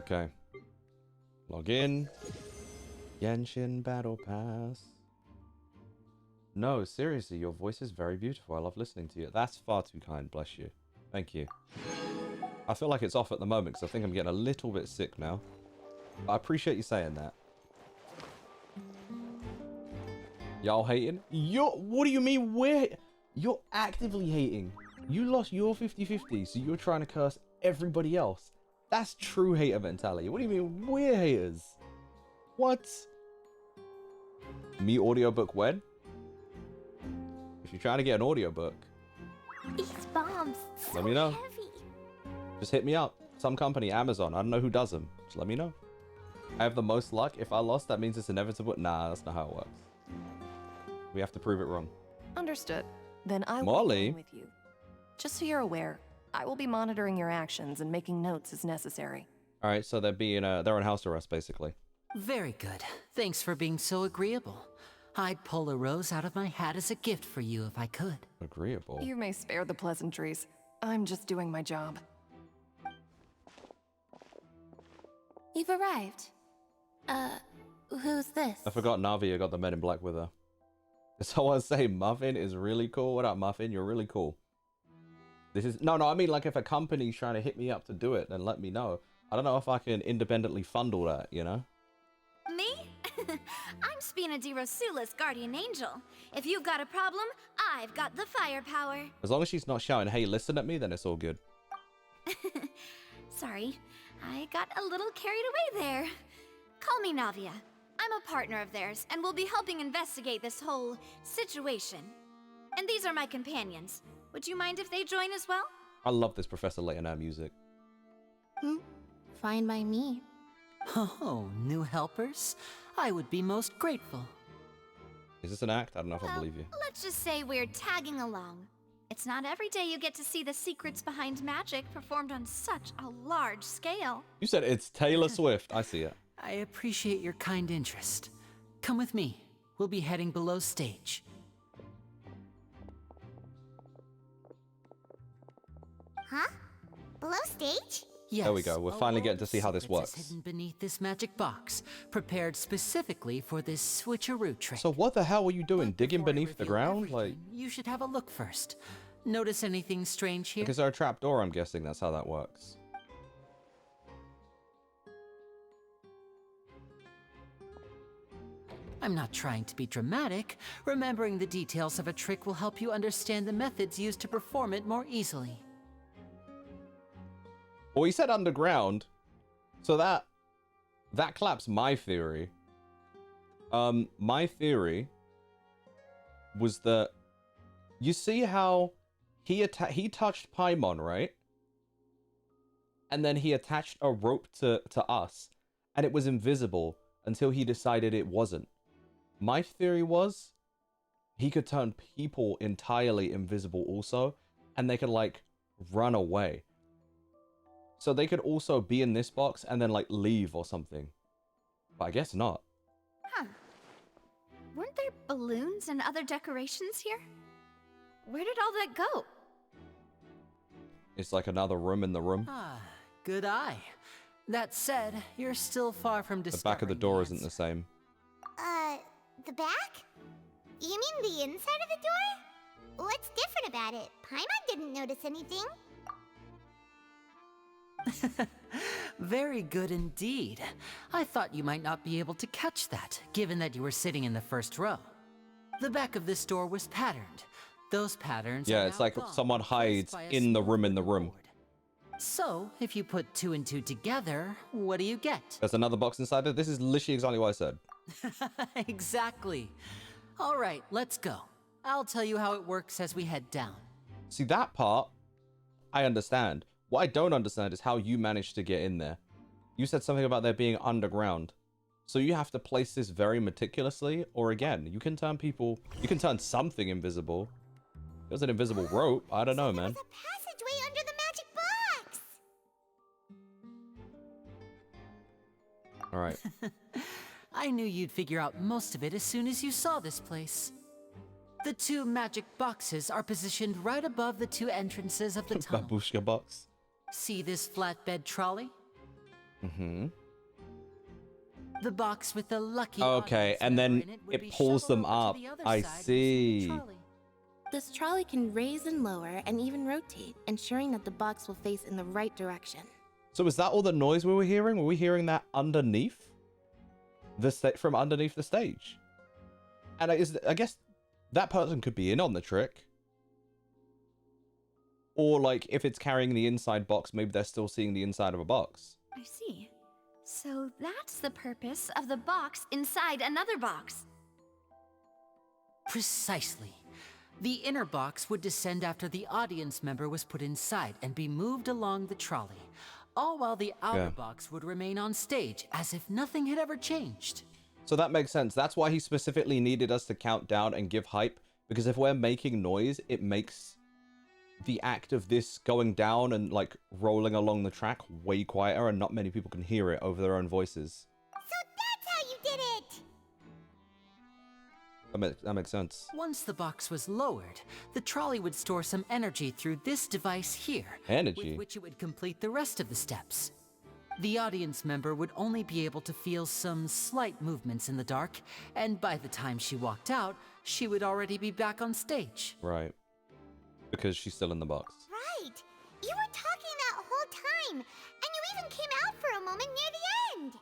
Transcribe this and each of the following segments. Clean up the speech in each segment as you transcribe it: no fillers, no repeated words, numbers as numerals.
Okay. Log in. Genshin Battle Pass. No, seriously, your voice is very beautiful. I love listening to you. That's far too kind, bless you. Thank you. I feel like it's off at the moment because I think I'm getting a little bit sick now. But I appreciate you saying that. Y'all hating? What do you mean you're actively hating? You lost your 50-50, so you're trying to curse everybody else. That's true hater mentality. What do you mean we're haters? What? Me audiobook when? If you're trying to get an audiobook, These bombs, so let me know. heavy. Just hit me up. Some company, Amazon. I don't know who does them. Just let me know. I have the most luck. If I lost, that means it's inevitable. Nah, that's not how it works. We have to prove it wrong. Understood. Then I will Molly? be with you. Just so you're aware, I will be monitoring your actions and making notes as necessary. All right, so they're on house arrest, basically. Very good. Thanks for being so agreeable. I'd pull a rose out of my hat as a gift for you if I could. Agreeable. You may spare the pleasantries. I'm just doing my job. You've arrived. Who's this? I forgot Navia got the Men in Black with her. Did someone say Muffin is really cool? What up, Muffin? You're really cool. This is... No, I mean, like, if a company's trying to hit me up to do it, then let me know. I don't know if I can independently fund all that, you know? Me? I'm Spina di Rosula's guardian angel. If you've got a problem, I've got the firepower. As long as she's not shouting, hey, listen at me, then it's all good. Sorry, I got a little carried away there. Call me Navia. I'm a partner of theirs, and will be helping investigate this whole situation. And these are my companions. Would you mind if they join as well? I love this Professor Layton music. Fine by me. Oh, new helpers? I would be most grateful. Is this an act? I don't know if I believe you. Let's just say we're tagging along. It's not every day you get to see the secrets behind magic performed on such a large scale. You said it's Taylor Swift. I see it. I appreciate your kind interest. Come with me. We'll be heading below stage. Huh? Below stage? Yes. There we go. We're a finally world getting to of see how this secrets is works. hidden beneath this magic box, prepared specifically for this switcheroo trick. So what the hell were you doing? But Digging before I beneath the reveal ground? Like, everything, you should have a look first. Notice anything strange here? is there a trap door? I'm guessing that's how that works. I'm not trying to be dramatic. Remembering the details of a trick will help you understand the methods used to perform it more easily. Well, he said underground, so that claps my theory. My theory was that you see how he touched Paimon, right? And then he attached a rope to us, and it was invisible until he decided it wasn't. My theory was he could turn people entirely invisible also, and they could like run away. So they could also be in this box and then like leave or something. But I guess not. Huh. Weren't there balloons and other decorations here? Where did all that go? It's like another room in the room. Ah, good eye. That said, you're still far from The discovering back of the door isn't answer. the same. The back? You mean the inside of the door? What's different about it? Paimon didn't notice anything. Very good indeed. I thought you might not be able to catch that, given that you were sitting in the first row. The back of this door was patterned. Those patterns Yeah, are it's now like gone, someone hides replaced by a in the small room in the room. board. So, if you put 2 and 2 together, what do you get? There's another box inside there. This is literally exactly what I said. Exactly. All right, let's go. I'll tell you how it works as we head down. See, that part, I understand. What I don't understand is how you managed to get in there. You said something about there being underground. So you have to place this very meticulously, or again, you can turn something invisible. There's an invisible rope. I don't know, man. There's a passageway under the magic box! All right. I knew you'd figure out most of it as soon as you saw this place. The 2 magic boxes are positioned right above the 2 entrances of the tunnel. Babushka box. See this flatbed trolley? Mm-hmm. The box with the lucky Okay, audience and member then in it would be it pulls shoveled them over to up. the other I side using the see. trolley. This trolley can raise and lower and even rotate, ensuring that the box will face in the right direction. So is that all the noise we were hearing? Were we hearing that underneath from underneath the stage? And I guess that person could be in on the trick. Or like if it's carrying the inside box, maybe they're still seeing the inside of a box. I see. So that's the purpose of the box inside another box. Precisely. The inner box would descend after the audience member was put inside and be moved along the trolley, all while the outer box would remain on stage as if nothing had ever changed. So that makes sense. That's why he specifically needed us to count down and give hype, because if we're making noise, it makes the act of this going down and like rolling along the track way quieter, and not many people can hear it over their own voices. So that's how you did it! That makes sense. Once the box was lowered, the trolley would store some energy through this device here, Energy? with which it would complete the rest of the steps. The audience member would only be able to feel some slight movements in the dark, and by the time she walked out, she would already be back on stage. Right. Because she's still in the box. Right! You were talking that whole time, and you even came out for a moment near the end!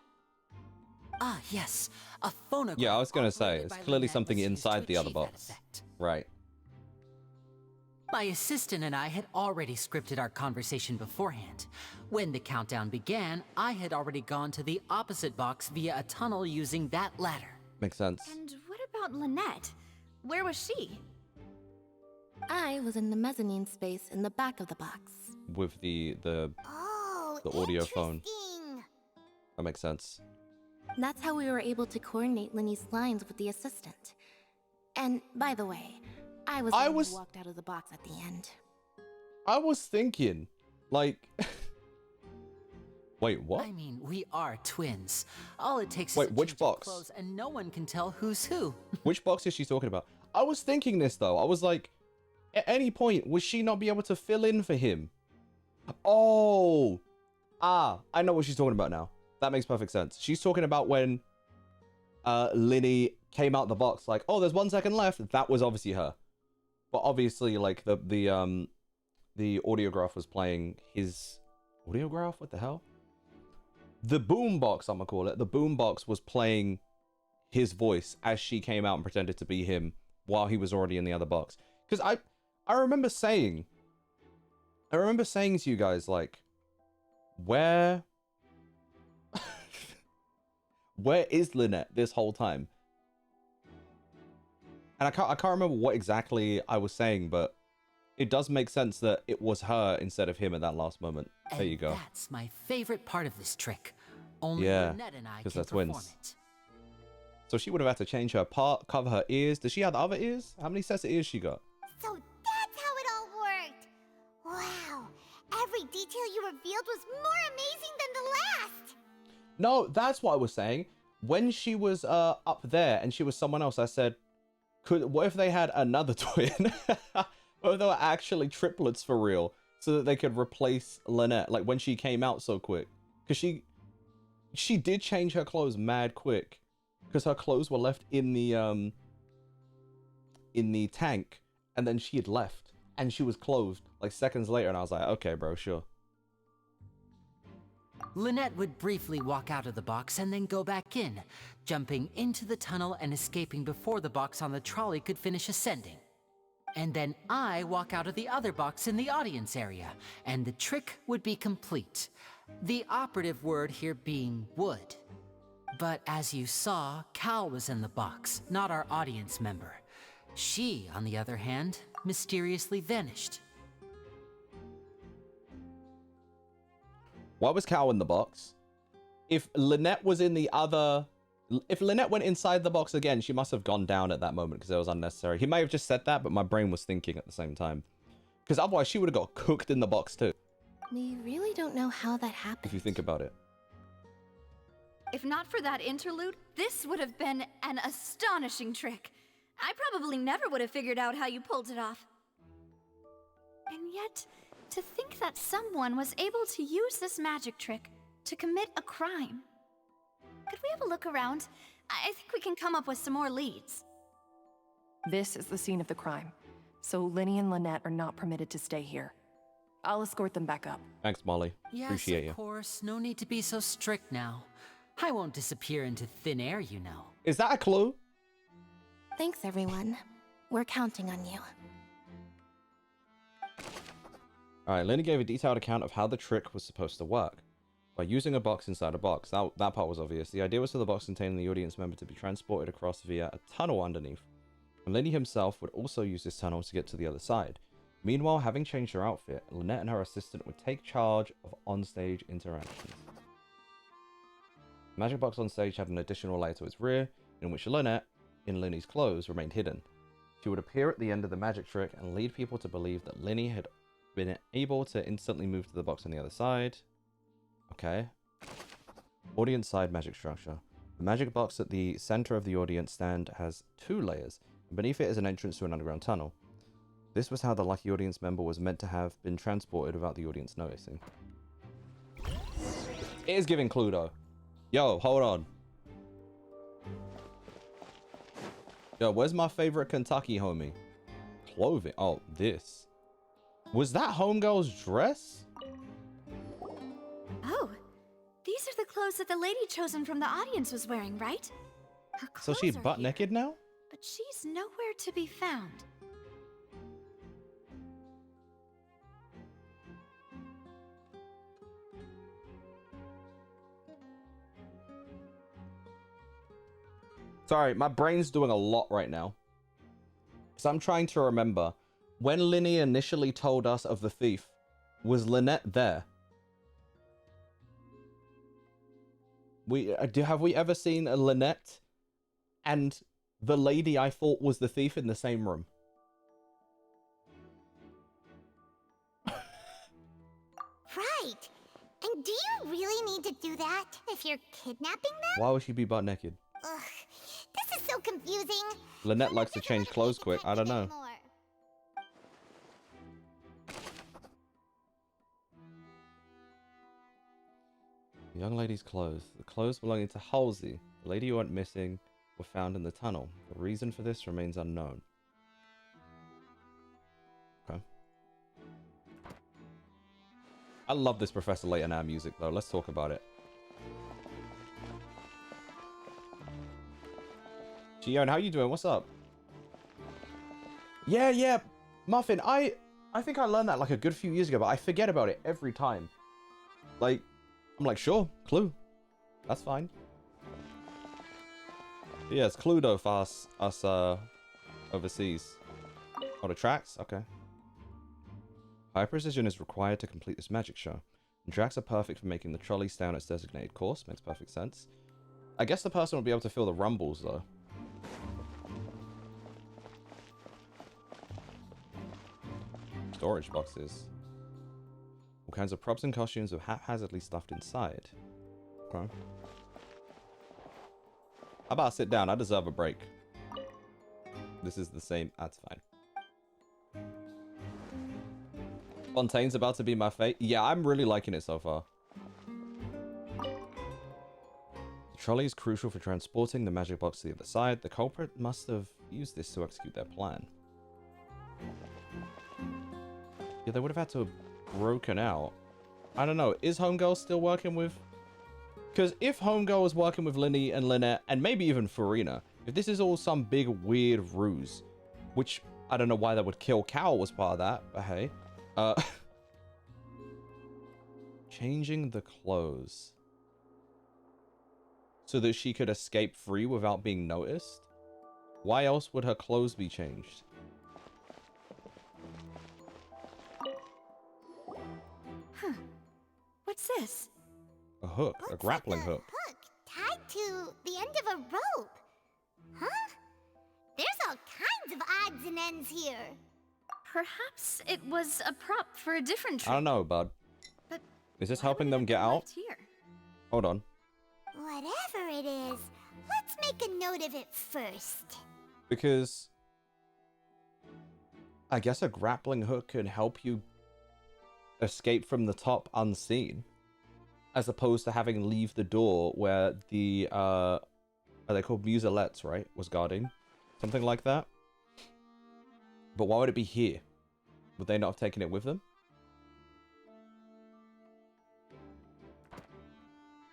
Ah, yes, a phonograph. Yeah, I was gonna say, operated it's by clearly Lynette something was used inside to the other achieve that box. effect. Right. My assistant and I had already scripted our conversation beforehand. When the countdown began, I had already gone to the opposite box via a tunnel using that ladder. Makes sense. And what about Lynette? Where was she? I was in the mezzanine space in the back of the box. With the Oh, audio phone. interesting. That makes sense. That's how we were able to coordinate Linny's lines with the assistant. And by the way, I was the one who walked out of the box at the end. I was thinking, like... Wait, what? I mean, we are twins. All it takes Wait, is a which change of box? clothes and no one can tell who's who. Which box is she talking about? I was thinking this, though. I was like, at any point, would she not be able to fill in for him? Oh! I know what she's talking about now. That makes perfect sense. She's talking about when Linny came out the box, like, oh, there's 1 second left. That was obviously her. But obviously, like, the audiograph was playing his... Audiograph? What the hell? The boombox, I'm gonna call it. The boombox was playing his voice as she came out and pretended to be him while he was already in the other box. Because I remember saying to you guys, like, where is Lynette this whole time? And I can't remember what exactly I was saying, but it does make sense that it was her instead of him at that last moment. There you go. That's my favorite part of this trick. Only Yeah, Lynette and I 'cause can they're perform twins. it. So she would have had to change her part, cover her ears. Does she have the other ears? How many sets of ears she got? So that's how it all worked! Wow! Every detail you revealed was more amazing than the last! No, that's what I was saying. When she was up there and she was someone else, I said, what if they had another twin? What if they were actually triplets for real, so that they could replace Lynette, like when she came out so quick? Because she did change her clothes mad quick, because her clothes were left in the tank, and then she had left, and she was clothed like seconds later, and I was like, okay, bro, sure. Lynette would briefly walk out of the box and then go back in, jumping into the tunnel and escaping before the box on the trolley could finish ascending. And then I walk out of the other box in the audience area, and the trick would be complete. The operative word here being would. But as you saw, Cal was in the box, not our audience member. She, on the other hand, mysteriously vanished. Why was Cal in the box? If Lynette was in the other... If Lynette went inside the box again, she must have gone down at that moment because it was unnecessary. He may have just said that, but my brain was thinking at the same time. Because otherwise, she would have got cooked in the box too, We really don't know how that happened. if you think about it. If not for that interlude, this would have been an astonishing trick. I probably never would have figured out how you pulled it off. And yet, to think that someone was able to use this magic trick to commit a crime. Could we have a look around? I think we can come up with some more leads. This is the scene of the crime, so Linny and Lynette are not permitted to stay here. I'll escort them back up. Thanks, Molly. Yes, Appreciate you. of course. No need to be so strict now. I won't disappear into thin air, you know. Is that a clue? Thanks, everyone. We're counting on you. Alright, Linny gave a detailed account of how the trick was supposed to work. By using a box inside a box. That part was obvious. The idea was for the box containing the audience member to be transported across via a tunnel underneath. And Linny himself would also use this tunnel to get to the other side. Meanwhile, having changed her outfit, Lynette and her assistant would take charge of onstage interactions. The magic box on stage had an additional layer to its rear, in which Lynette, in Linny's clothes, remained hidden. She would appear at the end of the magic trick and lead people to believe that Linny had been able to instantly move to the box on the other side. Okay. Audience side magic structure. The magic box at the center of the audience stand has 2 layers, and beneath it is an entrance to an underground tunnel. This was how the lucky audience member was meant to have been transported without the audience noticing. It is giving Cluedo. Yo, hold on. Yo, where's my favorite Kentucky homie? Clothing. Oh, this. Was that homegirl's dress? Oh, these are the clothes that the lady chosen from the audience was wearing, right? Her So clothes she's are butt here, naked now? but she's nowhere to be found. Sorry, my brain's doing a lot right now. So I'm trying to remember. When Linny initially told us of the thief, was Lynette there? Have we ever seen a Lynette and the lady I thought was the thief in the same room? Right. And do you really need to do that if you're kidnapping them? Why would she be butt naked? Ugh, this is so confusing. Lynette likes to change clothes quick. I don't know. Anymore. The young lady's clothes. The clothes belonging to Halsey, the lady who went missing, were found in the tunnel. The reason for this remains unknown. Okay. I love this Professor Layton Air music, though. Let's talk about it. Gion, how you doing? What's up? Yeah. Muffin, I think I learned that like a good few years ago, but I forget about it every time. Like, I'm like, sure, Clue. That's fine. But yeah, it's Cluedo for us overseas. Oh, the tracks? Okay. High precision is required to complete this magic show. The tracks are perfect for making the trolley stay on its designated course. Makes perfect sense. I guess the person will be able to feel the rumbles, though. Storage boxes. All kinds of props and costumes are haphazardly stuffed inside. Okay. How about I sit down? I deserve a break. This is the same. That's fine. Fontaine's about to be my fate. Yeah, I'm really liking it so far. The trolley is crucial for transporting the magic box to the other side. The culprit must have used this to execute their plan. Yeah, they would have had to have broken out. I don't know. Is Homegirl still working with... Because if Homegirl was working with Linny and Lynette, and maybe even Farina, if this is all some big weird ruse, which I don't know why they would kill Cal was part of that, but hey. Changing the clothes. So that she could escape free without being noticed? Why else would her clothes be changed? Huh. What's this? A hook. A grappling Looks like hook. Hook tied to the end of a rope. Huh? There's all kinds of odds and ends here. Perhaps it was a prop for a different trick. I don't know, bud. But is this why helping would it them have get been out? left here? Hold on. Whatever it is, let's make a note of it first. Because I guess a grappling hook can help you escape from the top unseen. as opposed to having leave the door where the are they called muselettes, right? Was guarding. Something like that. But why would it be here? Would they not have taken it with them?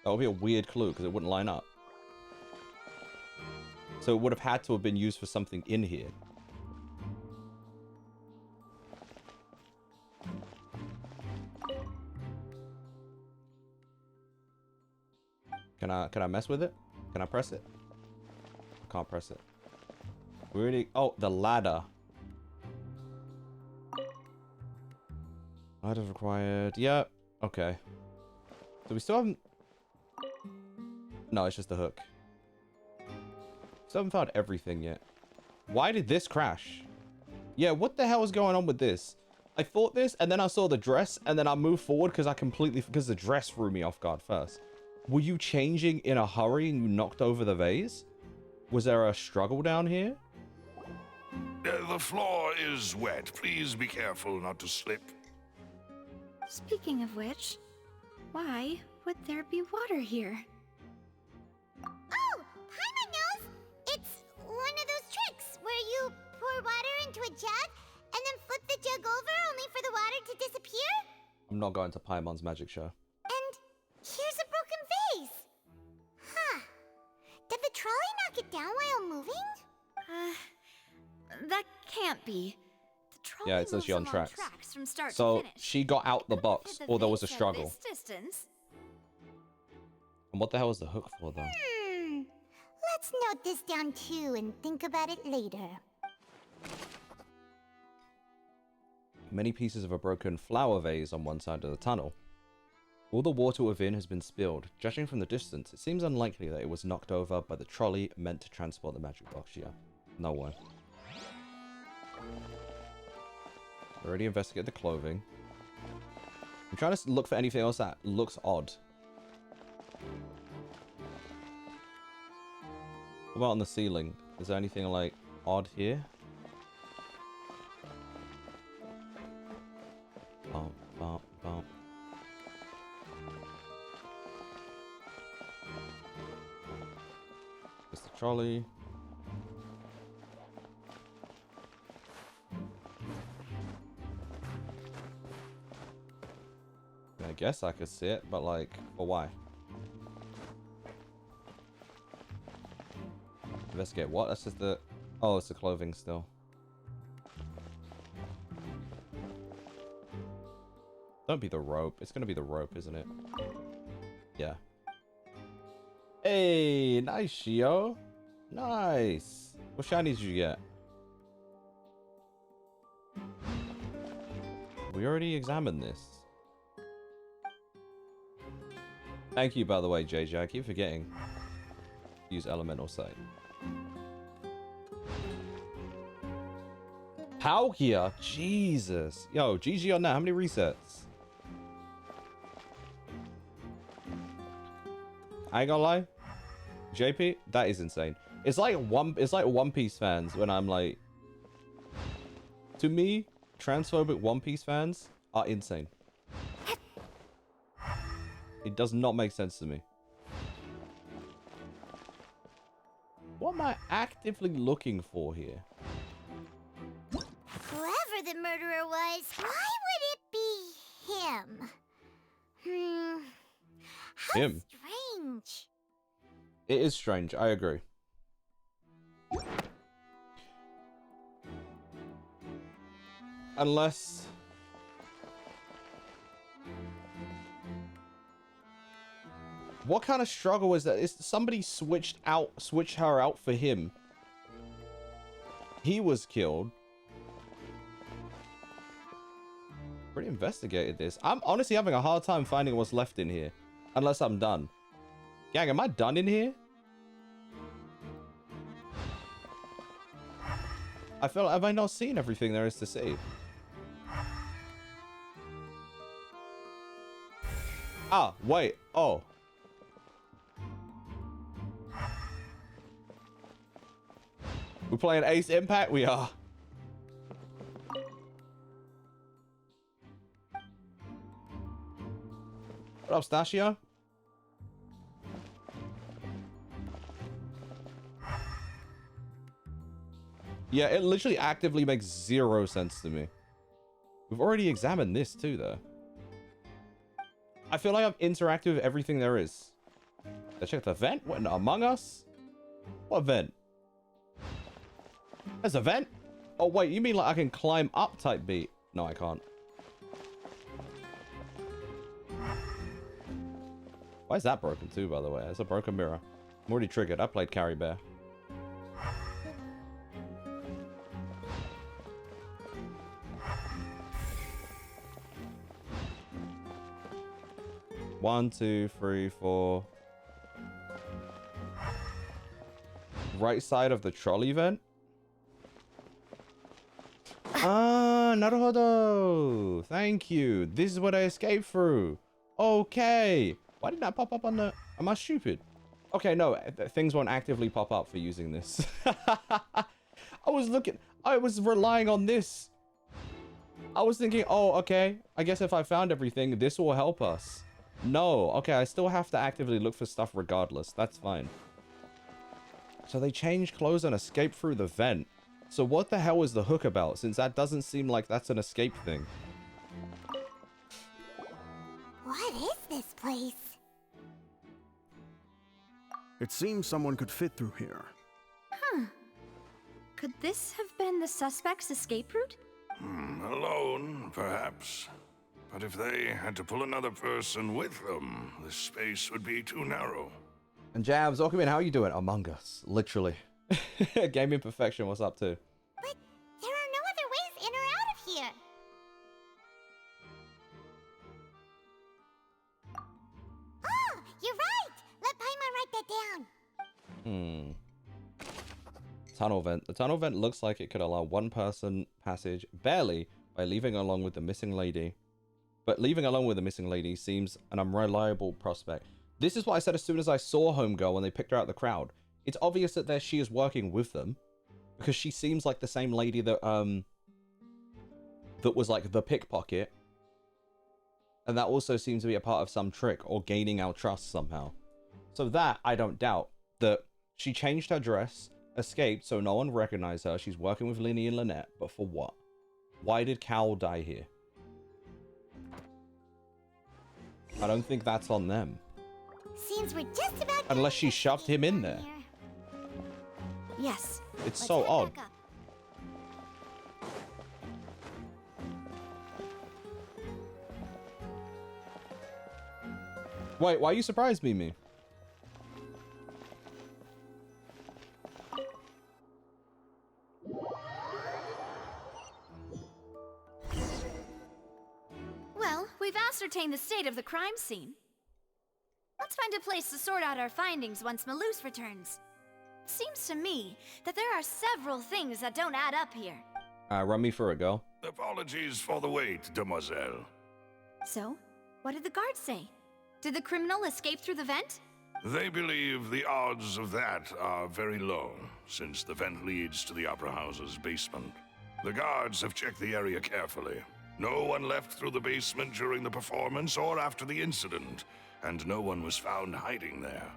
That would be a weird clue because it wouldn't line up. So it would have had to have been used for something in here. Can I mess with it? Can I press it? I can't press it. We already... Oh, the ladder. Ladder's required. Yep. Okay. So we still haven't... No, it's just the hook. Still haven't found everything yet. Why did this crash? Yeah, what the hell is going on with this? I thought this, and then I saw the dress, and then I moved forward because because the dress threw me off guard first. Were you changing in a hurry and you knocked over the vase? Was there a struggle down here? The floor is wet. Please be careful not to slip. Speaking of which, why would there be water here? Oh, Paimon knows! It's one of those tricks where you pour water into a jug and then flip the jug over only for the water to disappear? I'm not going to Paimon's magic show. And here's a broken vase. Huh. Did the trolley knock it down while moving? That can't be. The trolley Yeah, it says moves she on along tracks. from start to So finish. she got out the box, Fit the or there was a vase at struggle. this distance. And what the hell is the hook for, though? Let's note this down too and think about it later. Many pieces of a broken flower vase on one side of the tunnel. All the water within has been spilled. Judging from the distance, it seems unlikely that it was knocked over by the trolley meant to transport the magic box. Yeah, no way. Already investigated the clothing. I'm trying to look for anything else that looks odd. What about on the ceiling? Is there anything like odd here? Bump, bump, bump. It's the trolley. I guess I could see it, but like, for why? Investigate what? That's just the... Oh, it's the clothing still. Don't be the rope. It's gonna be the rope, isn't it? Yeah. Hey, nice, Shio. Nice. What shinies did you get? We already examined this. Thank you, by the way, JJ. I keep forgetting. Use elemental sight. Palkia, Jesus. Yo, GG on that. How many resets? I ain't gonna lie. JP, that is insane. It's like One Piece fans when I'm like, to me, transphobic One Piece fans are insane. It does not make sense to me. What am I actively looking for here? Whoever the murderer was, why would it be him? How Him? strange. It is strange. I agree. Unless... What kind of struggle is that? Is somebody switched her out for him? He was killed. Pretty investigated this. I'm honestly having a hard time finding what's left in here. Unless I'm done. Gang, am I done in here? I feel like, have I not seen everything there is to see? Ah, wait. Oh. We're playing Ace Impact? We are. What up, Stashio? Yeah, it literally actively makes 0 sense to me. We've already examined this too, though. I feel like I've interacted with everything there is. Let's check the vent. What, Among Us? What vent? There's a vent? Oh, wait, you mean like I can climb up type beat? No, I can't. Why is that broken too, by the way? It's a broken mirror. I'm already triggered. I played Carry Bear. One, two, three, four. Right side of the trolley vent? Ah, naruhodo. Thank you. This is what I escaped through. Okay. Why didn't that pop up on the... Am I stupid? Okay, no. Things won't actively pop up for using this. I was relying on this. I was thinking, oh, okay. I guess if I found everything, this will help us. No. Okay, I still have to actively look for stuff regardless. That's fine. So they changed clothes and escaped through the vent. So what the hell is the hook about, since that doesn't seem like that's an escape thing? What is this place? It seems someone could fit through here. Huh. Could this have been the suspect's escape route? Alone, perhaps. But if they had to pull another person with them, the space would be too narrow. And Jabs, Okumin, how are you doing? Among Us, literally. Gaming Perfection, what's up too? But there are no other ways in or out of here. Oh, you're right! Let Paimon write that down. Tunnel vent. The tunnel vent looks like it could allow one person passage barely by leaving along with the missing lady. But leaving alone with the missing lady seems an unreliable prospect. This is what I said as soon as I saw Homegirl when they picked her out of the crowd. It's obvious that she is working with them, because she seems like the same lady that that was like the pickpocket, and that also seems to be a part of some trick or gaining our trust somehow. So that I don't doubt. That she changed her dress, escaped so no one recognized her. She's working with Linny and Lynette, but for what? Why did Cal die here? I don't think that's on them. Seems we're just about Unless she shoved him in there. Yes. It's so odd. Wait, why are you surprised, Mimi? Well, we've ascertained the state of the crime scene. Let's find a place to sort out our findings once Malus returns. It seems to me that there are several things that don't add up here. Run me for a go. Apologies for the wait, demoiselle. So, what did the guards say? Did the criminal escape through the vent? They believe the odds of that are very low, since the vent leads to the Opera House's basement. The guards have checked the area carefully. No one left through the basement during the performance or after the incident, and no one was found hiding there.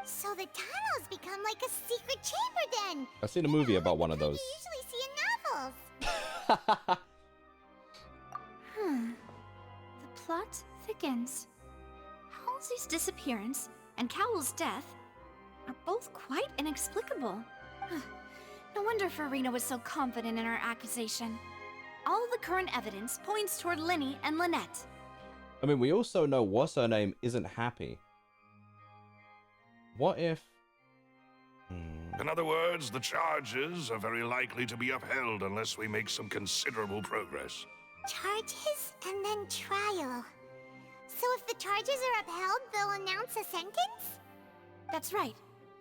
So the tunnels become like a secret chamber then. I've seen a movie about one of those. You usually see in novels. The plot thickens. Halsey's disappearance and Cowell's death are both quite inexplicable. No wonder Farina was so confident in her accusation. All the current evidence points toward Linny and Lynette. I mean, we also know what's her name isn't happy. What if... In other words, the charges are very likely to be upheld unless we make some considerable progress. Charges and then trial. So if the charges are upheld, they'll announce a sentence? That's right.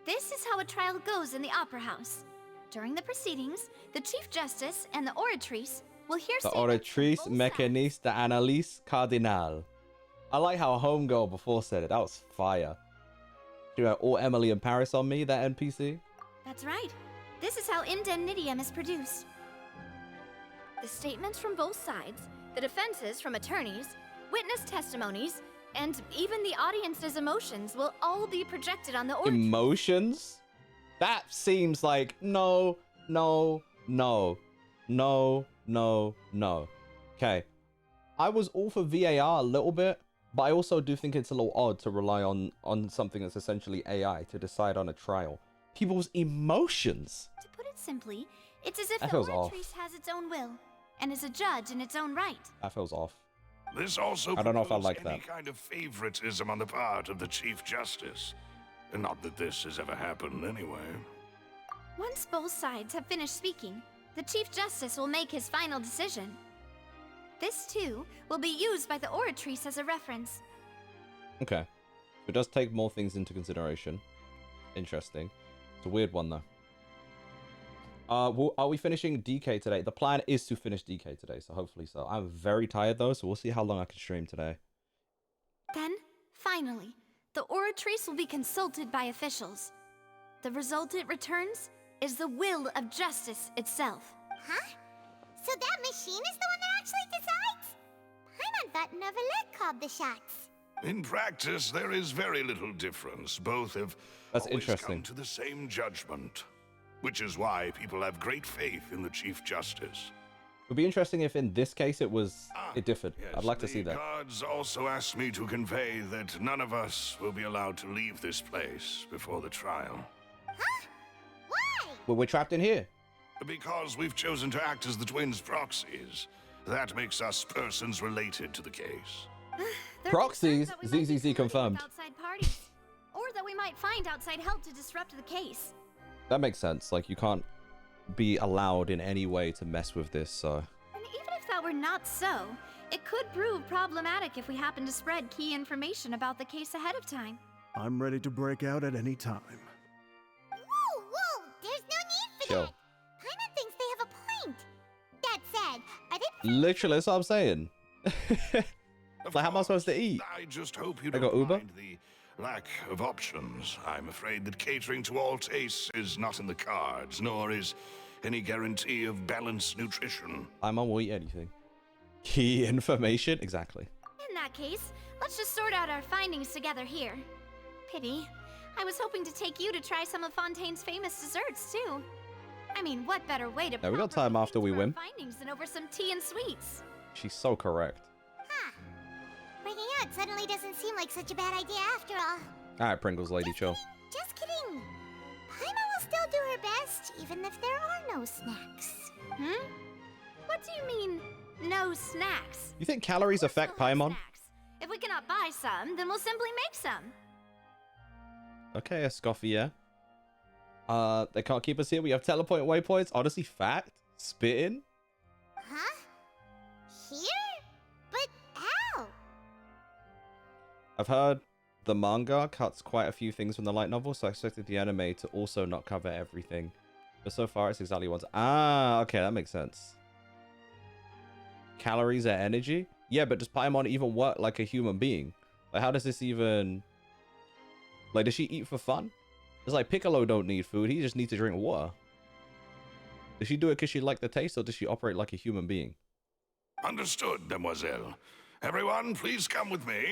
This is how a trial goes in the Opera House. During the proceedings, the Chief Justice and the Oratrice will hear The statements from Oratrice, both Mécaniste, the Analyse, Cardinal. I like how Homegirl before said it. That was fire. You had all Emily in Paris on me, that NPC? That's right. This is how indemnitium is produced. The statements from both sides, the defenses from attorneys, witness testimonies, and even the audience's emotions will all be projected on the Oratrice. Emotions? That seems like... No. no. Okay. I was all for VAR a little bit, but I also do think it's a little odd to rely on something that's essentially AI to decide on a trial. People's emotions. To put it simply, it's as if That the feels off. Oratrice has its own will and is a judge in its own right. That feels off. This also I don't know if I precludes like any that. kind of favoritism on the part of the Chief Justice. And not that this has ever happened anyway. Once both sides have finished speaking, the Chief Justice will make his final decision. This, too, will be used by the Oratrice as a reference. Okay. It does take more things into consideration. Interesting. It's a weird one, though. Are we finishing DK today? The plan is to finish DK today, so hopefully so. I'm very tired, though, so we'll see how long I can stream today. Then, finally, the Oratrice will be consulted by officials. The result it returns is the will of justice itself. Huh? So that machine is the one that actually decides? Paimon thought Neverlet called the shots. In practice, there is very little difference. Both have That's always interesting. come to the same judgment. Which is why people have great faith in the Chief Justice. It would be interesting if in this case it differed. Yes, I'd like to see that. The guards also asked me to convey that none of us will be allowed to leave this place before the trial. Huh? Why? Well, we're trapped in here. Because we've chosen to act as the twins' proxies. That makes us persons related to the case. There are Proxies? concerns that we might be ZZZ colluding with confirmed. outside parties, or that we might find outside help to disrupt the case. That makes sense. Like, you can't be allowed in any way to mess with this, so... And even if that were not so, it could prove problematic if we happen to spread key information about the case ahead of time. I'm ready to break out at any time. Whoa, there's no need for Chill. that. Paimon thinks they have a point. That said, are they... Literally, that's what I'm saying. Of Like, how am I supposed to course, eat? I just hope you I got don't Uber? mind the lack of options. I'm afraid that catering to all tastes is not in the cards, nor is any guarantee of balanced nutrition. I'm on will eat anything. Key information? Exactly. In that case, let's just sort out our findings together here. Pity. I was hoping to take you to try some of Fontaine's famous desserts, too. I mean, what better way to Yeah, we got time properly after we think through win. our findings than over some tea and sweets? She's so correct. Huh. Breaking out suddenly doesn't seem like such a bad idea after all. Alright, Pringles lady, chill. Just kidding. Paimon will still do her best, even if there are no snacks. Hmm? What do you mean, no snacks? You think calories affect We'll have Paimon? snacks. If we cannot buy some, then we'll simply make some. Okay, a scoffy, yeah. They can't keep us here. We have telepoint waypoints. Honestly, fact. Spitting. Huh? Here? But how? I've heard the manga cuts quite a few things from the light novel, so I expected the anime to also not cover everything. But so far, it's exactly what's... Ah, okay, that makes sense. Calories are energy? Yeah, but does Paimon even work like a human being? Like, how does this even... Like, does she eat for fun? It's like Piccolo don't need food. He just needs to drink water. Does she do it because she liked the taste, or does she operate like a human being? Understood, demoiselle. Everyone, please come with me.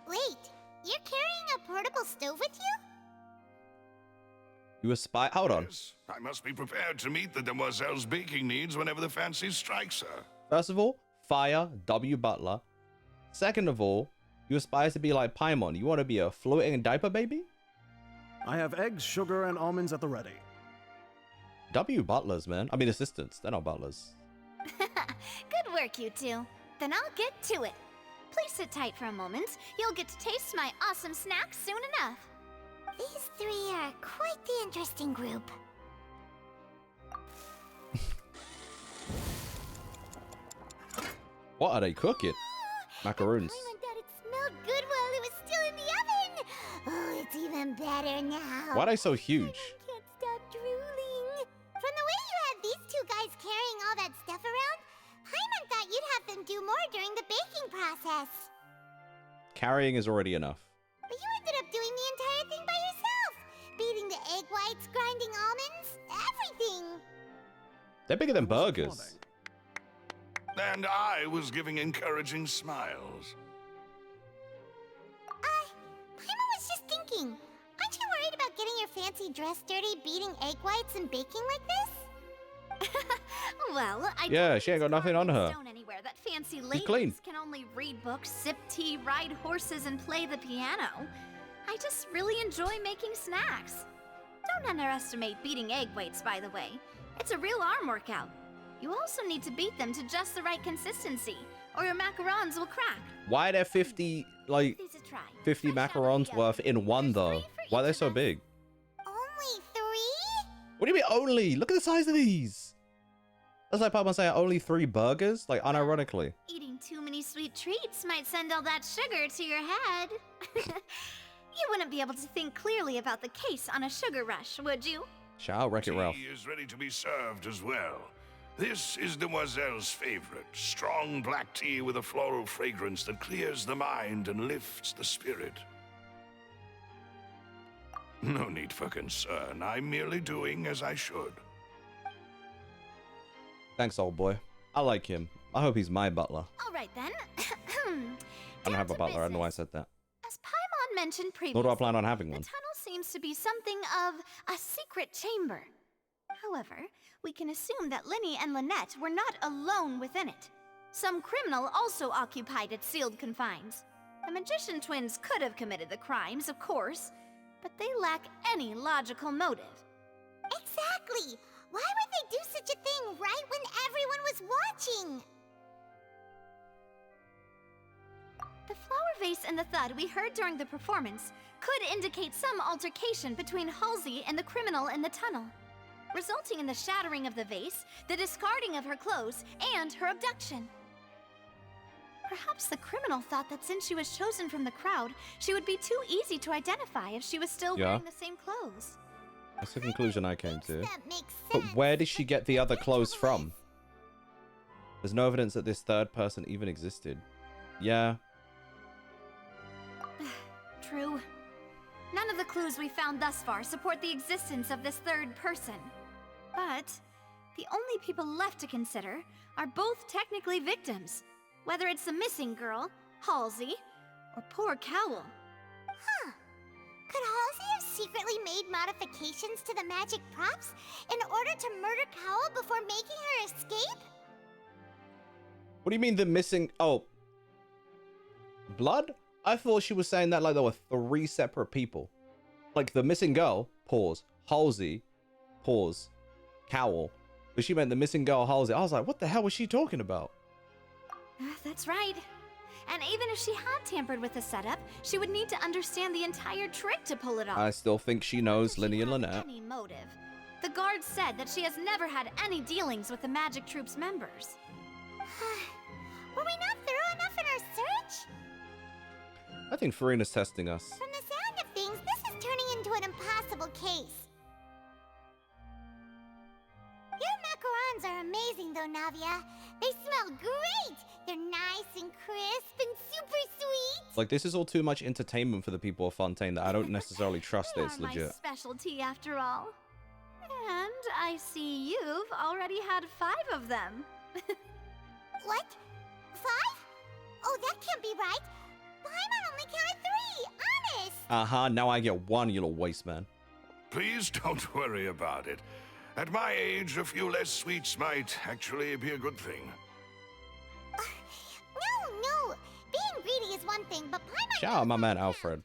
Wait, you're carrying a portable stove with you? You aspire... Hold on. Yes, I must be prepared to meet the demoiselle's baking needs whenever the fancy strikes her. First of all, fire W. Butler. Second of all, you aspire to be like Paimon. You want to be a floating diaper baby? I have eggs, sugar, and almonds at the ready. W. Butlers, man. I mean, assistants. They're not butlers. Good work, you two. Then I'll get to it. Please sit tight for a moment. You'll get to taste my awesome snack soon enough. These three are quite the interesting group. What are they cooking? Macaroons. Paimon thought it smelled good while it was still in the oven. Oh, it's even better now. Why are they so huge? Paimon can't stop drooling. From the way you had these two guys carrying all that stuff around, Paimon thought you'd have them do more during the baking process. Carrying is already enough. But you ended up doing the entire thing by yourself. Beating the egg whites, grinding almonds, everything. They're bigger than burgers. And I was giving encouraging smiles. Paimon was just thinking, aren't you worried about getting your fancy dress dirty, beating egg whites and baking like this? Well, Yeah, she ain't got nothing on her. Stone anywhere that fancy She's ladies clean. can only read books, sip tea, ride horses, and play the piano. I just really enjoy making snacks. Don't underestimate beating egg whites, by the way. It's a real arm workout. You also need to beat them to just the right consistency, or your macarons will crack. Why are there 50, like, Please a try. 50 Fresh out of macarons the worth oven. in one, There's though? 3 for Why are they each so of us. big? Only 3? What do you mean only? Look at the size of these. That's like Paimon saying only 3 burgers, like unironically. Eating too many sweet treats might send all that sugar to your head. You wouldn't be able to think clearly about the case on a sugar rush, would you? Shout out Wreck-It Ralph. Tea is ready to be served as well. This is Demoiselle's favorite. Strong black tea with a floral fragrance that clears the mind and lifts the spirit. No need for concern. I'm merely doing as I should. Thanks, old boy. I like him. I hope he's my butler. All right then. I don't have a butler. I don't know why I said that. As Paimon mentioned previously, Nor do I plan on having the one. tunnel seems to be something of a secret chamber. However, we can assume that Linny and Lynette were not alone within it. Some criminal also occupied its sealed confines. The magician twins could have committed the crimes, of course, but they lack any logical motive. Exactly! Why would they do such a thing right when everyone was watching? The flower vase and the thud we heard during the performance could indicate some altercation between Halsey and the criminal in the tunnel, resulting in the shattering of the vase, the discarding of her clothes, and her abduction. Perhaps the criminal thought that since she was chosen from the crowd, she would be too easy to identify if she was still wearing the same clothes. That's the conclusion I came to. That makes But sense. where did she get the other clothes from? There's no evidence that this third person even existed. Yeah. True. None of the clues we found thus far support the existence of this third person. But the only people left to consider are both technically victims, whether it's the missing girl, Halsey, or poor Cowl. Huh. Could Halsey have secretly made modifications to the magic props in order to murder Cowl before making her escape? What do you mean the missing... Oh. Blood? I thought she was saying that like there were 3 separate people. Like the missing girl, pause. Halsey, pause. Cowl. But she meant the missing girl, Halsey. I was like, what the hell was she talking about? That's right. And even if she had tampered with the setup, she would need to understand the entire trick to pull it off. I still think she knows Whether Linny and had Lynette. Any motive. The guard said that she has never had any dealings with the Magic Troop's members. Were we not thorough enough in our search? I think Farina's testing us. From the sound of things, this is turning into an impossible case. Your macarons are amazing though, Navia. They smell great! They're nice and crisp and super sweet! Like, this is all too much entertainment for the people of Fontaine that I don't necessarily trust that They it's are my legit. specialty after all. And I see you've already had 5 of them. What? 5? Oh, that can't be right. Paimon only counted 3, honest! Uh-huh, now I get 1, you little waste man. Please don't worry about it. At my age, a few less sweets might actually be a good thing. No. Being greedy is one thing, but Paimon Shout out my knows man that. Alfred.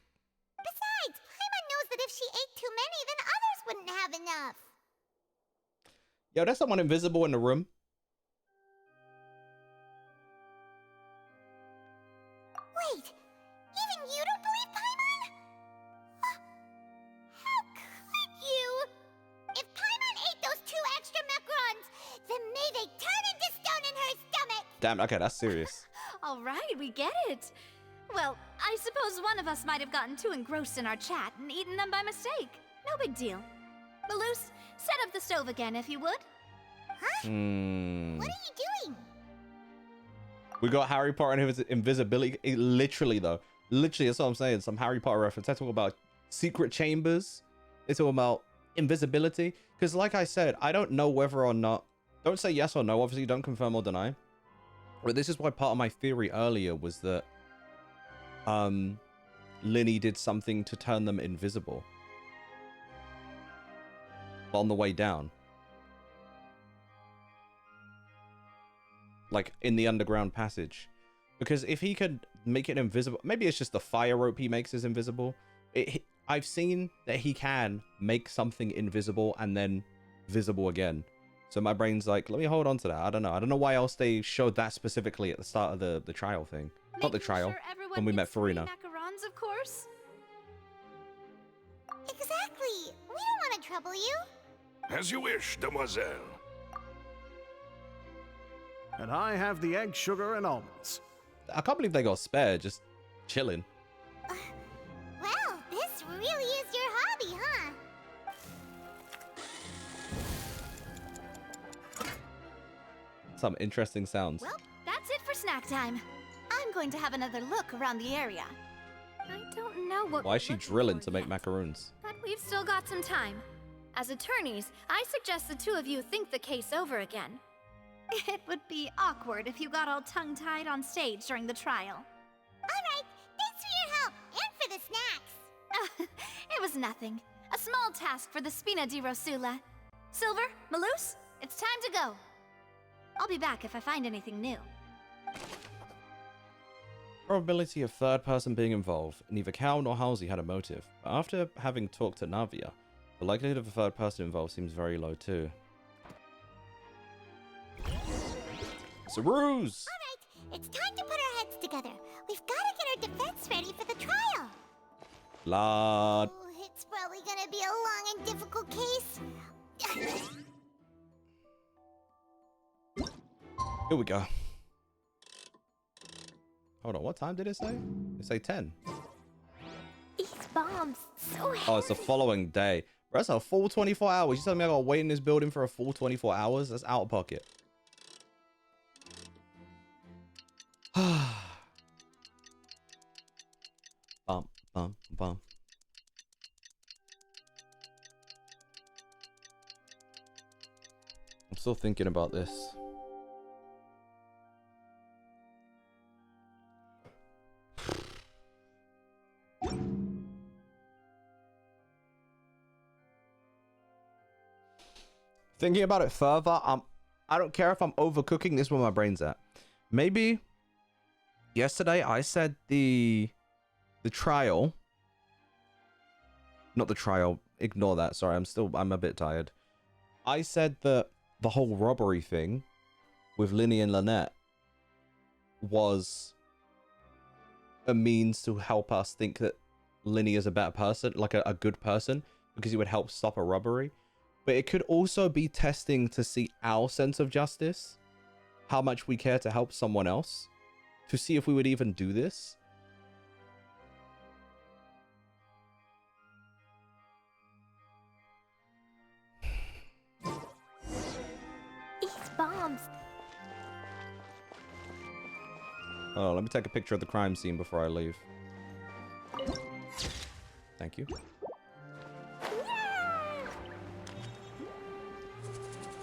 Besides, Paimon knows that if she ate too many, then others wouldn't have enough. Yo, there's someone invisible in the room. Wait, even you don't believe Paimon? How could you? If Paimon ate those 2 extra macarons, then may they turn into stone in her stomach! Damn, okay, that's serious. All right, we get it. Well, I suppose one of us might have gotten too engrossed in our chat and eaten them by mistake. No big deal. Maloose, set up the stove again if you would. Huh? Hmm. What are you doing? We got Harry Potter and his invisibility. Literally, though. Literally, that's what I'm saying. Some Harry Potter reference. They're talking about secret chambers. They're talking about invisibility. Because like I said, I don't know whether or not... Don't say yes or no. Obviously, don't confirm or deny. But this is why part of my theory earlier was that Linny did something to turn them invisible on the way down. Like in the underground passage. Because if he could make it invisible, maybe it's just the fire rope he makes is invisible. I've seen that he can make something invisible and then visible again. So my brain's like, let me hold on to that. I don't know. I don't know why else they showed that specifically at the start of the trial thing. Not the trial, when we met Farina. Macarons, of course. Exactly. We don't want to trouble you. As you wish, demoiselle. And I have the egg, sugar, and almonds. I can't believe they got spared, just chilling. Well, this really is your hobby, huh? Some interesting sounds. Well, that's it for snack time. I'm going to have another look around the area. I don't know what. Why is she drilling to make macaroons? But we've still got some time. As attorneys, I suggest the two of you think the case over again. It would be awkward if you got all tongue-tied on stage during the trial. All right, thanks for your help and for the snacks. It was nothing. A small task for the Spina di Rosula. Silver, Malus, it's time to go. I'll be back if I find anything new. Probability of third person being involved. Neither Cal nor Halsey had a motive, but after having talked to Navia, the likelihood of a third person involved seems very low too. It's a ruse! All right, it's time to put our heads together. We've got to get our defense ready for the trial. Lord. Oh, it's probably going to be a long and difficult case. Here we go. Hold on, what time did it say? It say 10. These bombs, so heavy. Oh, it's the following day. Bro, that's a full 24 hours. You telling me I gotta wait in this building for a full 24 hours? That's out of pocket. Bum, bum, bum. I'm still thinking about this. Thinking about it further, I don't care if I'm overcooking. This is where my brain's at. Maybe yesterday I said the trial. Not the trial. Ignore that. Sorry, I'm a bit tired. I said that the whole robbery thing with Linny and Lynette was a means to help us think that Linny is a better person, like a good person, because he would help stop a robbery. But it could also be testing to see our sense of justice, how much we care to help someone else, to see if we would even do this. These bombs. Oh, let me take a picture of the crime scene before I leave. Thank you.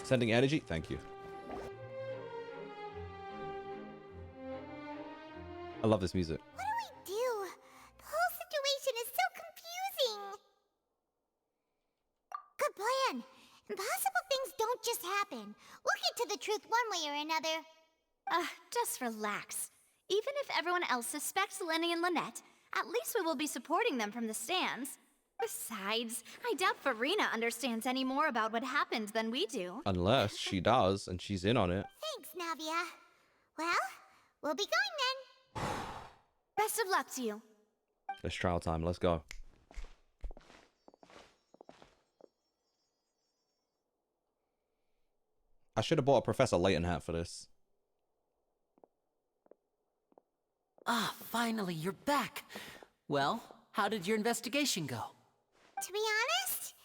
Sending energy? Thank you. I love this music. What do we do? The whole situation is so confusing. Good plan. Impossible things don't just happen. We'll get to the truth one way or another. Just relax. Even if everyone else suspects Lenny and Lynette, at least we will be supporting them from the stands. Besides, I doubt Farina understands any more about what happened than we do. Unless she does, and she's in on it. Thanks, Navia. Well, we'll be going then. Best of luck to you. It's trial time. Let's go. I should have bought a Professor Layton hat for this. Ah, finally, you're back. Well, how did your investigation go? To be honest,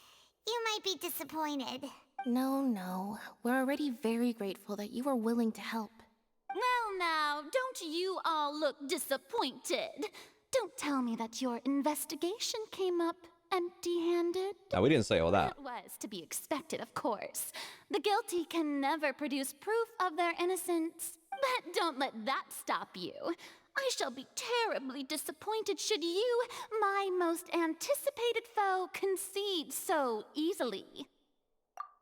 you might be disappointed. No. We're already very grateful that you were willing to help. Well now, don't you all look disappointed. Don't tell me that your investigation came up empty-handed. No, we didn't say all that. That was to be expected, of course. The guilty can never produce proof of their innocence. Don't let that stop you. I shall be terribly disappointed should you, my most anticipated foe, concede so easily.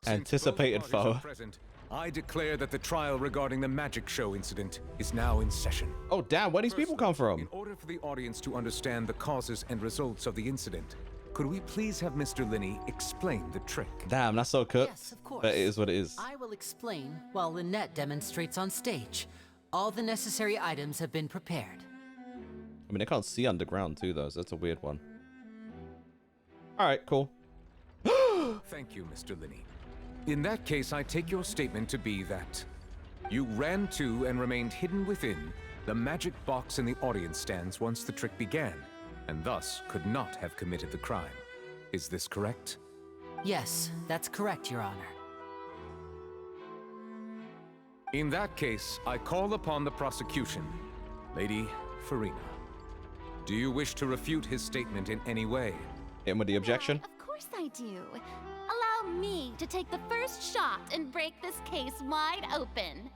Anticipated foe. Present, I declare that the trial regarding the magic show incident is now in session. Oh, damn, where these people come from? In order for the audience to understand the causes and results of the incident, could we please have Mr. Linney explain the trick? Damn, that's so cooked. Yes, of course. But it is what it is. I will explain while Lynette demonstrates on stage. All the necessary items have been prepared. I mean, they can't see underground too, though, so that's a weird one. All right, cool. Thank you, Mr. Linney. In that case, I take your statement to be that you ran to and remained hidden within the magic box in the audience stands once the trick began, and thus could not have committed the crime. Is this correct? Yes, that's correct, Your Honor. In that case, I call upon the prosecution. Lady Farina, do you wish to refute his statement in any way? Hit him with the objection. Of course I do. Allow me to take the first shot and break this case wide open.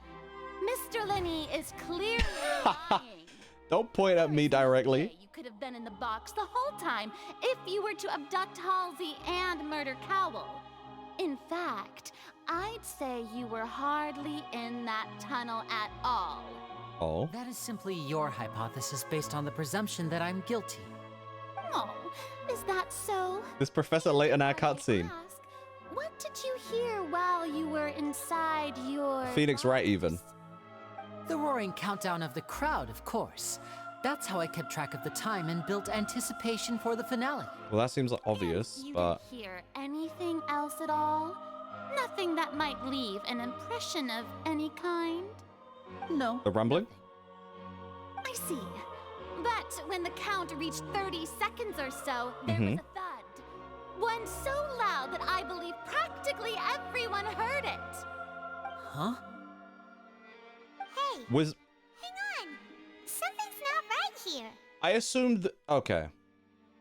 Mr. Linney is clearly lying. Don't point at me directly. You could have been in the box the whole time if you were to abduct Halsey and murder Cowell. In fact, I'd say you were hardly in that tunnel at all. Oh. That is simply your hypothesis based on the presumption that I'm guilty. Oh, is that so? This Professor Layton our cutscene. Ask, what did you hear while you were inside your Phoenix Wright even. The roaring countdown of the crowd, of course. That's how I kept track of the time and built anticipation for the finale. Well, that seems like obvious, And you but didn't hear anything else at all? Nothing that might leave an impression of any kind? No. the rumbling? I see. But when the count reached 30 seconds or so, there was a thud. One so loud that I believe practically everyone heard it. Huh? Hey, Was hang on. Something's not right here. I assumed okay.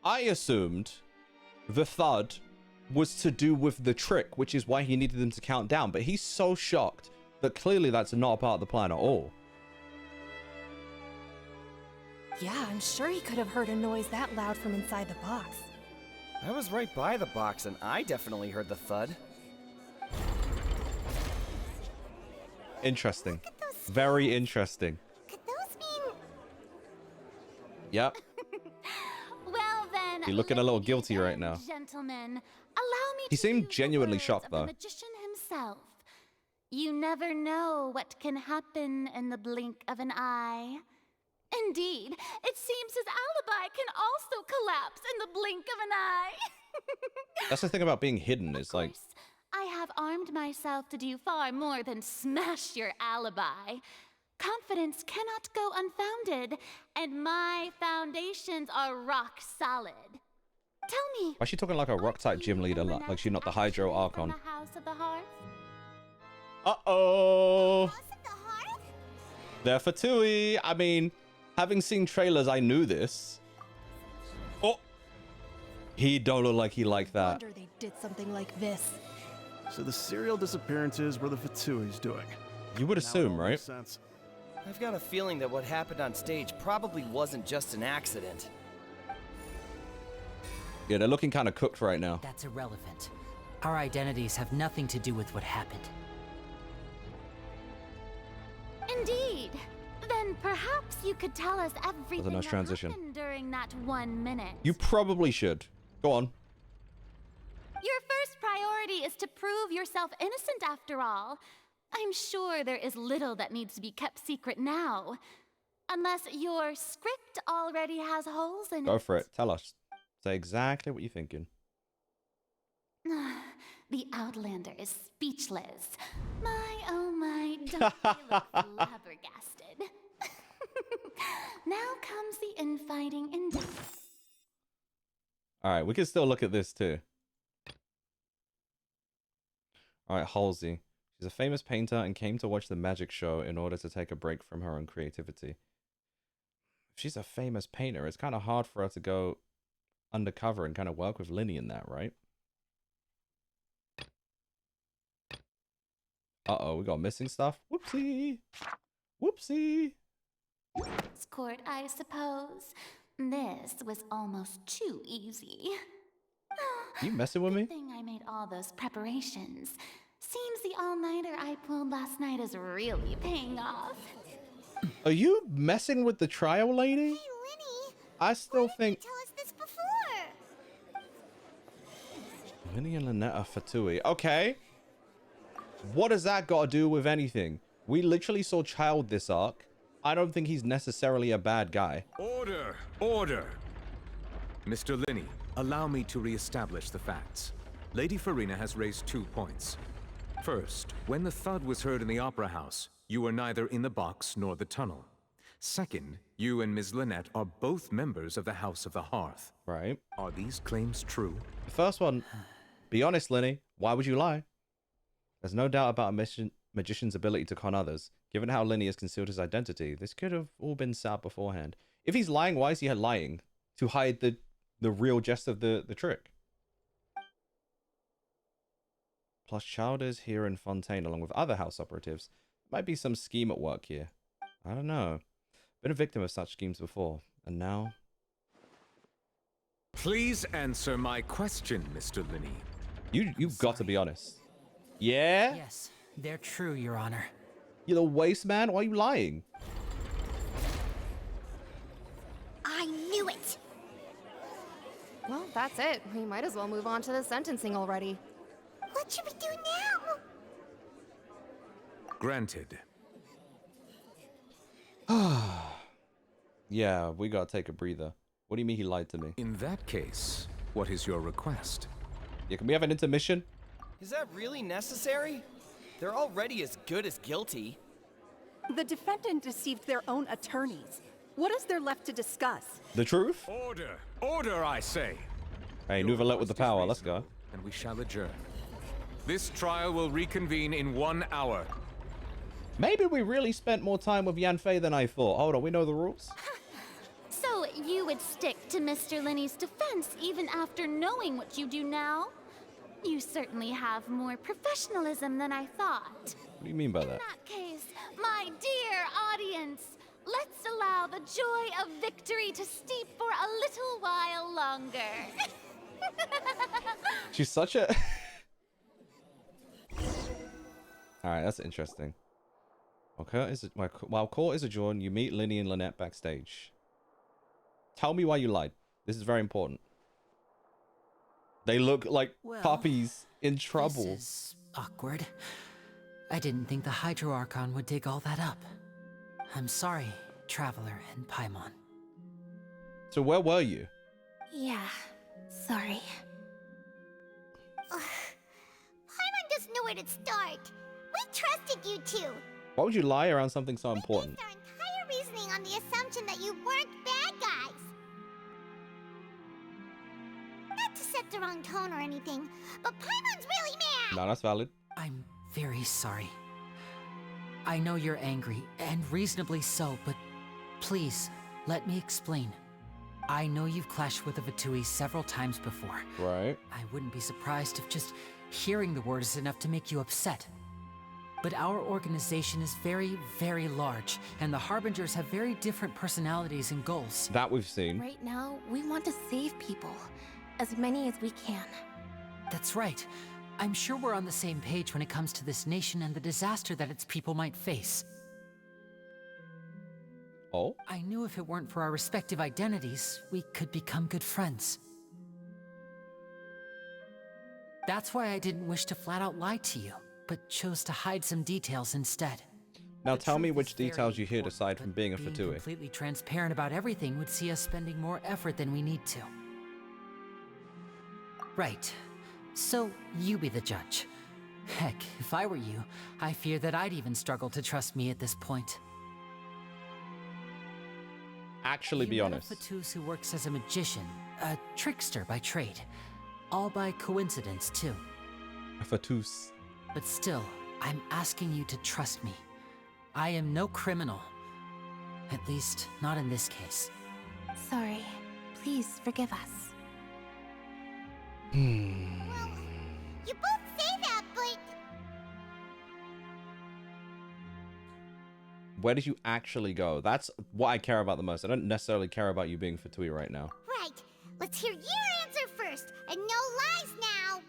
I assumed the thud was to do with the trick, which is why he needed them to count down, but he's so shocked that clearly that's not a part of the plan at all. Yeah, I'm sure he could have heard a noise that loud from inside the box. I was right by the box and I definitely heard the thud. Interesting. Very interesting. Could those mean... Yep. Well then, You're looking a little ladies guilty right and now. Gentlemen, allow me He to seemed use the genuinely words shocked, of though. the magician himself. You never know what can happen in the blink of an eye. Indeed, it seems his alibi can also collapse in the blink of an eye. That's the thing about being hidden. It's like, Of course, I have armed myself to do far more than smash your alibi. Confidence cannot go unfounded, and my foundations are rock solid. Tell me. why is she talking like a rock type gym leader? Like she's not the Hydro Archon. The House of the Hearth? Uh-oh. House of the Hearth? There for Tui. I mean, having seen trailers, I knew this. Oh. He don't look like he liked that. Wonder they did something like this. So the serial disappearances were the Fatui's doing. You would Now it assume, all right? makes sense. I've got a feeling that what happened on stage probably wasn't just an accident. Yeah, they're looking kind of cooked right now. That's irrelevant. Our identities have nothing to do with what happened. Indeed. Then perhaps you could tell us everything nice that transition. happened during that 1 minute. You probably should. Go on. Your first priority is to prove yourself innocent after all. I'm sure there is little that needs to be kept secret now. Unless your script already has holes in it. Go for it. Tell us. Say exactly what you're thinking. The Outlander is speechless. My, oh my, don't they look flabbergasted. Now comes the infighting indeed. All right, we can still look at this too. All right, Halsey. She's a famous painter and came to watch the magic show in order to take a break from her own creativity. If she's a famous painter, it's kind of hard for her to go undercover and kind of work with Linny in that, right? Uh-oh, we got missing stuff. Whoopsie. Whoopsie. Court, I suppose. This was almost too easy. You messing with me? Good thing I made all those preparations. Seems the all-nighter I pulled last night is really paying off. Are you messing with the trial lady? Hey, Linny. I still think Tell us this before. Linny and Lynette are Fatui. Okay. What does that got to do with anything? We literally saw Child this arc. I don't think he's necessarily a bad guy. Order! Order! Mr. Linney, allow me to re-establish the facts. Lady Farina has raised 2 points. First, when the thud was heard in the Opera House, you were neither in the box nor the tunnel. Second, you and Ms. Lynette are both members of the House of the Hearth. Right. Are these claims true? The first one, be honest, Linny. Why would you lie? There's no doubt about a magician's ability to con others. Given how Linny has concealed his identity, this could have all been set up beforehand. If he's lying, why is he lying? To hide the real jest of the trick. Plus, Child is here in Fontaine along with other house operatives. Might be some scheme at work here. I don't know. Been a victim of such schemes before, and now... Please answer my question, Mr. Linney. You've got to be honest. Yeah? Yes, they're true, Your Honor. You little waste man, why are you lying? I knew it. Well, that's it. We might as well move on to the sentencing already. What should we do now? Granted. Yeah, we gotta take a breather. What do you mean he lied to me? In that case, what is your request? Yeah, can we have an intermission? Is that really necessary? They're already as good as guilty. The defendant deceived their own attorneys. What is there left to discuss? The truth? Order! Order, I say! Hey, Nouvellette with the power, let's go. And we shall adjourn. This trial will reconvene in 1 hour. Maybe we really spent more time with Yan Fei than I thought. Hold on, we know the rules? So you would stick to Mr. Linney's defense even after knowing what you do now? You certainly have more professionalism than I thought. What do you mean by that? In that case, my dear audience, let's allow the joy of victory to steep for a little while longer. She's such a... Alright, that's interesting. While court is adjourned, you meet Linny and Lynette backstage. Tell me why you lied. This is very important. They look like puppies in trouble. This is awkward. I didn't think the Hydro Archon would dig all that up. I'm sorry, Traveler and Paimon. So where were you? Yeah, sorry. Paimon doesn't know where to start. We trusted you two. Why would you lie around something so important? We based our entire reasoning on the assumption that you weren't bad guys. Not to set the wrong tone or anything, but Paimon's really mad. No, that's valid. I'm very sorry. I know you're angry, and reasonably so, but please, let me explain. I know you've clashed with the Fatui several times before. Right. I wouldn't be surprised if just hearing the word is enough to make you upset. But our organization is very, very large, and the Harbingers have very different personalities and goals. That we've seen. Right now, we want to save people. As many as we can. That's right. I'm sure we're on the same page when it comes to this nation and the disaster that its people might face. Oh? I knew if it weren't for our respective identities, we could become good friends. That's why I didn't wish to flat out lie to you, but chose to hide some details instead. Now tell me which details you hid aside from being a Being Fatui. completely transparent about everything would see us spending more effort than we need to. Right. So, you be the judge. Heck, if I were you, I fear that I'd even struggle to trust me at this point. Actually, be honest. You met a Fatus who works as a magician, a trickster by trade. All by coincidence, too. A Fatus. But still, I'm asking you to trust me. I am no criminal. At least, not in this case. Sorry. Please forgive us. Well, you both say that, but... Where did you actually go? That's what I care about the most. I don't necessarily care about you being Fatui right now. Right. Let's hear your answer first, and no lies now.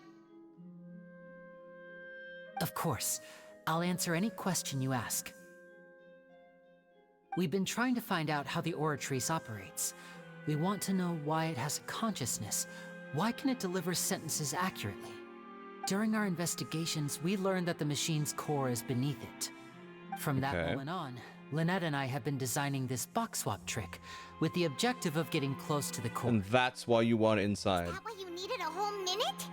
Of course. I'll answer any question you ask. We've been trying to find out how the Oratrice operates. We want to know why it has a consciousness. Why can it deliver sentences accurately? During our investigations, we learned that the machine's core is beneath it. From that moment on, Lynette and I have been designing this box swap trick with the objective of getting close to the core. And that's why you want it inside. Is that why you needed a whole minute?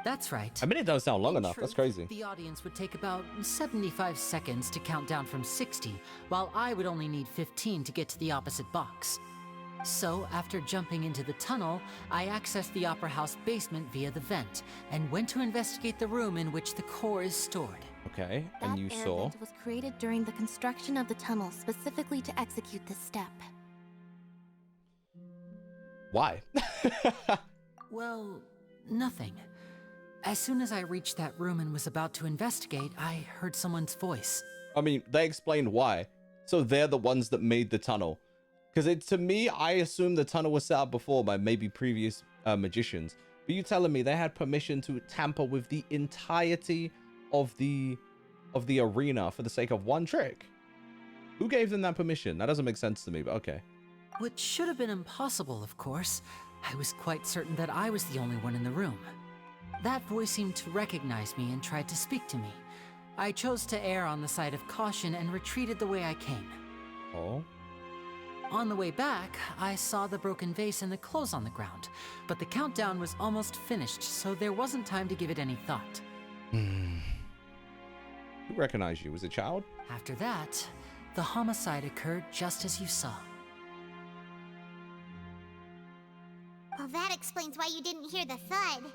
That's right. A minute doesn't sound long enough. That's crazy. The audience would take about 75 seconds to count down from 60, while I would only need 15 to get to the opposite box. So, after jumping into the tunnel, I accessed the Opera House basement via the vent, and went to investigate the room in which the core is stored. Okay, That and you air saw... vent was created during the construction of the tunnel specifically to execute this step. Why? Well, nothing. As soon as I reached that room and was about to investigate, I heard someone's voice. I mean, they explained why. So they're the ones that made the tunnel. Because to me, I assumed the tunnel was set up before by maybe previous magicians. But you telling me they had permission to tamper with the entirety of the arena for the sake of one trick? Who gave them that permission? That doesn't make sense to me, but okay. Which should have been impossible, of course. I was quite certain that I was the only one in the room. That voice seemed to recognize me and tried to speak to me. I chose to err on the side of caution and retreated the way I came. Oh? On the way back, I saw the broken vase and the clothes on the ground, but the countdown was almost finished, so there wasn't time to give it any thought. Who recognized you? Was it a child? After that, the homicide occurred just as you saw. Well, that explains why you didn't hear the thud.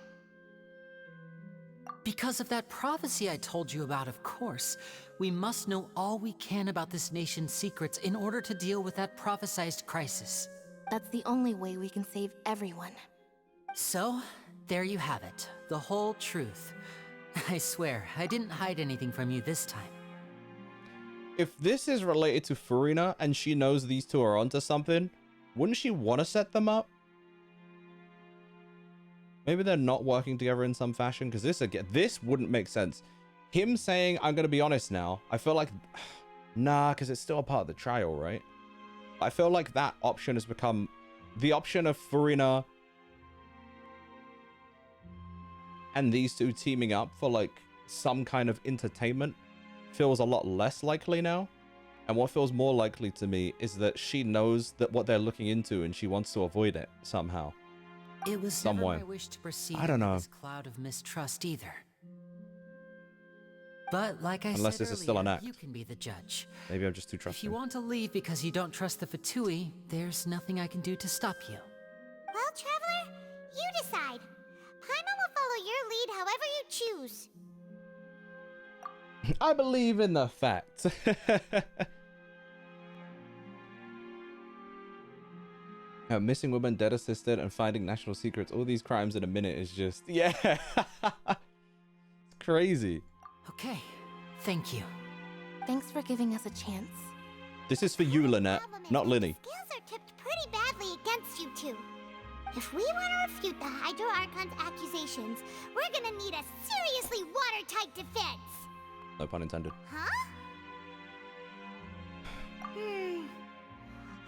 Because of that prophecy I told you about, of course. We must know all we can about this nation's secrets in order to deal with that prophesized crisis. That's the only way we can save everyone. So, there you have it. The whole truth. I swear, I didn't hide anything from you this time. If this is related to Furina and she knows these two are onto something, wouldn't she want to set them up? Maybe they're not working together in some fashion, because this wouldn't make sense. Him saying, I'm going to be honest now, I feel like... Nah, because it's still a part of the trial, right? I feel like that option has become... The option of Furina and these two teaming up for, like, some kind of entertainment feels a lot less likely now. And what feels more likely to me is that she knows that what they're looking into and she wants to avoid it somehow. It was never my wish to proceed in this cloud of mistrust either. But like I said is still an earlier, act. you can be the judge. Maybe I'm just too trusting. If you want to leave because you don't trust the Fatui, there's nothing I can do to stop you. Well, Traveler, you decide. Paimon will follow your lead however you choose. I believe in the fact. A missing woman, dead assistant, and finding national secrets. All these crimes in a minute is just... Yeah. It's crazy. Okay. Thank you. Thanks for giving us a chance. This is for you, Lynette, not Linny. Scales are tipped pretty badly against you two. If we want to refute the Hydro Archon's accusations, we're gonna need a seriously watertight defense. No pun intended. Huh?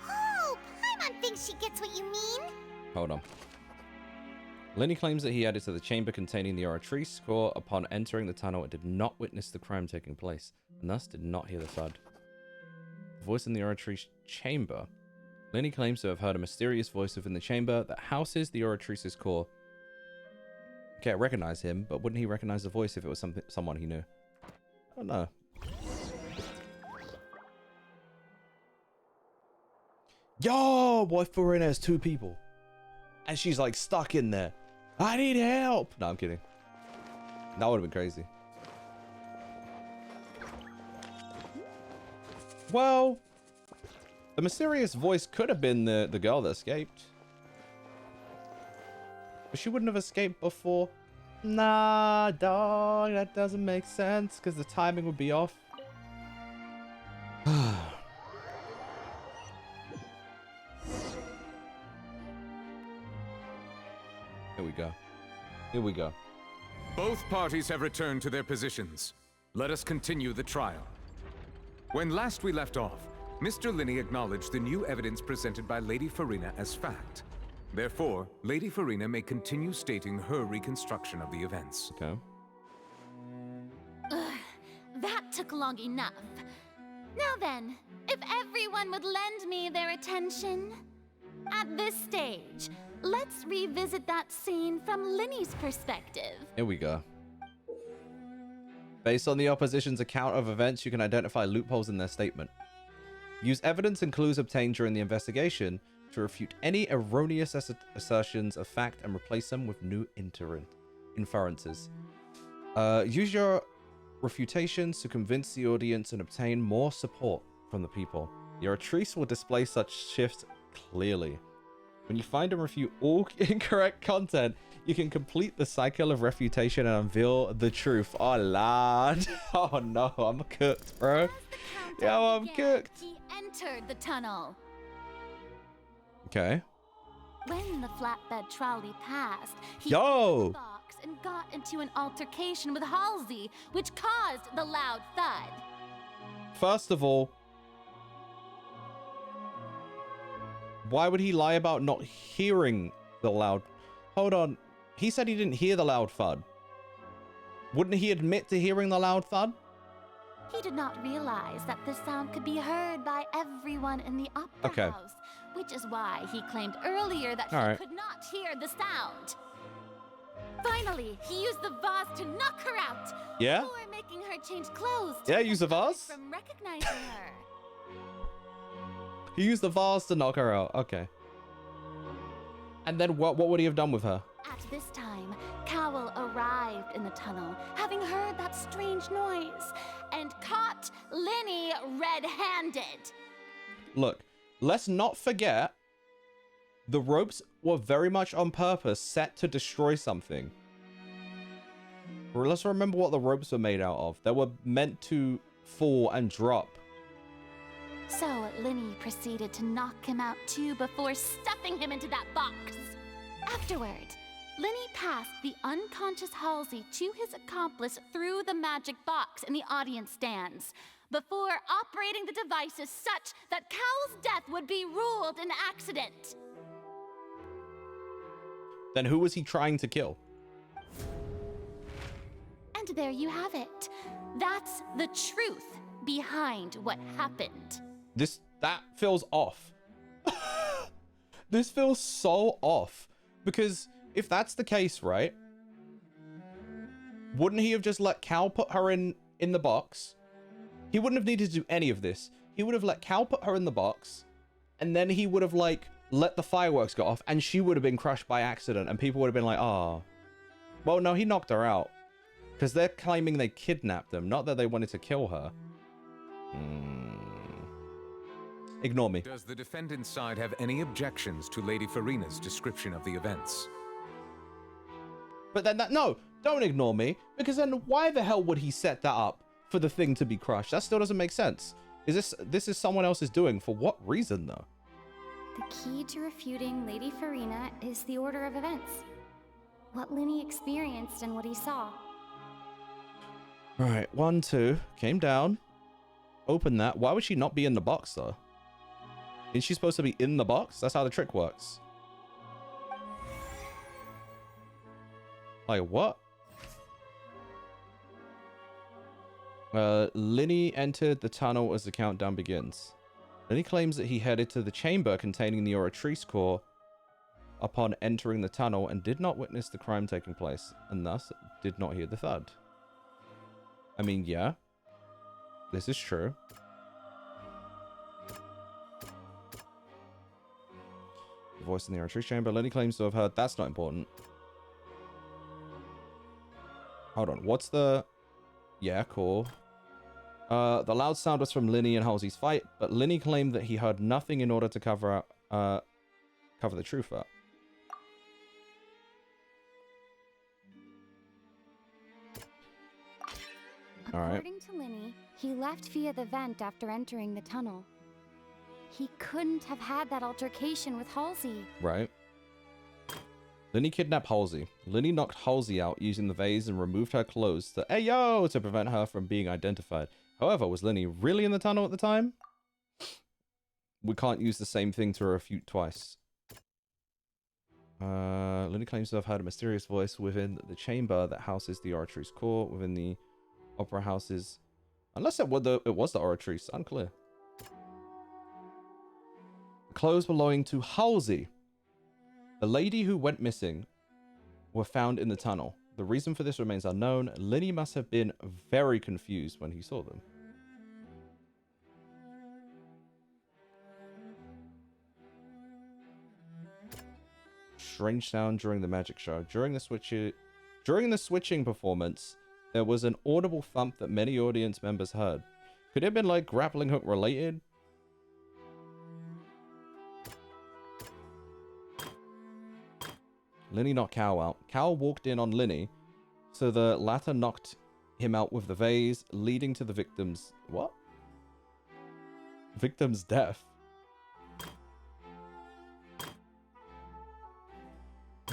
Oh, Paimon thinks she gets what you mean. Hold on. Lenny claims that he added to the chamber containing the Oratrice core upon entering the tunnel and did not witness the crime taking place, and thus did not hear the thud. The voice in the Oratrice chamber. Lenny claims to have heard a mysterious voice within the chamber that houses the Oratrice's core. Okay, I recognize him, but wouldn't he recognize the voice if it was someone he knew? I don't know. Yo, boy, Furina has two people. And she's like stuck in there. I need help. No, I'm kidding. That would have been crazy. Well, the mysterious voice could have been the girl that escaped. But she wouldn't have escaped before. Nah, dog, that doesn't make sense because the timing would be off. Here we go. Both parties have returned to their positions. Let us continue the trial. When last we left off, Mr. Linney acknowledged the new evidence presented by Lady Farina as fact. Therefore, Lady Farina may continue stating her reconstruction of the events. Okay. Ugh, that took long enough. Now then, if everyone would lend me their attention. At this stage, let's revisit that scene from Linney's perspective. Here we go. Based on the opposition's account of events, you can identify loopholes in their statement. Use evidence and clues obtained during the investigation to refute any erroneous assertions of fact and replace them with new inferences. Use your refutations to convince the audience and obtain more support from the people. Your attrice will display such shifts clearly. When you find and refute all incorrect content, you can complete the cycle of refutation and unveil the truth. Oh, lad. Oh, no. I'm cooked, bro. Yo, I'm cooked. He entered the tunnel. Okay. When the flatbed trolley passed, he Yo! opened the box and got into an altercation with Halsey, which caused the loud thud. First of all, why would he lie about not hearing the loud... Hold on. He said he didn't hear the loud thud. Wouldn't he admit to hearing the loud thud? He did not realize that the sound could be heard by everyone in the opera house, which is why he claimed earlier that he could not hear the sound. Finally, he used the vase to knock her out. Yeah? Before making her change clothes. Yeah, use the vase? From recognizing her. He used the vase to knock her out. Okay. And then what would he have done with her? At this time, Cowell arrived in the tunnel, having heard that strange noise, and caught Linney red-handed. Look, let's not forget the ropes were very much on purpose set to destroy something. Let's remember what the ropes were made out of. They were meant to fall and drop. So Linney proceeded to knock him out too before stuffing him into that box. Afterward, Linney passed the unconscious Halsey to his accomplice through the magic box in the audience stands, before operating the devices such that Cowell's death would be ruled an accident. Then who was he trying to kill? And there you have it. That's the truth behind what happened. That feels off. This feels so off. Because if that's the case, right? Wouldn't he have just let Cal put her in the box? He wouldn't have needed to do any of this. He would have let Cal put her in the box. And then he would have, like, let the fireworks go off. And she would have been crushed by accident. And people would have been like, oh. Well, no, he knocked her out. Because they're claiming they kidnapped them. Not that they wanted to kill her. Ignore me. Does the defendant's side have any objections to Lady Farina's description of the events? But then no, don't ignore me, because then why the hell would he set that up for the thing to be crushed? That still doesn't make sense. This is someone else's doing? For what reason, though? The key to refuting Lady Farina is the order of events. What Linney experienced and what he saw. Right, 1, 2, came down, opened that. Why would she not be in the box, though? Isn't she supposed to be in the box? That's how the trick works. Like, what? Linney entered the tunnel as the countdown begins. Linney claims that he headed to the chamber containing the Oratrice core upon entering the tunnel and did not witness the crime taking place, and thus did not hear the thud. I mean, yeah. This is true. The voice in the Oratrice chamber. Linney claims to have heard. That's not important. Hold on. What's the... Yeah, cool. The loud sound was from Linney and Halsey's fight, but Linney claimed that he heard nothing in order to cover the truth up. According to Linney, he left via the vent after entering the tunnel. He couldn't have had that altercation with Halsey. Right. Linny kidnapped Halsey. Linny knocked Halsey out using the vase and removed her clothes to to prevent her from being identified. However, was Linny really in the tunnel at the time? We can't use the same thing to refute twice. Linny claims to have heard a mysterious voice within the chamber that houses the oratory's core within the opera houses. Unless it was the oratory's, unclear. Clothes belonging to Halsey, the lady who went missing, were found in the tunnel. The reason for this remains unknown. Linny must have been very confused when he saw them. Strange sound during the magic show. During the switching performance, there was an audible thump that many audience members heard. Could it have been like grappling hook related? Linny knocked Cal out. Cal walked in on Linny, so the latter knocked him out with the vase, leading to the victim's... What? Victim's death.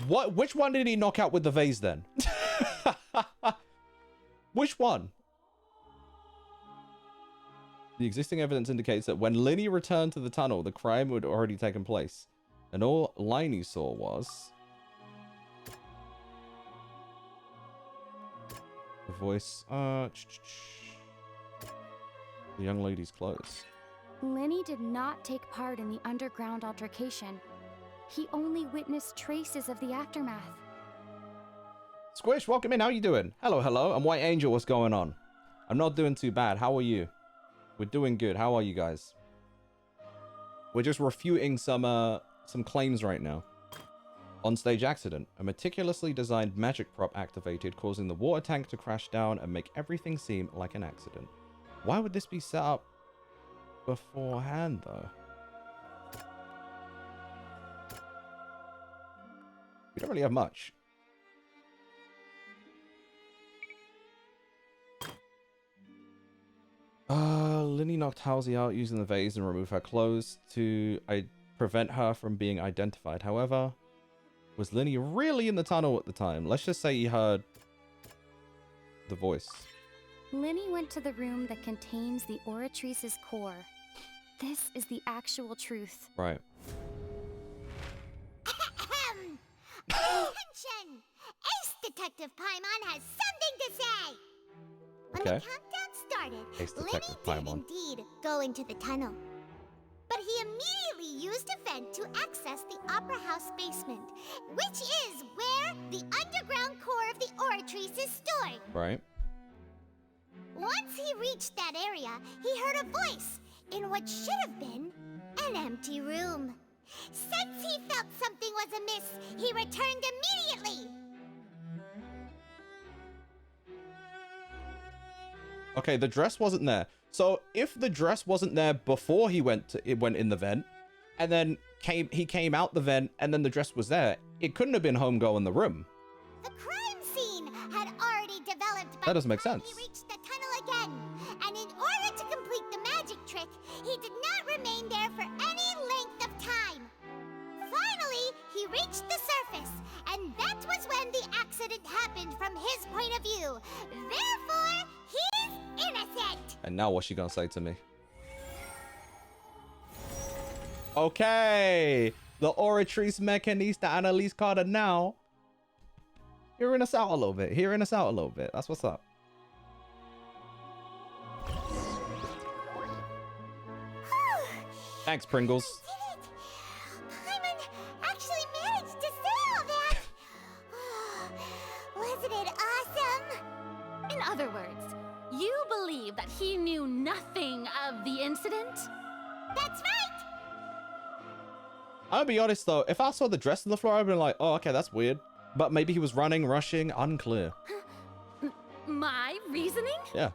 What? Which one did he knock out with the vase then? Which one? The existing evidence indicates that when Linny returned to the tunnel, the crime had already taken place. And all Liney saw was... the voice... the young lady's clothes. Linny did not take part in the underground altercation. He only witnessed traces of the aftermath. Squish, welcome in. How you doing? Hello, hello. I'm White Angel. What's going on? I'm not doing too bad. How are you? We're doing good. How are you guys? We're just refuting some claims right now. On-stage accident. A meticulously designed magic prop activated, causing the water tank to crash down and make everything seem like an accident. Why would this be set up beforehand, though? We don't really have much. Linny knocked Halsey out using the vase and removed her clothes to prevent her from being identified. However, was Linny really in the tunnel at the time? Let's just say he heard the voice. Linny went to the room that contains the Oratrice's core. This is the actual truth. Right. Attention! Ace Detective Paimon has something to say! When the countdown started, Linny did indeed go into the tunnel. But he immediately used a vent to access the Opera House basement, which is where the underground core of the Oratrice is stored. Right. Once he reached that area, he heard a voice in what should have been an empty room. Since he felt something was amiss, he returned immediately. Okay, the dress wasn't there. So if the dress wasn't there before he went in the vent, and then he came out the vent, and then the dress was there, it couldn't have been Homegirl in the room. The crime scene had already developed by that doesn't make the time sense. He reached the tunnel again, and in order to complete the magic trick, he did not remain there for any length of time. Finally, he reached the surface, and that was when the accident happened from his point of view. Therefore, he's innocent. And now what's she gonna say to me? Okay, the Oratrice Mechanista Annalise Carter now. Hearing us out a little bit. That's what's up. Thanks, Pringles. Paimon actually managed to say all that. Wasn't it awesome? In other words, you believe that he knew nothing of the incident? That's right. I'll be honest though, if I saw the dress on the floor, I'd been like, oh, okay, that's weird. But maybe he was running, rushing, unclear. My reasoning? Yeah.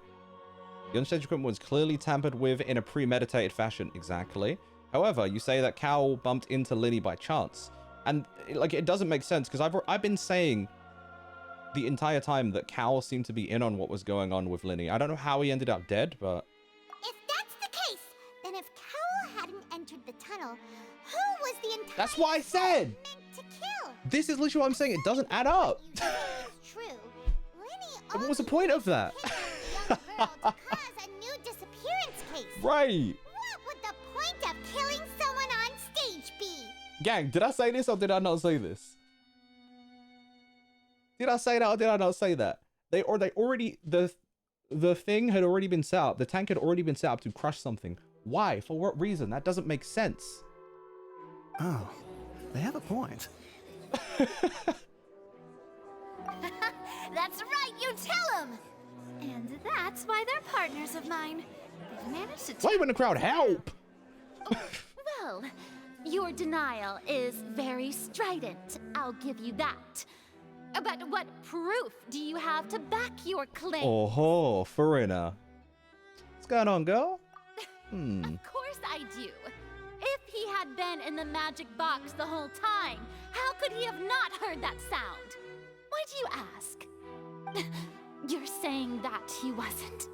The onstage equipment was clearly tampered with in a premeditated fashion. Exactly. However, you say that Cal bumped into Linny by chance. And like, it doesn't make sense because I've been saying the entire time that Cal seemed to be in on what was going on with Linny. I don't know how he ended up dead, but... If that's the case, then if Cal hadn't entered the tunnel, who was the entire... That's what I said! ...meant to kill? This is literally what I'm saying. It doesn't add up. What was the point of that? Right. What would the point of killing someone on stage be? Gang, did I say this or did I not say this? Did I say that or did I not say that? They already the thing had already been set up. The tank had already been set up to crush something. Why? For what reason? That doesn't make sense. Oh, they have a point. That's right, you tell them! And that's why they're partners of mine. They've managed to Why wouldn't the crowd help? Well, your denial is very strident, I'll give you that. But what proof do you have to back your claim? Oh, Farina. What's going on, girl? Of course I do. If he had been in the magic box the whole time, how could he have not heard that sound? Why do you ask? You're saying that he wasn't.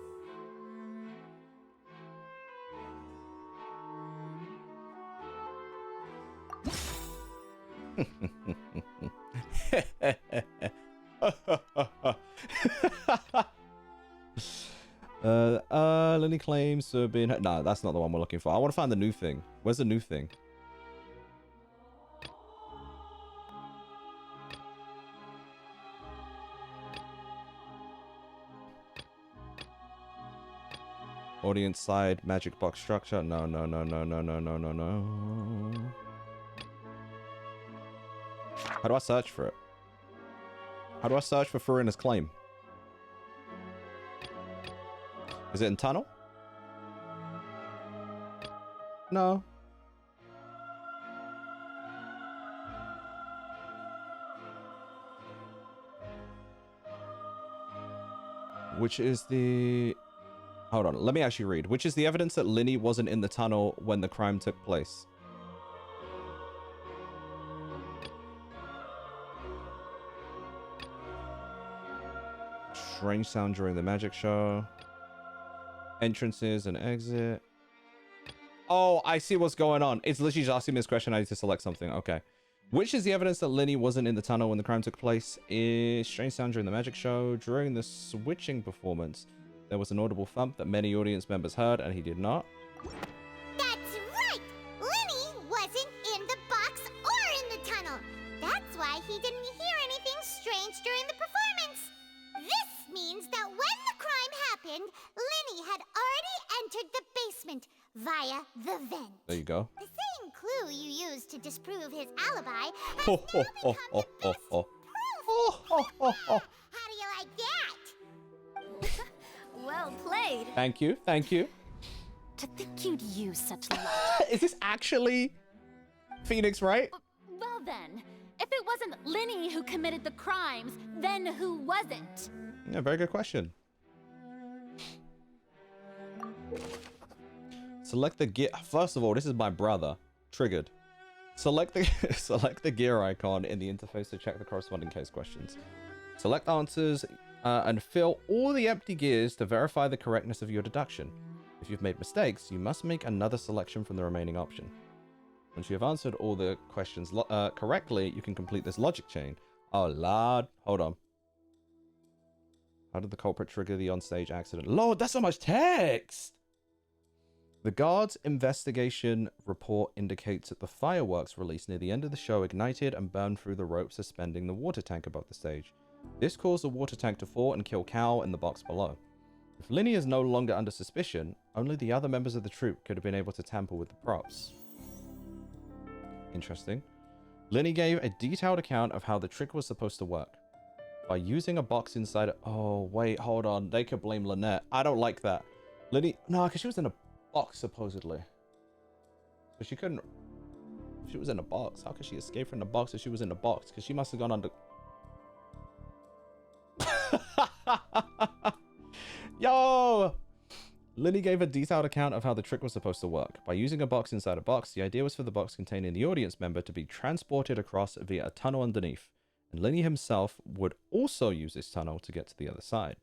Lenny claims to have been... No, that's not the one we're looking for. I want to find the new thing. Where's the new thing? Audience side, magic box structure. No. How do I search for it? How do I search for Farina's claim? Is it in tunnel? No. Which is the... Hold on, let me actually read. Which is the evidence that Linny wasn't in the tunnel when the crime took place? Strange sound during the magic show. Entrances and exit. Oh, I see what's going on. It's literally just asking me this question. I need to select something. Okay. Which is the evidence that Linny wasn't in the tunnel when the crime took place? Is strange sound during the magic show. During the switching performance, there was an audible thump that many audience members heard, and he did not. That's right! Linny wasn't in the box or in the tunnel. That's why he didn't hear anything strange during the performance. This means that when the crime happened, Linny had already entered the basement via the vent. There you go. The same clue you used to disprove his alibi has now become the best proof. How do you like that? Well played. Thank you. Thank you. To think you'd use such logic. Is this actually Phoenix, right? Well then, if it wasn't Linny who committed the crimes, then who wasn't? Yeah, very good question. Select the gear. First of all, this is my brother. Triggered. Select the gear icon in the interface to check the corresponding case questions. Select answers and fill all the empty gears to verify the correctness of your deduction. If you've made mistakes, you must make another selection from the remaining option. Once you have answered all the questions correctly, you can complete this logic chain. Oh, Lord. Hold on. How did the culprit trigger the onstage accident? Lord, that's so much text! The guard's investigation report indicates that the fireworks released near the end of the show ignited and burned through the rope suspending the water tank above the stage. This caused the water tank to fall and kill Cal in the box below. If Linny is no longer under suspicion, only the other members of the troupe could have been able to tamper with the props. Interesting. Linny gave a detailed account of how the trick was supposed to work. By using a box inside... Oh, wait, hold on. They could blame Lynette. I don't like that. Linny... No, because she was in a box, supposedly. But she couldn't... If she was in a box, how could she escape from the box if she was in the box? Because she must have gone under... Yo! Linny gave a detailed account of how the trick was supposed to work. By using a box inside a box, the idea was for the box containing the audience member to be transported across via a tunnel underneath. And Linny himself would also use this tunnel to get to the other side.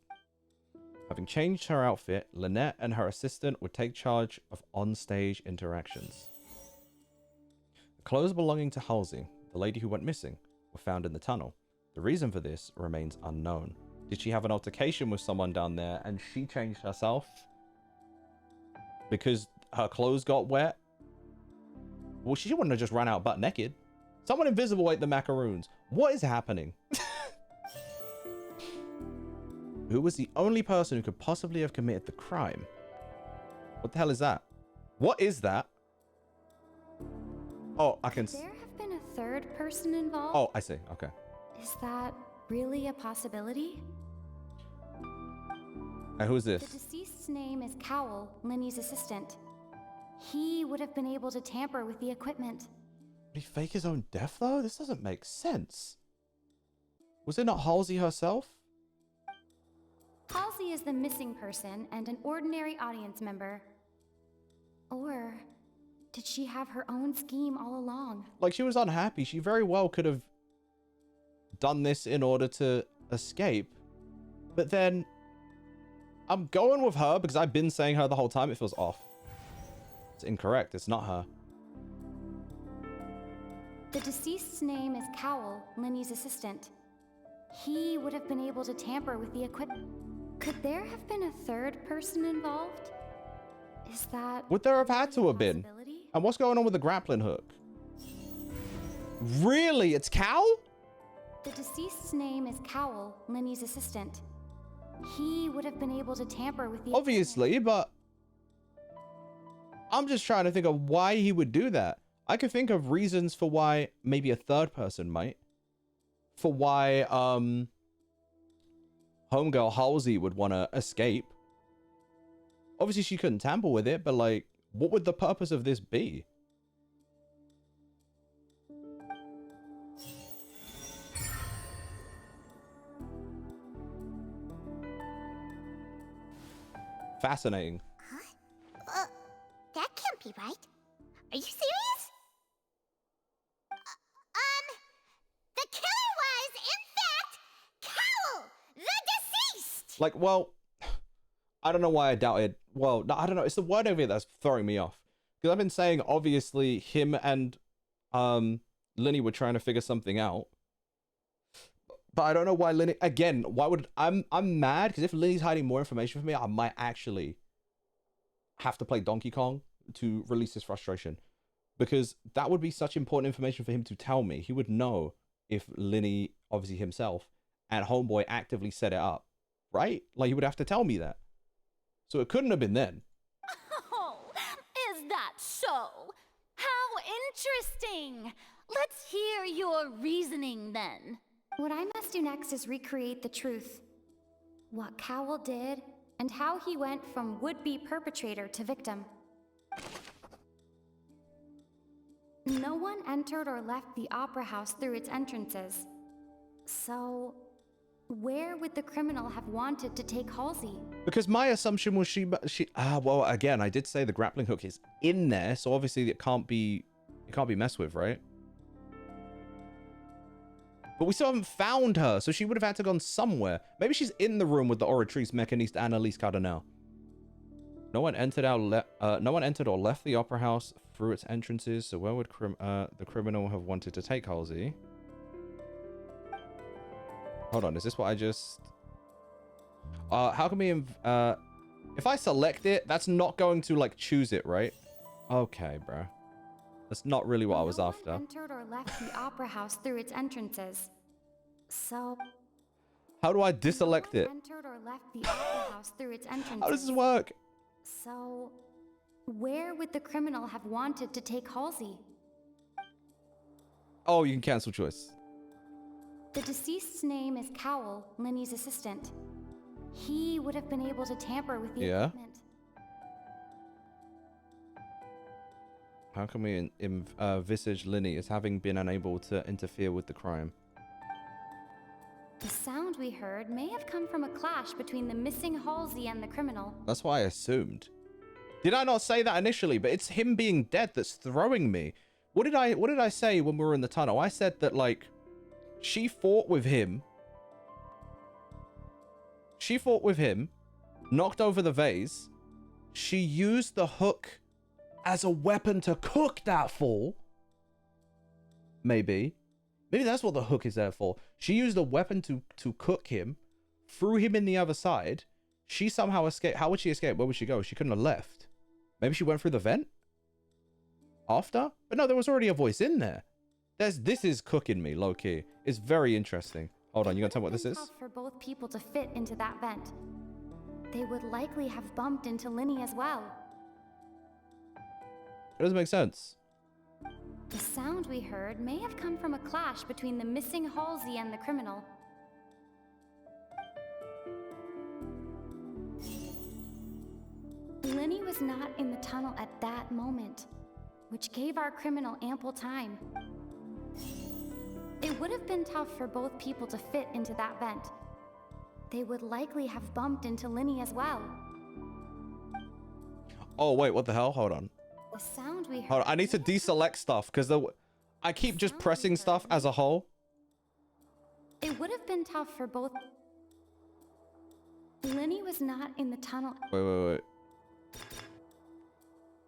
Having changed her outfit, Lynette and her assistant would take charge of on-stage interactions. The clothes belonging to Halsey, the lady who went missing, were found in the tunnel. The reason for this remains unknown. Did she have an altercation with someone down there and she changed herself because her clothes got wet? Well, she wouldn't have just run out butt naked. Someone invisible ate the macaroons. What is happening? Who was the only person who could possibly have committed the crime? What the hell is that? What is that? Oh, I can... Could there have been a third person involved? Oh, I see. Okay. Is that really a possibility? Who is this? The deceased's name is Cowell, Linny's assistant. He would have been able to tamper with the equipment. Did he fake his own death, though? This doesn't make sense. Was it not Halsey herself? Halsey is the missing person and an ordinary audience member. Or did she have her own scheme all along? Like, she was unhappy. She very well could have done this in order to escape. But then, I'm going with her because I've been saying her the whole time. It feels off. It's incorrect. It's not her. The deceased's name is Cowell, Linny's assistant. He would have been able to tamper with the equipment. Could there have been a third person involved? Is that... Would there have had to have been? And what's going on with the grappling hook? Really? It's Cal? The deceased's name is Cowell, Linny's assistant. He would have been able to tamper with the... Obviously, but... I'm just trying to think of why he would do that. I could think of reasons for why maybe a third person might. For why, homegirl Halsey would want to escape. Obviously, she couldn't tamper with it, but, like, what would the purpose of this be? Fascinating. Huh? That can't be right. Are you serious? The killer was, in fact, Cowell, the deceased! Like, well, I don't know why I doubted. Well, no, I don't know. It's the word over here that's throwing me off. Because I've been saying, obviously, him and Linny were trying to figure something out. But I don't know why Linny... Again, why would... I'm mad, because if Linny's hiding more information from me, I might actually have to play Donkey Kong to release his frustration. Because that would be such important information for him to tell me. He would know if Linny, obviously himself, and Homeboy actively set it up. Right? Like, he would have to tell me that. So it couldn't have been then. Oh, is that so? How interesting! Let's hear your reasoning then. What I must do next is recreate the truth. What Cowell did, and how he went from would-be perpetrator to victim. No one entered or left the Opera House through its entrances. So, where would the criminal have wanted to take Halsey? Because my assumption was well, again, I did say the grappling hook is in there, so obviously it can't be messed with, right? But we still haven't found her, so she would have had to have gone somewhere. Maybe she's in the room with the Oratrice Mechaniste Annalise Cardinal. No one entered or left the Opera House through its entrances, so where would the criminal have wanted to take Halsey? Hold on, is this what I just... how can we... if I select it, that's not going to, like, choose it, right? Okay, bro. That's not really what I was after. No one entered or left the Opera House through its entrances. So... How do I deselect it? Entered or left the Opera House through its entrances. How does this work? So... where would the criminal have wanted to take Halsey? Oh, you can cancel choice. The deceased's name is Cowell, Linny's assistant. He would have been able to tamper with the equipment. How can we envisage Linny as having been unable to interfere with the crime? The sound we heard may have come from a clash between the missing Halsey and the criminal. That's what I assumed. Did I not say that initially? But it's him being dead that's throwing me. What did I say when we were in the tunnel? I said that, like, she fought with him. She fought with him, knocked over the vase. She used the hook as a weapon to cook that fool. Maybe. Maybe that's what the hook is there for. She used a weapon to cook him, threw him in the other side. She somehow escaped. How would she escape? Where would she go? She couldn't have left. Maybe she went through the vent after? But no, there was already a voice in there. This is cooking me, low-key. It's very interesting. Hold on, you gonna tell me what this is? For both people to fit into that vent. They would likely have bumped into Linny as well. It doesn't make sense. The sound we heard may have come from a clash between the missing Halsey and the criminal. Linny was not in the tunnel at that moment, which gave our criminal ample time. It would have been tough for both people to fit into that vent. They would likely have bumped into Linny as well. Oh, wait, what the hell? Hold on. The sound we heard... Hold on, I need to deselect stuff because I keep just pressing stuff as a whole. It would have been tough for both... Linny was not in the tunnel... Wait.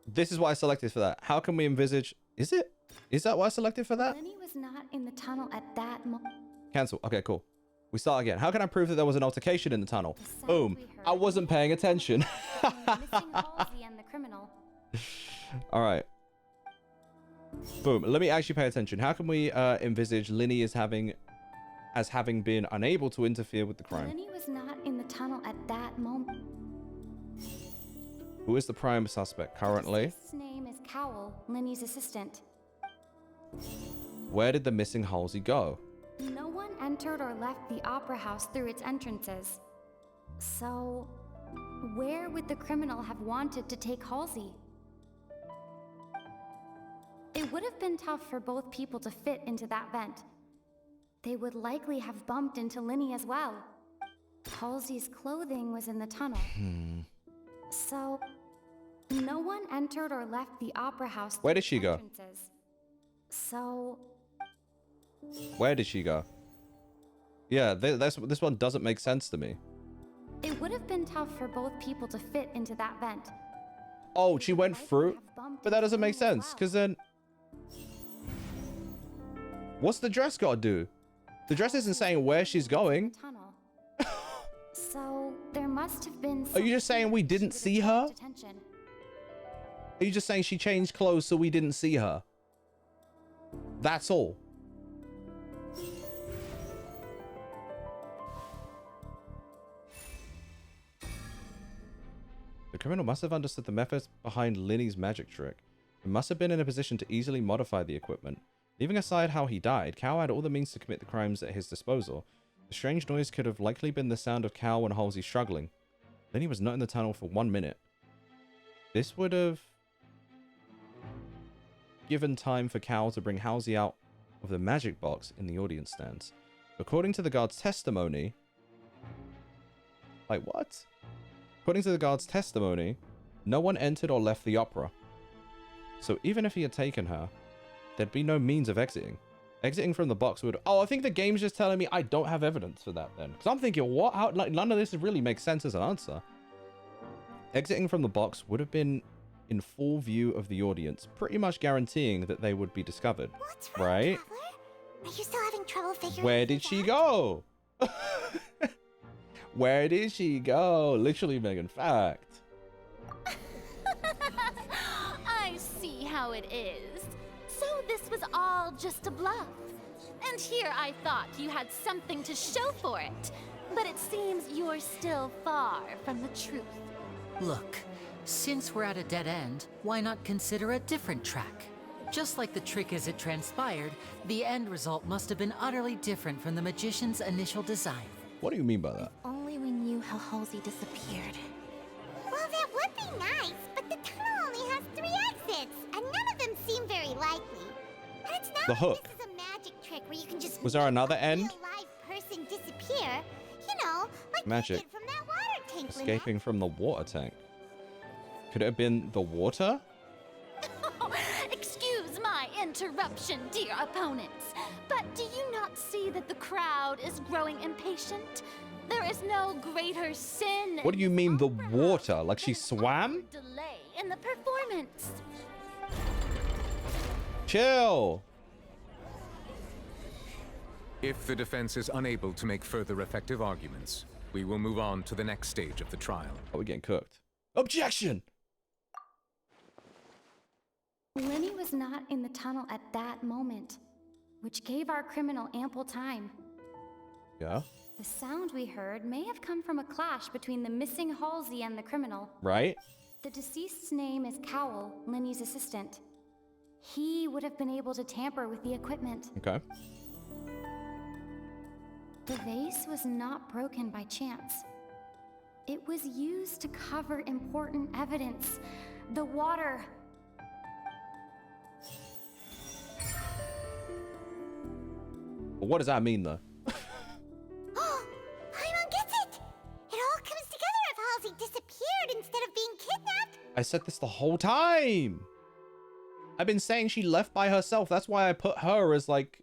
This is what I selected for that. How can we envisage... Is it? Is that what I selected for that? Linny was not in the tunnel at that moment. Cancel. Okay, cool. We start again. How can I prove that there was an altercation in the tunnel? Boom. I wasn't paying attention. All right. Boom. Let me actually pay attention. How can we envisage Linny as having been unable to interfere with the crime? Linny was not in the tunnel at that moment. Who is the prime suspect currently? His name is Cowell, Linny's assistant. Where did the missing Halsey go? No one entered or left the opera house through its entrances. So, where would the criminal have wanted to take Halsey? It would have been tough for both people to fit into that vent. They would likely have bumped into Linny as well. Halsey's clothing was in the tunnel. So, no one entered or left the opera house. Where did she go? So... Where did she go? Yeah, this one doesn't make sense to me. It would have been tough for both people to fit into that vent. Oh, she went through? But that doesn't make sense, because then... What's the dress got to do? The dress isn't saying where she's going. So, there must have been... Are you just saying we didn't see her? Are you just saying she changed clothes so we didn't see her? That's all. The criminal must have understood the methods behind Linny's magic trick. He must have been in a position to easily modify the equipment. Leaving aside how he died, Cal had all the means to commit the crimes at his disposal. The strange noise could have likely been the sound of Cal and Halsey struggling. Linny was not in the tunnel for 1 minute. This would have given time for Cal to bring Halsey out of the magic box in the audience stands. According to the guard's testimony... Like, what? According to the guard's testimony, no one entered or left the opera. So even if he had taken her, there'd be no means of exiting. Exiting from the box would... Oh, I think the game's just telling me I don't have evidence for that then. Because I'm thinking, what? How? Like, none of this really makes sense as an answer. Exiting from the box would have been in full view of the audience, pretty much guaranteeing that they would be discovered. What's wrong, right? Traveler? Are you still having trouble figuring Where did she go? Where did she go? Literally, Megan, fact. I see how it is. So this was all just a bluff. And here I thought you had something to show for it. But it seems you're still far from the truth. Look, since we're at a dead end, why not consider a different track? Just like the trick as it transpired, the end result must have been utterly different from the magician's initial design. What do you mean by that? If only we knew how Halsey disappeared. Well, that would be nice, but the tunnel only has 3 exits, and none of them seem very likely. And it's not The like hook. this is a magic trick where you can just Was there another make a end? real live person disappear. You know, like Magic. you did from that water tank, Escaping from the water tank. Could it have been the water? Excuse my interruption, dear opponents, but do you not see that the crowd is growing impatient? There is no greater sin. What do you mean the water? Like she swam? Delay in the performance. Chill. If the defense is unable to make further effective arguments, we will move on to the next stage of the trial. Oh, we're getting cooked. Objection! Lenny was not in the tunnel at that moment, which gave our criminal ample time. Yeah? The sound we heard may have come from a clash between the missing Halsey and the criminal. Right? The deceased's name is Cowell, Lenny's assistant. He would have been able to tamper with the equipment. Okay. The vase was not broken by chance. It was used to cover important evidence. The water. But what does that mean, though? Paimon gets it! It all comes together if Halsey disappeared instead of being kidnapped. I said this the whole time. I've been saying she left by herself. That's why I put her as like...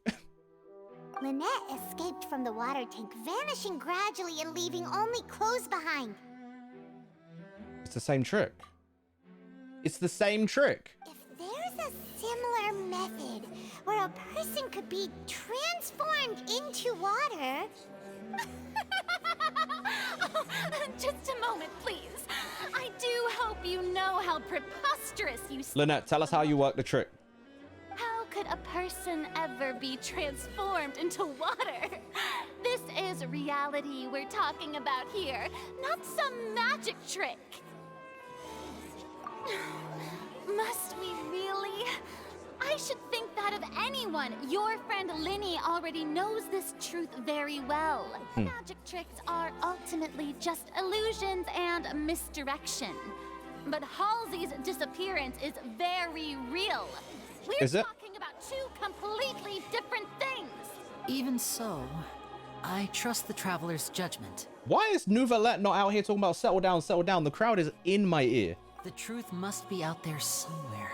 Lynette escaped from the water tank, vanishing gradually and leaving only clothes behind. It's the same trick. It's the same trick. If there's a similar method where a person could be transformed into water... Just a moment, please. I do hope you know how preposterous you... Lynette, tell us how you work the trick. How could a person ever be transformed into water? This is reality we're talking about here, not some magic trick. Must we really? I should think that of anyone. Your friend Linny already knows this truth very well. Magic tricks are ultimately just illusions and misdirection. But Halsey's disappearance is very real. We're talking about two completely different things. Even so, I trust the traveler's judgment. Why is Nouvellette not out here talking about settle down, settle down? The crowd is in my ear. The truth must be out there somewhere.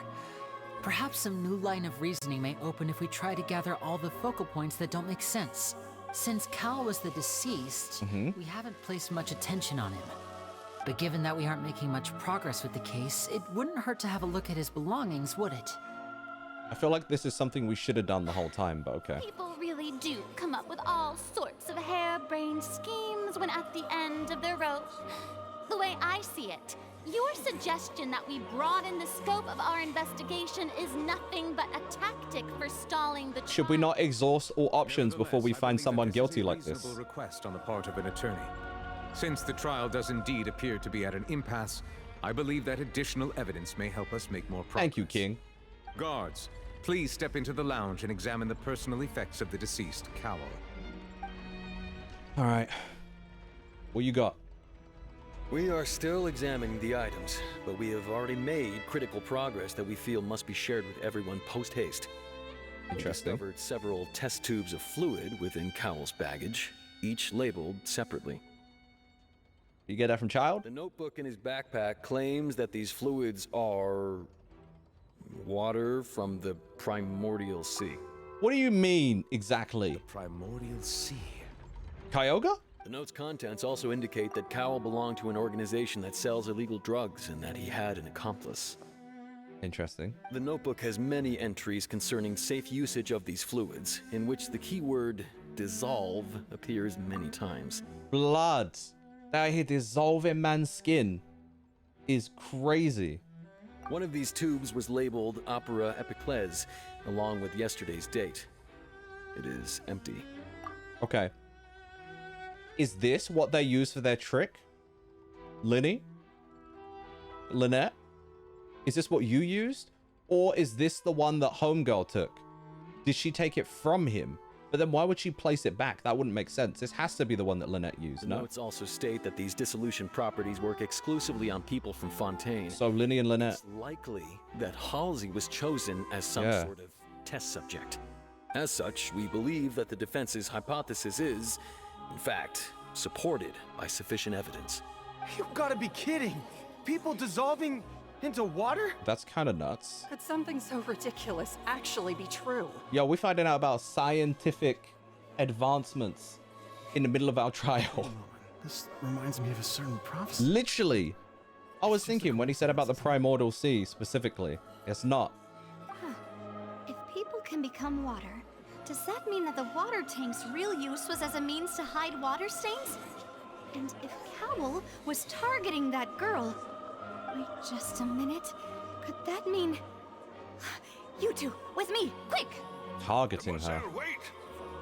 Perhaps some new line of reasoning may open if we try to gather all the focal points that don't make sense. Since Cal was the deceased, we haven't placed much attention on him. But given that we aren't making much progress with the case, it wouldn't hurt to have a look at his belongings, would it? I feel like this is something we should have done the whole time, but okay. People really do come up with all sorts of harebrained schemes when at the end of their rope. The way I see it, your suggestion that we broaden the scope of our investigation is nothing but a tactic for stalling the trial. Should we not exhaust all options before we find someone guilty like this? A request on the part of an attorney. Since the trial does indeed appear to be at an impasse, I believe that additional evidence may help us make more progress. Thank you, King. Guards, please step into the lounge and examine the personal effects of the deceased Cowell. All right. What you got? We are still examining the items, but we have already made critical progress that we feel must be shared with everyone post-haste. Interesting. We discovered several test tubes of fluid within Cowell's baggage, each labeled separately. You get that from Child? The notebook in his backpack claims that these fluids are... water from the primordial sea. What do you mean, exactly? The primordial sea. Kyogre? The note's contents also indicate that Cowell belonged to an organization that sells illegal drugs and that he had an accomplice. Interesting. The notebook has many entries concerning safe usage of these fluids, in which the keyword dissolve appears many times. Blood. That he dissolve in man's skin is crazy. One of these tubes was labeled Opera Epiclese, along with yesterday's date. It is empty. Okay. Is this what they use for their trick? Lynette? Is this what you used? Or is this the one that Homegirl took? Did she take it from him? But then why would she place it back? That wouldn't make sense. This has to be the one that Lynette used, The no? notes also state that these dissolution properties work exclusively on people from Fontaine. So Linny and Lynette. It's likely that Halsey was chosen as some sort of test subject. As such, we believe that the defense's hypothesis is, in fact, supported by sufficient evidence. You've got to be kidding! People dissolving into water? That's kind of nuts. Could something so ridiculous actually be true? Yo, we're finding out about scientific advancements in the middle of our trial. This reminds me of a certain prophecy. Literally. I was thinking when he said about the primordial sea specifically. It's not. If people can become water, Does that mean that the water tank's real use was as a means to hide water stains? And if Cowl was targeting that girl... Wait just a minute. Could that mean... You two, with me, quick! Targeting her. Wait!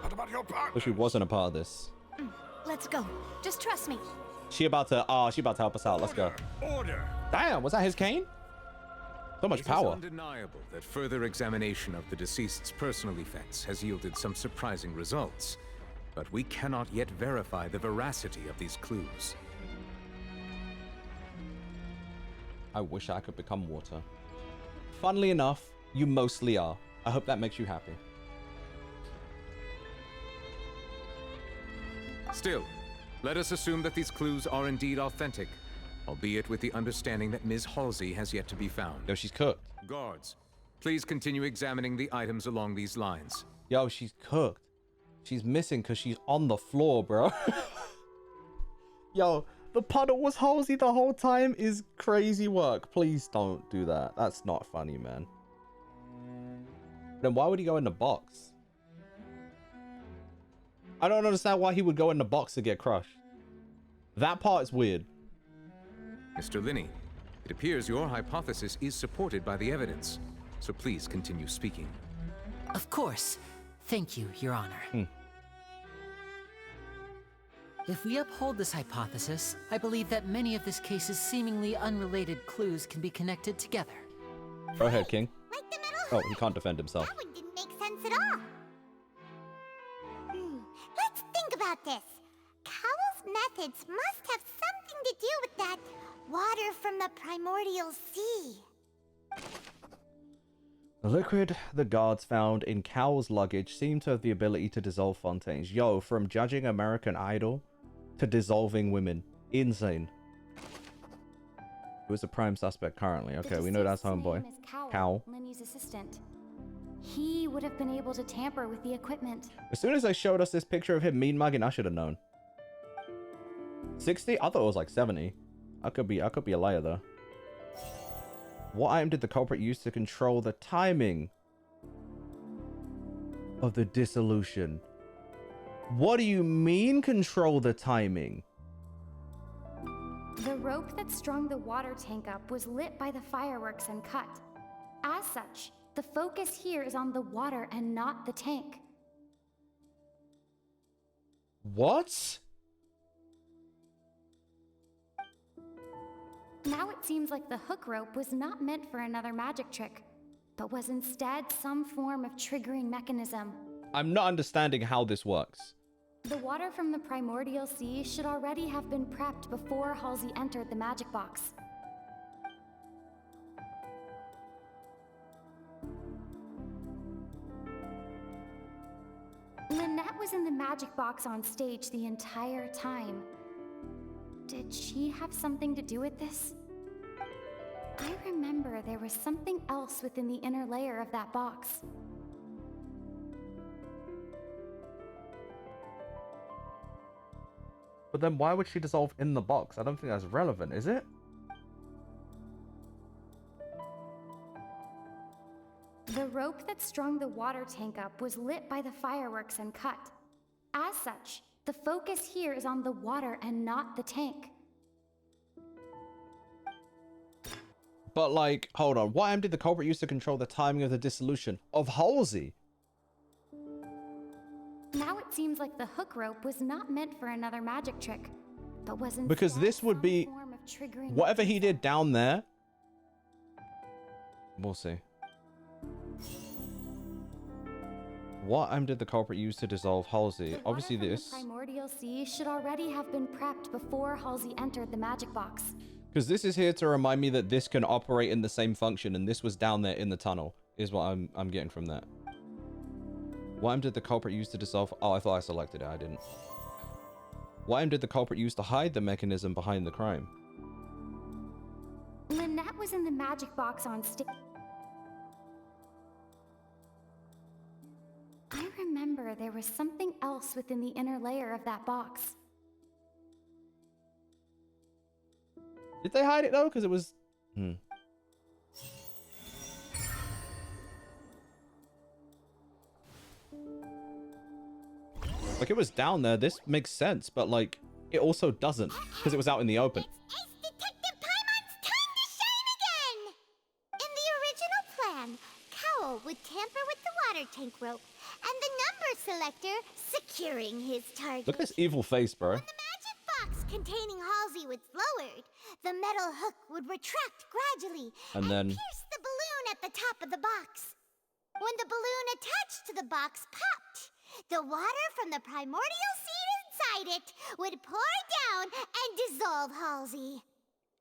What about your partner? Wish she wasn't a part of this. Let's go. Just trust me. She about to help us out. Let's go. Order. Damn, was that his cane? So much power. It is undeniable that further examination of the deceased's personal effects has yielded some surprising results, but we cannot yet verify the veracity of these clues. I wish I could become water. Funnily enough, you mostly are. I hope that makes you happy. Still, let us assume that these clues are indeed authentic, albeit with the understanding that Ms. Halsey has yet to be found. Yo, she's cooked. Guards, please continue examining the items along these lines. Yo, she's cooked. She's missing because she's on the floor, bro. Yo, the puddle was Halsey the whole time is crazy work. Please don't do that. That's not funny, man. Then why would he go in the box? I don't understand why he would go in the box to get crushed. That part is weird. Mr. Linney, it appears your hypothesis is supported by the evidence, so please continue speaking. Of course. Thank you, Your Honor. If we uphold this hypothesis, I believe that many of this case's seemingly unrelated clues can be connected together. Go ahead, King. Like the metal Oh, he can't defend himself. That one didn't make sense at all. Let's think about this. Cowell's methods must have something to do with that water from the primordial sea. The liquid the guards found in Cowell's luggage seemed to have the ability to dissolve fontaines. Yo, from judging American Idol to dissolving women. Insane. Who's the prime suspect currently? Okay, we know that's homeboy. Cowell. Lenny's assistant. He would have been able to tamper with the equipment. As soon as they showed us this picture of him mean mugging, I should have known. 60? I thought it was like 70. I could be a liar though. What item did the culprit use to control the timing of the dissolution? What do you mean control the timing? The rope that strung the water tank up was lit by the fireworks and cut. As such, the focus here is on the water and not the tank. What? Now it seems like the hook rope was not meant for another magic trick, but was instead some form of triggering mechanism. I'm not understanding how this works. The water from the primordial sea should already have been prepped before Halsey entered the magic box. Lynette was in the magic box on stage the entire time. Did she have something to do with this? I remember there was something else within the inner layer of that box. But then why would she dissolve in the box? I don't think that's relevant, is it? The rope that strung the water tank up was lit by the fireworks and cut. As such, the focus here is on the water and not the tank. But like, hold on. What item did the culprit use to control the timing of the dissolution of Halsey? Now it seems like the hook rope was not meant for another magic trick, but was instead because this would be some form of triggering whatever he did down there. We'll see. What item did the culprit use to dissolve Halsey? Obviously this. The primordial sea should already have been prepped before Halsey entered the magic box. Because this is here to remind me that this can operate in the same function, and this was down there in the tunnel, is what I'm getting from that. What item did the culprit use to dissolve? Oh, I thought I selected it. I didn't. What item did the culprit use to hide the mechanism behind the crime? Lynette was in the magic box on stage. I remember there was something else within the inner layer of that box. Did they hide it though? Because it was... Like, it was down there. This makes sense, but, like, it also doesn't, because it was out in the open. It's Ace Detective Paimon's time to shine again! In the original plan, Cowl would tamper with the water tank rope, and the number selector securing his target. Look at this evil face, bro. When the magic box containing Halsey was lowered, the metal hook would retract gradually and then pierce the balloon at the top of the box. When the balloon attached to the box popped, the water from the primordial seed inside it would pour down and dissolve Halsey.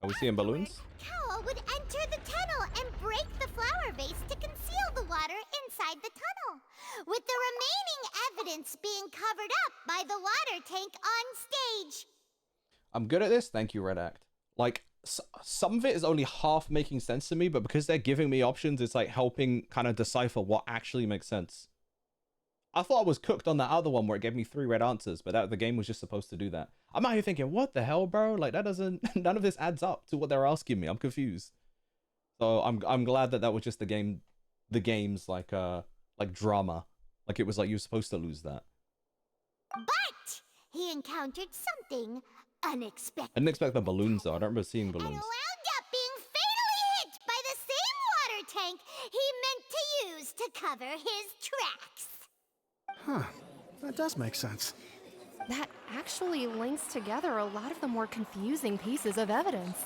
Are we seeing balloons? Cowl would enter the tunnel and break the flower vase to conceal the water inside the tunnel, with the remaining evidence being covered up by the water tank on stage. I'm good at this. Thank you, Red Act. Like, some of it is only half making sense to me, but because they're giving me options, it's like helping kind of decipher what actually makes sense. I thought I was cooked on that other one where it gave me 3 red answers, but the game was just supposed to do that. I'm out here thinking, what the hell, bro? Like, that doesn't, none of this adds up to what they're asking me. I'm confused. So I'm glad that that was just the game's like drama. Like, it was like you were supposed to lose that. But he encountered something unexpected. I didn't expect the balloons though. I don't remember seeing And balloons. wound up being fatally hit by the same water tank he meant to use to cover his tracks. Huh. That does make sense. That actually links together a lot of the more confusing pieces of evidence.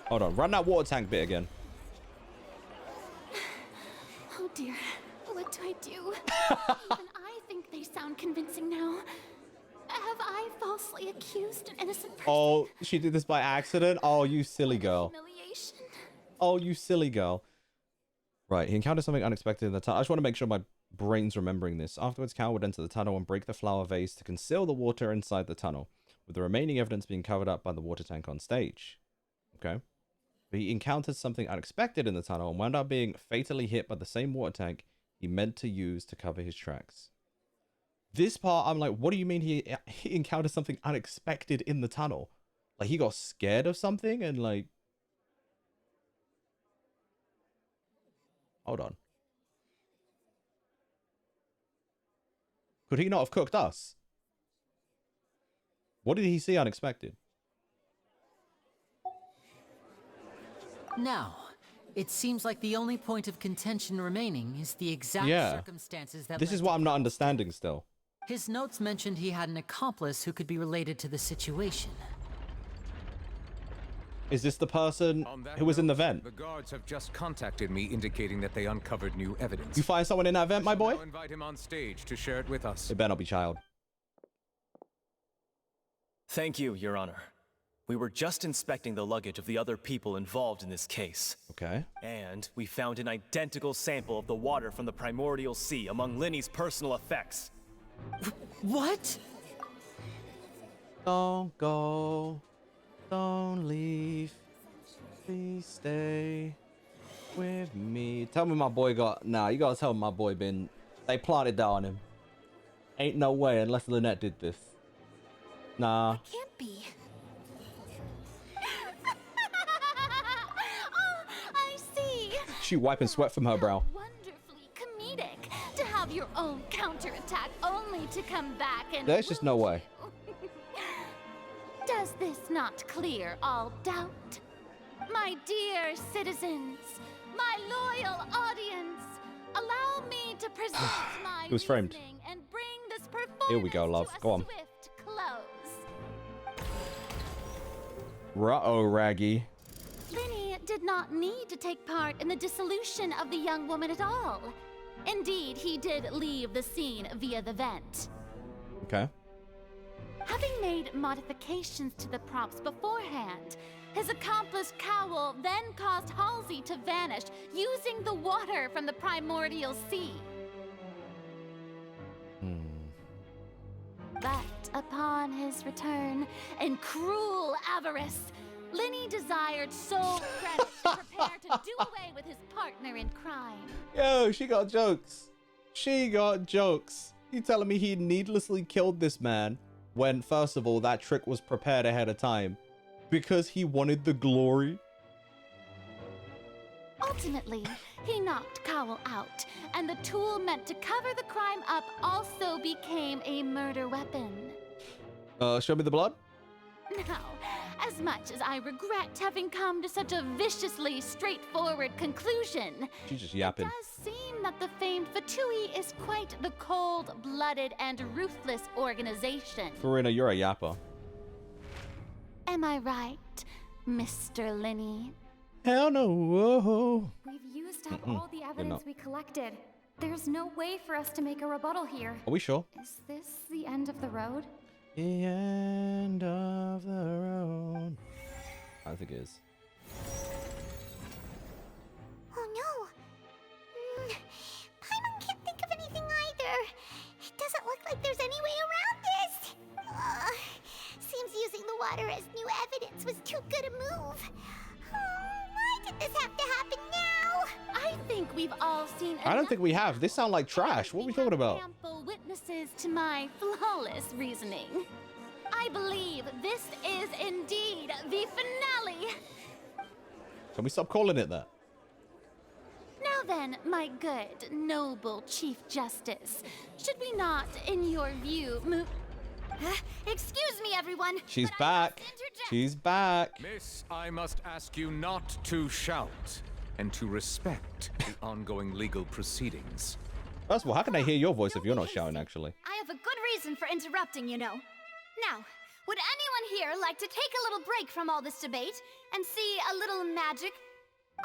Hold on, run that water tank bit again. Oh dear, what do I do? Even I think they sound convincing now. Have I falsely accused an innocent person? Oh, she did this by accident? Oh, you silly girl. Humiliation. Oh, you silly girl. Right, he encountered something unexpected in the tunnel. I just want to make sure my brain's remembering this. Afterwards, Cal would enter the tunnel and break the flower vase to conceal the water inside the tunnel, with the remaining evidence being covered up by the water tank on stage. Okay. But he encountered something unexpected in the tunnel and wound up being fatally hit by the same water tank he meant to use to cover his tracks. This part, I'm like, what do you mean he encountered something unexpected in the tunnel? Like, he got scared of something and, like... Hold on. Could he not have cooked us? What did he see unexpected? Now, it seems like the only point of contention remaining is the exact circumstances that this is what I'm not understanding still. His notes mentioned he had an accomplice who could be related to the situation. Is this the person who was in the vent? The guards have just contacted me indicating that they uncovered new evidence. You find someone in that vent, my boy? Now invite him on stage to share it with us. It better not be Child. Thank you, Your Honor. We were just inspecting the luggage of the other people involved in this case. Okay. And we found an identical sample of the water from the primordial sea among Linny's personal effects. What? Don't go. Don't leave. Please stay with me. Tell me my boy got... Nah, you gotta tell me my boy been... They planted that on him. Ain't no way unless Lynette did this. Nah. It can't be. Oh, I see. She wiping sweat from her brow. Wonderfully comedic to have your own counterattack only to come back and... There's just no way. Does this not clear all doubt? My dear citizens, my loyal audience, allow me to present my It was framed. reasoning and bring this performance Here we go, love. to a Go on. swift close. Ruh-oh, Raggy. Linny did not need to take part in the dissolution of the young woman at all. Indeed, he did leave the scene via the vent. Okay. Having made modifications to the props beforehand, his accomplice Cowl then caused Halsey to vanish using the water from the primordial sea. But upon his return, in cruel avarice, Linny desired sole credit and prepared to do away with his partner in crime. Yo, she got jokes. She got jokes. You telling me he needlessly killed this man when, first of all, that trick was prepared ahead of time because he wanted the glory? Although Ultimately, he knocked Cowell out, and the tool meant to cover the crime up also became a murder weapon. Show me the blood? Now, as much as I regret having come to such a viciously straightforward conclusion, She's just yapping. it does seem that the famed Fatui is quite the cold-blooded and ruthless organization. Farina, you're a yapper. Am I right, Mr. Linney? Hell no. Whoa. We've used up all the evidence we collected. There's no way for us to make a rebuttal here. Are we sure? Is this the end of the road? The end of the road. I don't think it is. Oh no. Paimon can't think of anything either. It doesn't look like there's any way around this. Seems using the water as new evidence was too good a move. Why did this have to happen now? I think we've all seen. I don't think we have. This sound like trash. What are we talking about? Ample witnesses to my flawless reasoning. I believe this is indeed the finale. Can we stop calling it that? Now then, my good, noble Chief Justice, should we not, in your view, move... Excuse me, everyone. She's back. She's back. Miss, I must ask you not to shout and to respect the ongoing legal proceedings. First of all, how can they hear your voice if you're not shouting, actually? I have a good reason for interrupting, you know. Now, would anyone here like to take a little break from all this debate and see a little magic?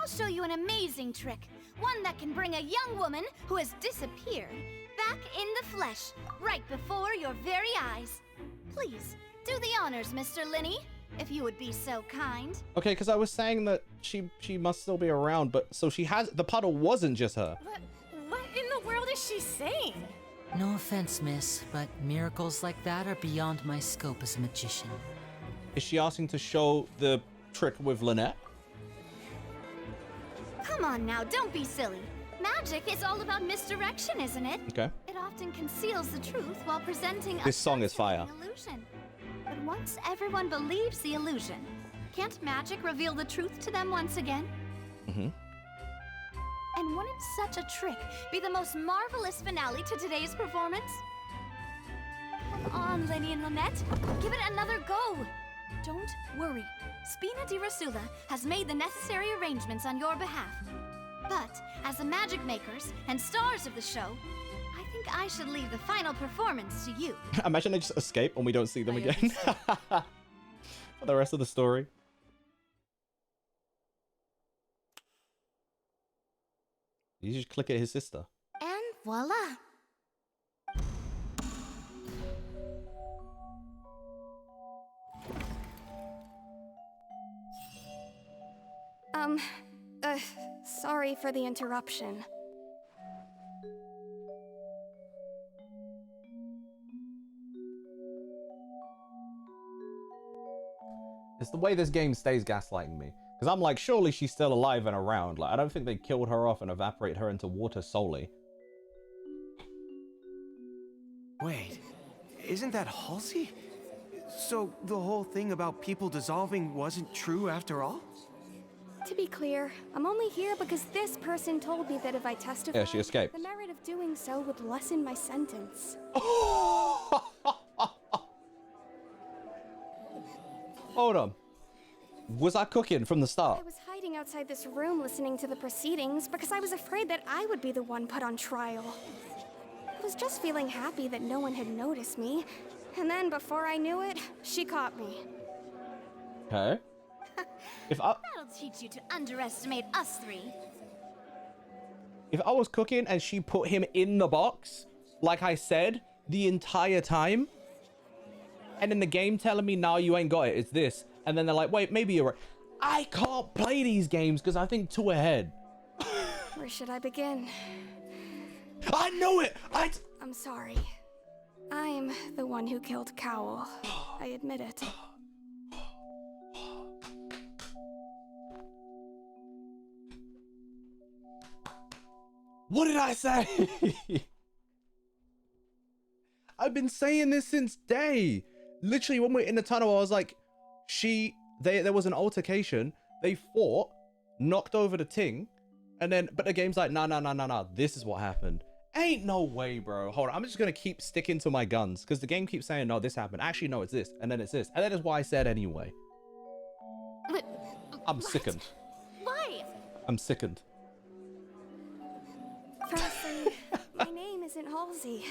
I'll show you an amazing trick. One that can bring a young woman who has disappeared back in the flesh, right before your very eyes. Please, do the honors, Mr. Linney, if you would be so kind. Okay, because I was saying that she must still be around, but so she has... The puddle wasn't just her. What in the world is she saying? No offense, miss, but miracles like that are beyond my scope as a magician. Is she asking to show the trick with Lynette? Come on now, don't be silly. Magic is all about misdirection, isn't it? Okay. It often conceals the truth while presenting This song is fire. an illusion. But once everyone believes the illusion, can't magic reveal the truth to them once again? Mm-hmm. And wouldn't such a trick be the most marvelous finale to today's performance? Come on, Lenny and Lynette. Give it another go. Don't worry. Spina di Rasula has made the necessary arrangements on your behalf. But as the magic makers and stars of the show, I think I should leave the final performance to you. Imagine they just escape and we don't see them again for the rest of the story. You just click at his sister. And voila. Sorry for the interruption. It's the way this game stays gaslighting me. Because I'm like, surely she's still alive and around. Like, I don't think they killed her off and evaporate her into water solely. Wait, isn't that Halsey? So the whole thing about people dissolving wasn't true after all? To be clear, I'm only here because this person told me that if I testified, Yeah, she escaped. the merit of doing so would lessen my sentence. Hold on. Was I cooking from the start? I was hiding outside this room listening to the proceedings because I was afraid that I would be the one put on trial. I was just feeling happy that no one had noticed me. And then before I knew it, she caught me. Okay. That'll teach you to underestimate us three. If I was cooking and she put him in the box, like I said, the entire time, and in the game telling me, now you ain't got it, it's this, and then they're like, wait, maybe you're right. I can't play these games because I think too ahead. Where should I begin? I know it! I'm sorry. I'm the one who killed Cowell. I admit it. What did I say? I've been saying this since day. Literally, when we're in the tunnel, I was like, there was an altercation. They fought, knocked over the ting, And then, but the game's like, nah, this is what happened. Ain't no way, bro. Hold on, I'm just gonna keep sticking to my guns because the game keeps saying, no, this happened. Actually, no, it's this, and then it's this, and that is why I said anyway. But, I'm sickened. Why? I'm sickened. Firstly, my name isn't Halsey.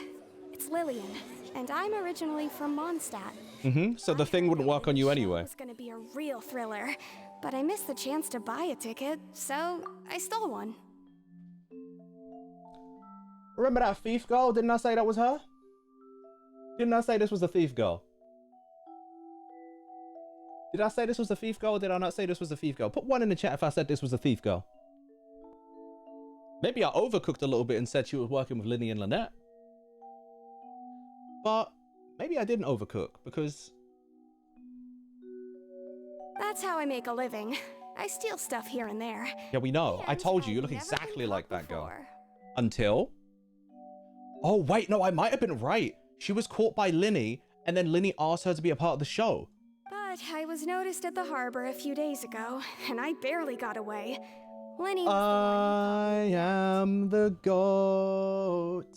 It's Lillian, and I'm originally from Mondstadt. So the thing wouldn't work on you anyway. It was gonna be a real thriller, but I missed the chance to buy a ticket, so I stole one. Remember that thief girl? Didn't I say that was her? Didn't I say this was a thief girl? Did I say this was a thief girl? Or did I not say this was a thief girl? Put one in the chat if I said this was a thief girl. Maybe I overcooked a little bit and said she was working with Linny and Lynette. But maybe I didn't overcook because... That's how I make a living. I steal stuff here and there. Yeah, we know. I told you, you look exactly like that girl. Until... Oh, wait, no, I might have been right. She was caught by Linny, and then Linny asked her to be a part of the show. But I was noticed at the harbor a few days ago, and I barely got away. Linny was I am the goat.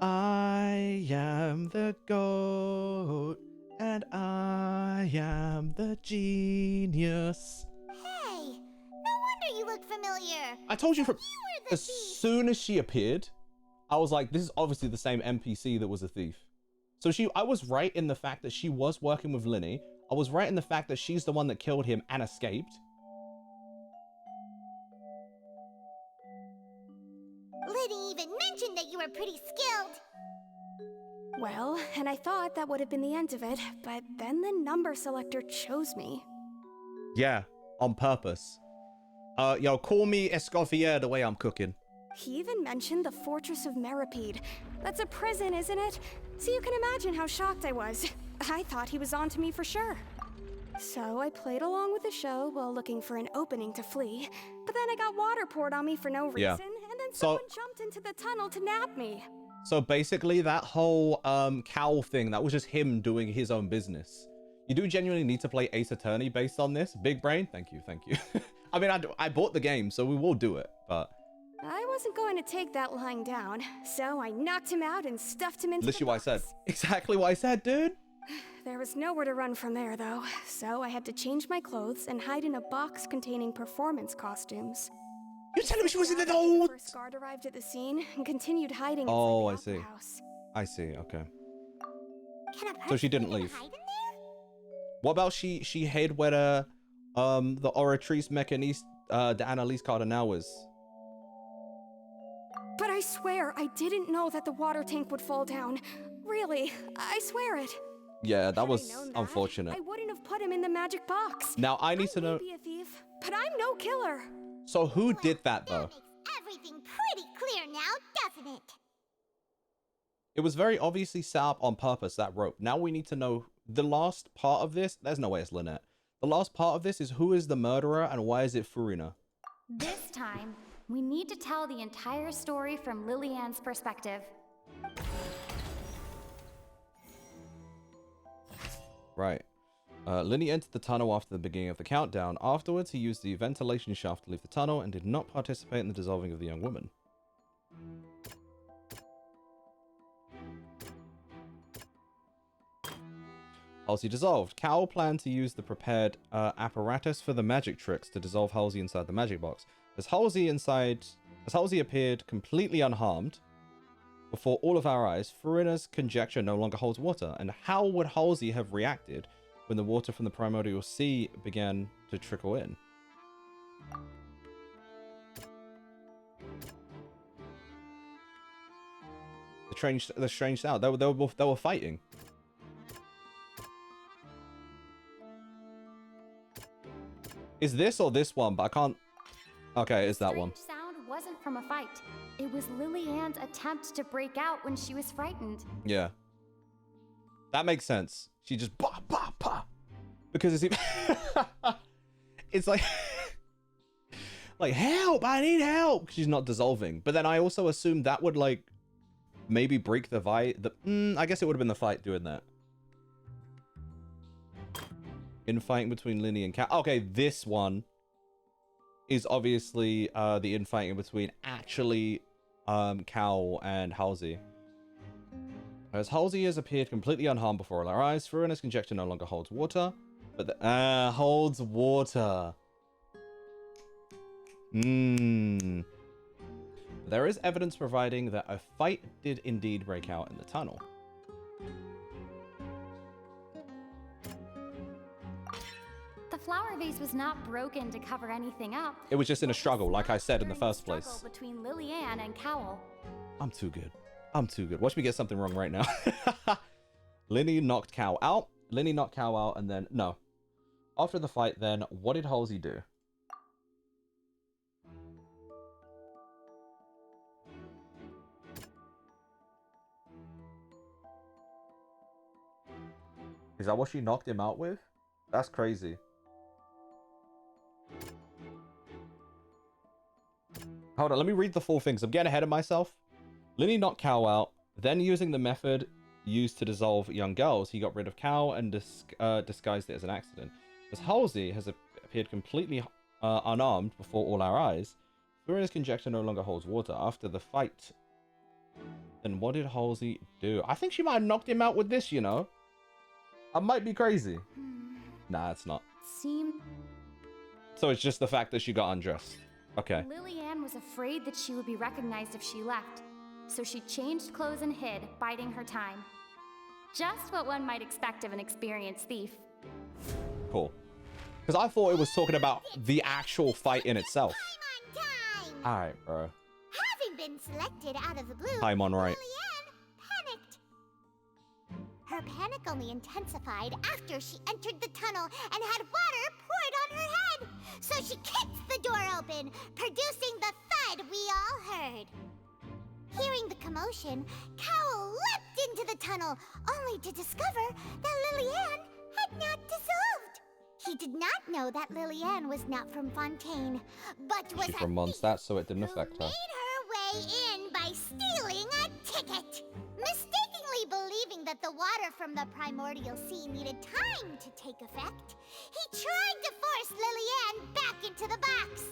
I am the goat. And I am the genius. Hey, no wonder you look familiar. I told you from as soon as she appeared, I was like, this is obviously the same NPC that was a thief. So I was right in the fact that she was working with Linny. I was right in the fact that she's the one that killed him and escaped. Liddy even mentioned that you were pretty skilled. Well, and I thought that would have been the end of it, but then the number selector chose me. Yeah, on purpose. Yo, call me Escoffier the way I'm cooking. He even mentioned the Fortress of Meripede. That's a prison, isn't it? So you can imagine how shocked I was. I thought he was onto me for sure. So I played along with the show while looking for an opening to flee, but then I got water poured on me for no reason, and then someone jumped into the tunnel to nab me. So basically that whole cowl thing, that was just him doing his own business. You do genuinely need to play Ace Attorney based on this. Big brain, thank you. I mean, I bought the game, so we will do it, but... I wasn't going to take that lying down, so I knocked him out and stuffed him into literally the box. what I said. Exactly what I said, dude. There was nowhere to run from there, though, so I had to change my clothes and hide in a box containing performance costumes. You're telling me she was in the old... First guard arrived at the scene and continued hiding Oh, I inside the see. house. I see, okay. Can a So she didn't person leave. hide in there? What about she hid where the Oratrice Mécanique de Annalise Cardinal was? But I swear, I didn't know that the water tank would fall down. Really, I swear it. Yeah, that Had I was known that, unfortunate. I wouldn't have put him in the magic box. Now I need to know... I may be a thief, but I'm no killer. So who did that though? Everything pretty clear now, doesn't it? It was very obviously set up on purpose, that rope. Now we need to know the last part of this. There's no way it's Lynette. The last part of this is who is the murderer and why is it Farina? This time, we need to tell the entire story from Lillian's perspective. Right. Linny entered the tunnel after the beginning of the countdown. Afterwards, he used the ventilation shaft to leave the tunnel and did not participate in the dissolving of the young woman. Halsey dissolved. Cowl planned to use the prepared apparatus for the magic tricks to dissolve Halsey inside the magic box. As Halsey appeared completely unharmed before all of our eyes, Farina's conjecture no longer holds water. And how would Halsey have reacted when the water from the primordial sea began to trickle in? The strange sound. They were fighting. Is this or this one? But I can't. Okay, it's that one. The sound wasn't from a fight. It was Lillian's attempt to break out when she was frightened. Yeah. That makes sense. She just bah, bah, bah. Because it's it's like like help, I need help. She's not dissolving. But then I also assume that would like maybe break the I guess it would have been the fight doing that. Infighting between Linny and Cat. Okay, this one. is obviously the infighting between actually Cal and Halsey. As Halsey has appeared completely unharmed before all our eyes, Farina's conjecture no longer holds water, but holds water. There is evidence providing that a fight did indeed break out in the tunnel. The flower vase was not broken to cover anything up. It was just in a struggle, like I said in the first place. Between Lillian and Cowell. I'm too good. I'm too good. Watch me get something wrong right now. Linny knocked Cal out. Linny knocked Cal out, and then no. After the fight, then what did Halsey do? Is that what she knocked him out with? That's crazy. Hold on, let me read the full things. I'm getting ahead of myself. Linny knocked Cal out. Then, using the method used to dissolve young girls, he got rid of Cal and disguised it as an accident. As Halsey has appeared completely unarmed before all our eyes, Farina's conjecture no longer holds water. After the fight, then what did Halsey do? I think she might have knocked him out with this, you know. I might be crazy. Nah, it's not. So it's just the fact that she got undressed. Okay. Lillian was afraid that she would be recognized if she left, so she changed clothes and hid, biding her time. Just what one might expect of an experienced thief. Cool. Because I thought it was talking about the actual fight in itself. Alright, bro. Having been selected out of the blue, Paimon right. Lillian panicked. Her panic only intensified after she entered the tunnel and had water poured on her head. So she kicked the door open, producing the thud we all heard. Hearing the commotion, Cowell leapt into the tunnel, only to discover that Lillian had not dissolved. He did not know that Lillian was not from Fontaine, but was She's from Mondstadt, so it didn't affect her. made her way in by stealing a ticket. Mistakenly believing that the water from the primordial sea needed time to take effect, he tried to force Lillian back into the box.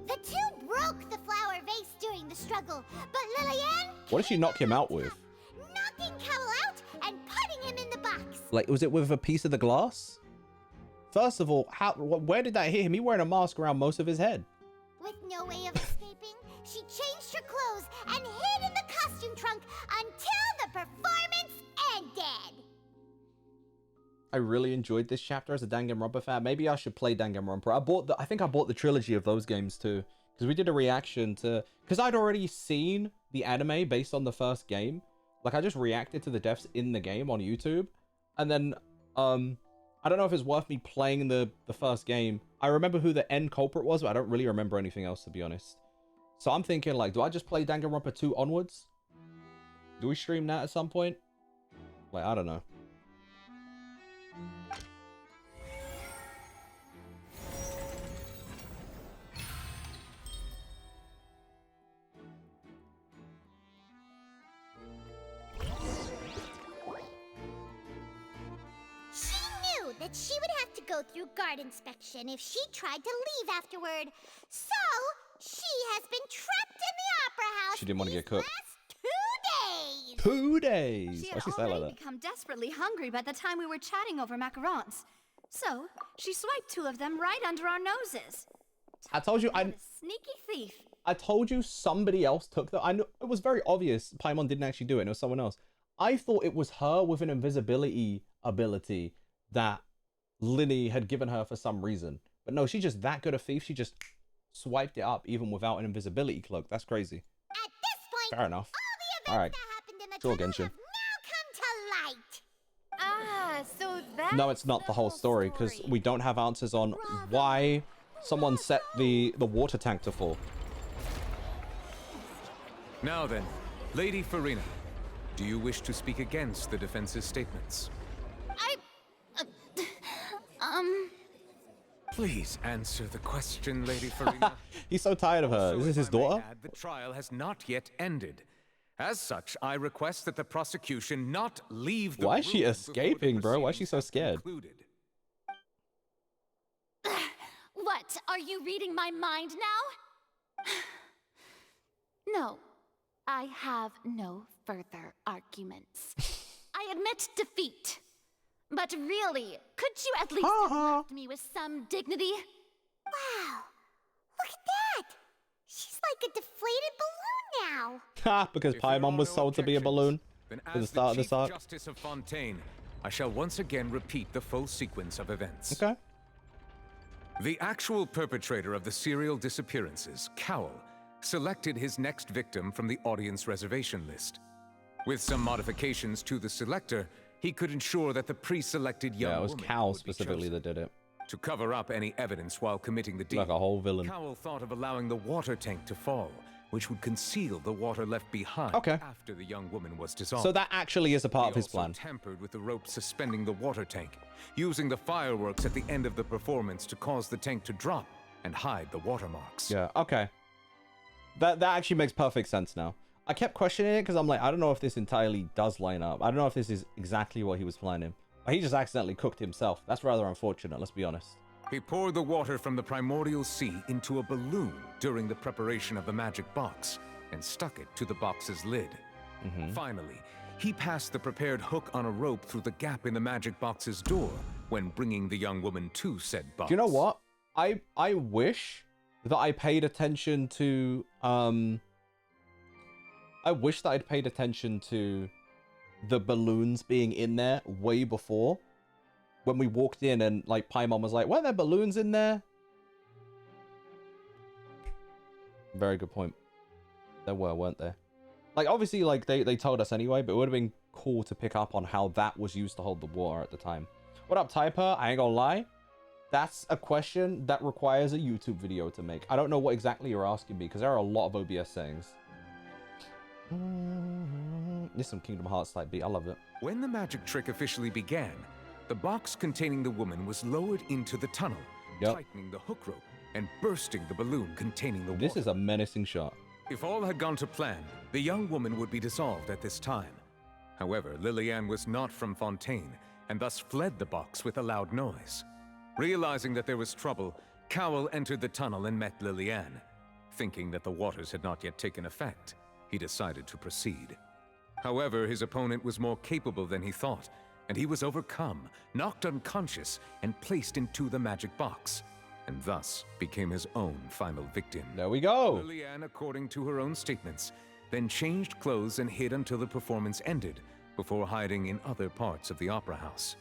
The two broke the flower vase during the struggle, but Lillian... What did she knock him out with? knocking Cowell out and putting him in the box. Like, was it with a piece of the glass? First of all, where did that hit him? He wearing a mask around most of his head. With no way of escaping, she changed her clothes and hid in the costume trunk until the performance ended. I really enjoyed this chapter as a Danganronpa fan. Maybe I should play Danganronpa. I think I bought the trilogy of those games too, because we did a reaction to, because I'd already seen the anime based on the first game. Like, I just reacted to the deaths in the game on YouTube, and then I don't know if it's worth me playing the first game. I remember who the end culprit was, but I don't really remember anything else, to be honest. So I'm thinking, like, do I just play Danganronpa 2 onwards? Do we stream that at some point? Like, I don't know. That she would have to go through guard inspection if she tried to leave afterward. So, she has been trapped in the opera house. She didn't want to get cooked. 2 days. 2 days. She Why had she say like already that? become desperately hungry by the time we were chatting over macarons. So, she swiped 2 of them right under our noses. I told you, What a sneaky thief. I told you somebody else took them. I knew it was very obvious. Paimon didn't actually do it. It was someone else. I thought it was her with an invisibility ability that Linny had given her for some reason. But no, she's just that good a thief. She just swiped it up even without an invisibility cloak. That's crazy. At this point, Fair enough. all the events Alright. that happened in the Sure, tunnel Genshin. have now come to light. Ah, so that's No, it's not the whole story, because we don't have answers on why someone set the water tank to full. Now then, Lady Farina, do you wish to speak against the defense's statements? Please answer the question, Lady Farina. He's so tired of her. Is this his daughter? The trial has not yet ended. As such, I request that the prosecution not leave the Why is she room escaping, bro? Why is she so scared? What? What? Are you reading my mind now? No, I have no further arguments. I admit defeat. But really, could you at least have left me with some dignity? Wow, look at that! She's like a deflated balloon now. Ha! Because Paimon was sold to be a balloon Then at the as start of the this Chief arc. Justice of Fontaine, I shall once again repeat the full sequence of events. Okay. The actual perpetrator of the serial disappearances, Cowl, selected his next victim from the audience reservation list. With some modifications to the selector, he could ensure that the pre-selected young Yeah, it was woman Cowl would be specifically chosen. that did it. To cover up any evidence while committing the deed, Like a whole villain. Cowl thought of allowing the water tank to fall, which would conceal the water left behind Okay. after the young woman was dissolved. So that actually is a part He of his also plan. tampered with the rope suspending the water tank, using the fireworks at the end of the performance to cause the tank to drop and hide the watermarks. Yeah, okay. That actually makes perfect sense now. I kept questioning it because I'm like, I don't know if this entirely does line up. I don't know if this is exactly what he was planning. He just accidentally cooked himself. That's rather unfortunate, let's be honest. He poured the water from the primordial sea into a balloon during the preparation of the magic box and stuck it to the box's lid. Finally, he passed the prepared hook on a rope through the gap in the magic box's door when bringing the young woman to said box. Do you know what? I wish that I paid attention to I wish that I'd paid attention to the balloons being in there way before. When we walked in and like Paimon was like, "Were there balloons in there?" Very good point. There were, weren't there? Like obviously like they told us anyway, but it would have been cool to pick up on how that was used to hold the water at the time. What up, Typer? I ain't gonna lie. That's a question that requires a YouTube video to make. I don't know what exactly you're asking me because there are a lot of OBS sayings. This is some Kingdom Hearts type beat. I love it. When the magic trick officially began, the box containing the woman was lowered into the tunnel, tightening the hook rope and bursting the balloon containing the water. This is a menacing shot. If all had gone to plan, the young woman would be dissolved at this time. However, Lillian was not from Fontaine, and thus fled the box with a loud noise. Realizing that there was trouble, Cowl entered the tunnel and met Lillian. Thinking that the waters had not yet taken effect, he decided to proceed. However, his opponent was more capable than he thought, and he was overcome, knocked unconscious, and placed into the magic box, and thus became his own final victim. There we go. Lillian, according to her own statements, then changed clothes and hid until the performance ended, before hiding in other parts of the opera house.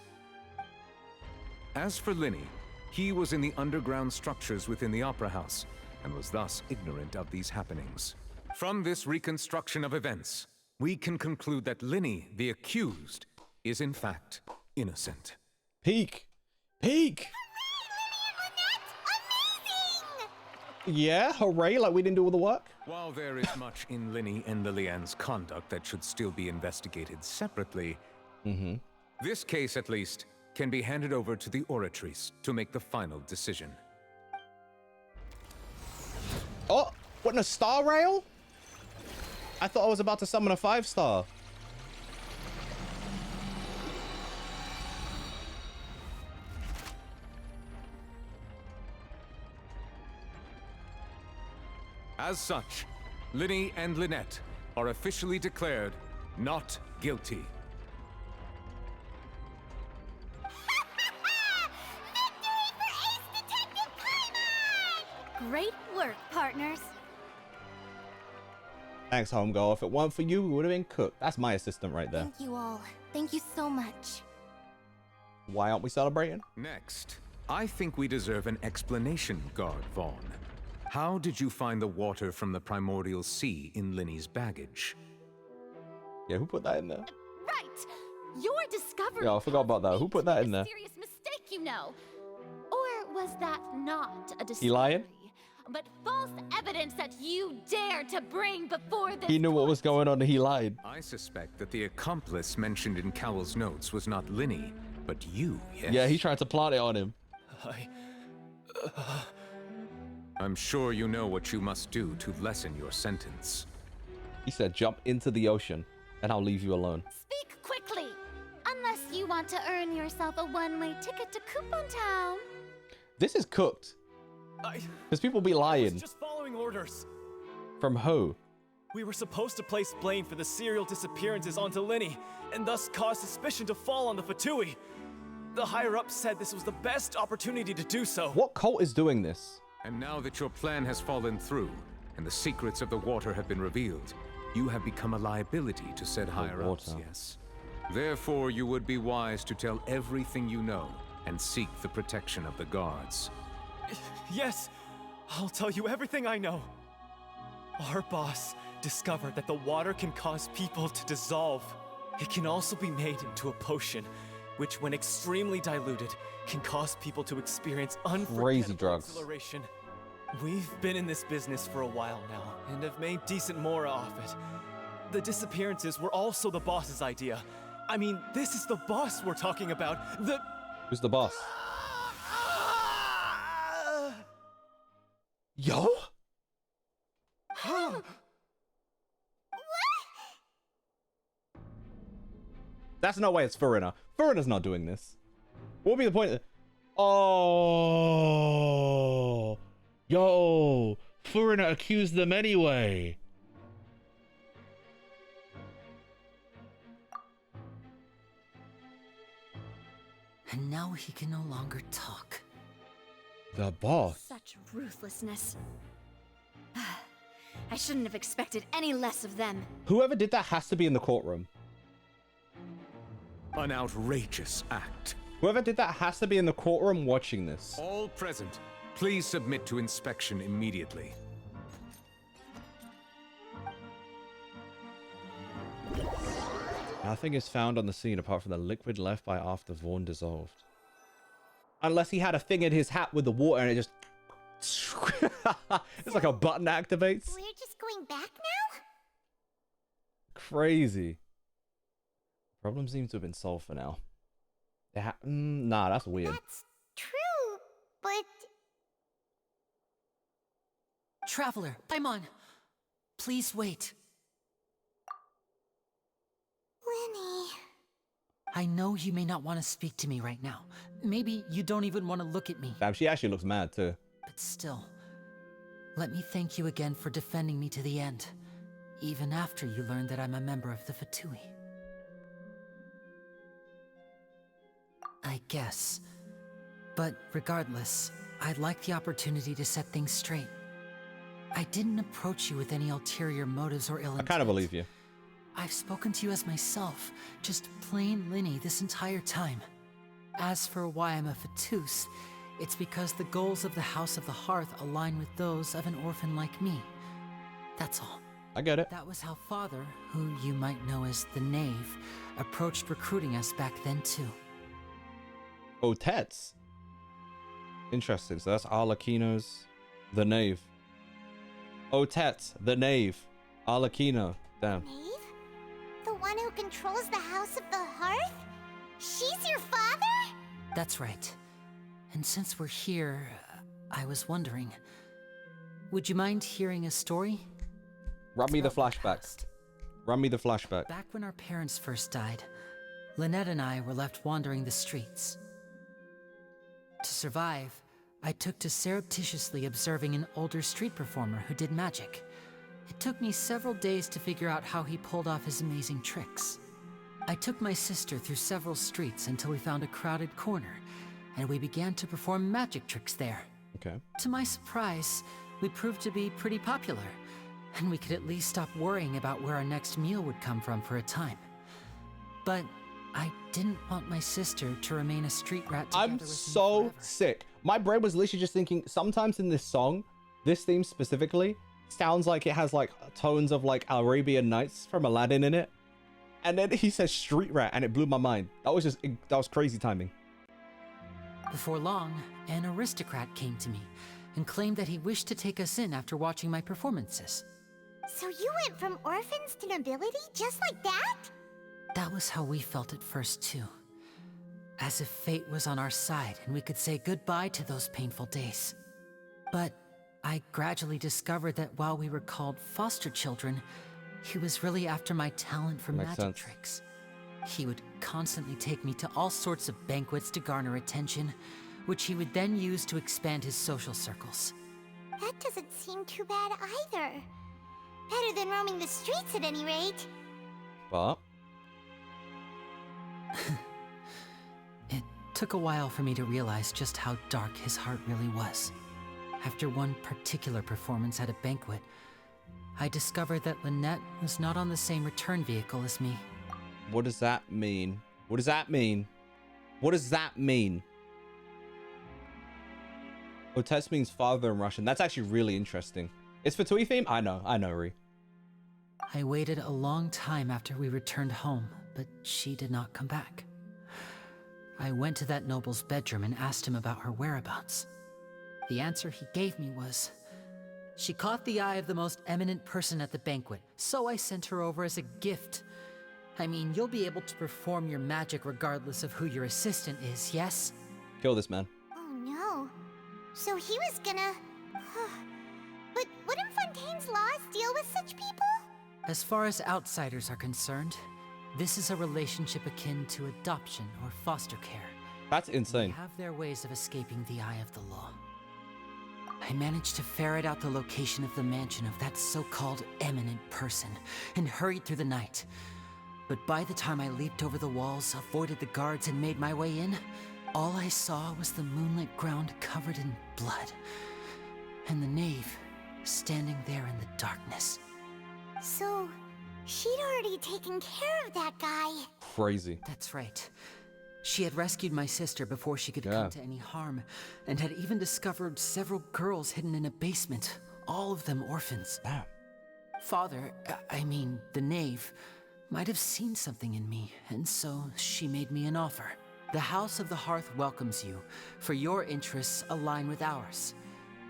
As for Linny, he was in the underground structures within the opera house, and was thus ignorant of these happenings. From this reconstruction of events, we can conclude that Linny, the accused, is in fact innocent. Peak. Peak. Yeah, hooray, like we didn't do all the work. While there is much in Linny and Lillian's conduct that should still be investigated separately, this case at least can be handed over to the Oratrice to make the final decision. Oh, what, in a star rail? I thought I was about to summon a 5-star. As such, Linny and Lynette are officially declared not guilty. Great work, partners. Thanks, homegirl. If it weren't for you, we would have been cooked. That's my assistant right there. Thank you all. Thank you so much. Why aren't we celebrating? Next, I think we deserve an explanation, Guard Vaughn. How did you find the water from the primordial sea in Linny's baggage? Yeah, who put that in there? Right! Your discovery. Yeah, I forgot about that. Who put that in there? Serious mistake, you know. Or was that not a discovery? He lying? But false evidence that you dared to bring before this. He knew what was going on and he lied. I suspect that the accomplice mentioned in Cowell's notes was not Linny, but you, yes? Yeah, he tried to plant it on him. I'm sure you know what you must do to lessen your sentence. He said, jump into the ocean, and I'll leave you alone. Speak quickly, unless you want to earn yourself a one-way ticket to Coupon Town. This is cooked. Because people be lying. Just following orders. From who? We were supposed to place blame for the serial disappearances onto Linny, and thus cause suspicion to fall on the Fatui. The higher-ups said this was the best opportunity to do so. What cult is doing this? And now that your plan has fallen through, and the secrets of the water have been revealed, you have become a liability to said higher-ups, yes. Therefore, you would be wise to tell everything you know, and seek the protection of the guards. Yes, I'll tell you everything I know. Our boss discovered that the water can cause people to dissolve. It can also be made into a potion, which when extremely diluted, can cause people to experience unforgettable exhilaration. We've been in this business for a while now, and have made decent more off it. The disappearances were also the boss's idea. I mean, this is the boss we're talking about. Who's the boss? Yo? That's no way it's Furina. Furina's not doing this. What would be the point? Oh, yo, Furina accused them anyway. And now he can no longer talk. The boss. Such ruthlessness. I shouldn't have expected any less of them. Whoever did that has to be in the courtroom. An outrageous act. Whoever did that has to be in the courtroom watching this. All present, please submit to inspection immediately. Nothing is found on the scene apart from the liquid left by after Vaughn dissolved. Unless he had a thing in his hat with the water and it just... it's like a button activates. We're just going back now? Crazy. Problem seems to have been solved for now. Nah, that's weird. That's true, but... Traveler, Paimon, please wait. Linny... I know you may not want to speak to me right now. Maybe you don't even want to look at me. Damn, she actually looks mad too. But still, let me thank you again for defending me to the end, even after you learned that I'm a member of the Fatui. I guess. But regardless, I'd like the opportunity to set things straight. I didn't approach you with any ulterior motives or ill intent. I kind of believe you. I've spoken to you as myself, just plain Linny this entire time. As for why I'm a Fatus, it's because the goals of the House of the Hearth align with those of an orphan like me. That's all. I get it. That was how Father, who you might know as the Knave, approached recruiting us back then too. Oh, Tets. Interesting. So that's Arlecchino's the Knave. Oh, Tets, the Knave. Arlecchino. Damn. Knave? The one who controls the House of the Hearth? She's your father? That's right. And since we're here, I was wondering, would you mind hearing a story? Run me the flashback. Run me the flashback. Back when our parents first died, Lynette and I were left wandering the streets. To survive, I took to surreptitiously observing an older street performer who did magic. It took me several days to figure out how he pulled off his amazing tricks. I took my sister through several streets until we found a crowded corner, and we began to perform magic tricks there. Okay. To my surprise, we proved to be pretty popular, and we could at least stop worrying about where our next meal would come from for a time. But I didn't want my sister to remain a street rat together with me forever. Sick. My brain was literally just thinking, sometimes in this song, this theme specifically, sounds like it has like tones of like Arabian Nights from Aladdin in it. And then he says street rat and it blew my mind. That was crazy timing. Before long, an aristocrat came to me and claimed that he wished to take us in after watching my performances. So you went from orphans to nobility just like that? That was how we felt at first too. As if fate was on our side and we could say goodbye to those painful days. But I gradually discovered that while we were called foster children, he was really after my talent for magic tricks. He would constantly take me to all sorts of banquets to garner attention, which he would then use to expand his social circles. That doesn't seem too bad either. Better than roaming the streets at any rate. But it took a while for me to realize just how dark his heart really was. After one particular performance at a banquet, I discovered that Lynette was not on the same return vehicle as me. what does that mean? What does that mean? What does that mean? Otes means father in Russian. That's actually really interesting. It's for Tui theme? I know, Ri. I waited a long time after we returned home, but she did not come back. I went to that noble's bedroom and asked him about her whereabouts. The answer he gave me was, she caught the eye of the most eminent person at the banquet, so I sent her over as a gift. I mean, you'll be able to perform your magic regardless of who your assistant is, yes? Kill this man. Oh no. So he was gonna... But wouldn't Fontaine's laws deal with such people? As far as outsiders are concerned, this is a relationship akin to adoption or foster care. That's insane. They have their ways of escaping the eye of the law. I managed to ferret out the location of the mansion of that so-called eminent person and hurried through the night. But by the time I leaped over the walls, avoided the guards, and made my way in, all I saw was the moonlit ground covered in blood, and the knave standing there in the darkness. So, she'd already taken care of that guy. Crazy. That's right. She had rescued my sister before she could come to any harm, and had even discovered several girls hidden in a basement, all of them orphans. Damn. Father, I mean, the knave, might have seen something in me, and so she made me an offer. The House of the Hearth welcomes you, for your interests align with ours.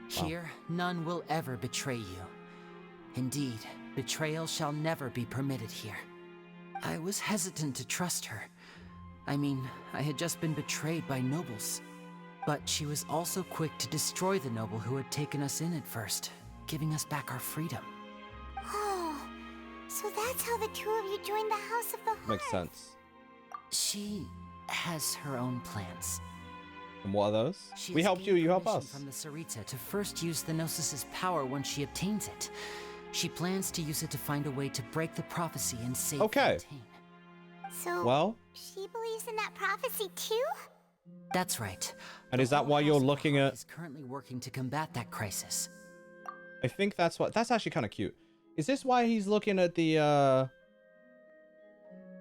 Here, none will ever betray you. Indeed, betrayal shall never be permitted here. I was hesitant to trust her. I mean, I had just been betrayed by nobles. But she was also quick to destroy the noble who had taken us in at first, giving us back our freedom. Oh, so that's how the two of you joined the House of the Hearth. Makes sense. She has her own plans. And what are those? She We helped you, you help permission us. from the Sarita to first use the Gnosis' power once she obtains it. She plans to use it to find a way to break the prophecy and save Fontaine. So, Well, she believes in that prophecy too? That's right. and is that why you're looking at... Is currently working to combat that crisis. I think that's what... That's actually kind of cute. Is this why he's looking at the,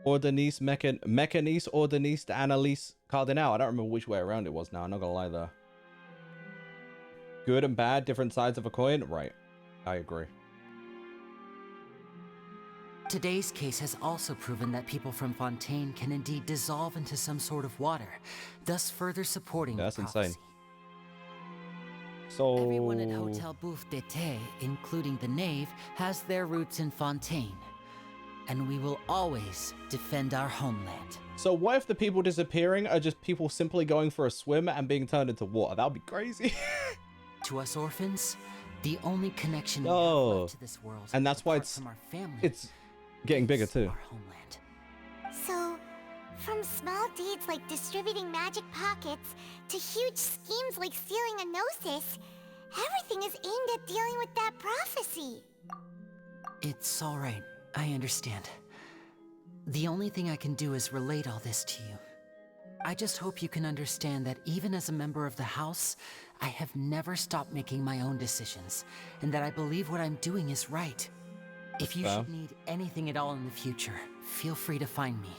Ordinise, Mechanise, Ordinise, Annalise Cardinal? I don't remember which way around it was now. I'm not gonna lie there. Good and bad, different sides of a coin? Right. I agree. Today's case has also proven that people from Fontaine can indeed dissolve into some sort of water, thus further supporting That's the prophecy. insane. So... Everyone at Hotel Bouffe d'été, including the knave, has their roots in Fontaine. And we will always defend our homeland. So what if the people disappearing are just people simply going for a swim and being turned into water? That would be crazy. To us orphans, the only connection we have left to this world, and that's why apart it's from our family, it's getting bigger too. our homeland. So, from small deeds like distributing magic pockets to huge schemes like stealing a Gnosis, everything is aimed at dealing with that prophecy. It's all right. I understand. The only thing I can do is relate all this to you. I just hope you can understand that even as a member of the House, I have never stopped making my own decisions, and that I believe what I'm doing is right. If you should need anything at all in the future, feel free to find me.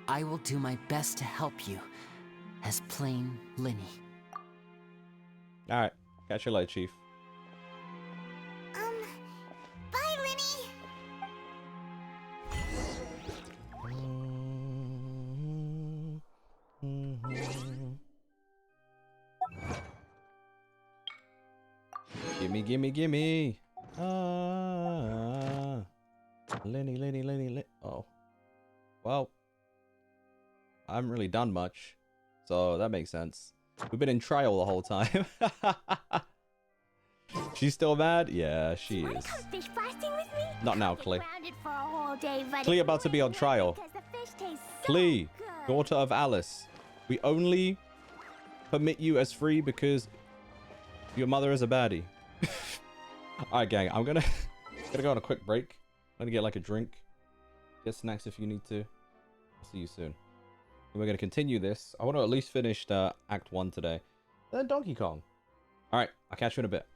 I will do my best to help you, as plain Linny. Alright. Catch you later, Chief. Bye, Linny! Gimme, gimme, gimme. Lenny. Oh. Well. I haven't really done much. So that makes sense. We've been in trial the whole time. She's still mad? Yeah, she is. Fish blasting with me? Not now, Clay. For a whole day, but Clay about to be on trial. because the fish tastes so Clay, good. daughter of Alice. We only permit you as free because your mother is a baddie. All right, gang. I'm gonna go on a quick break. I'm gonna get like a drink, get snacks if you need to. I'll see you soon. And we're gonna continue this. I want to at least finish Act 1 today. Then Donkey Kong. All right. I'll catch you in a bit.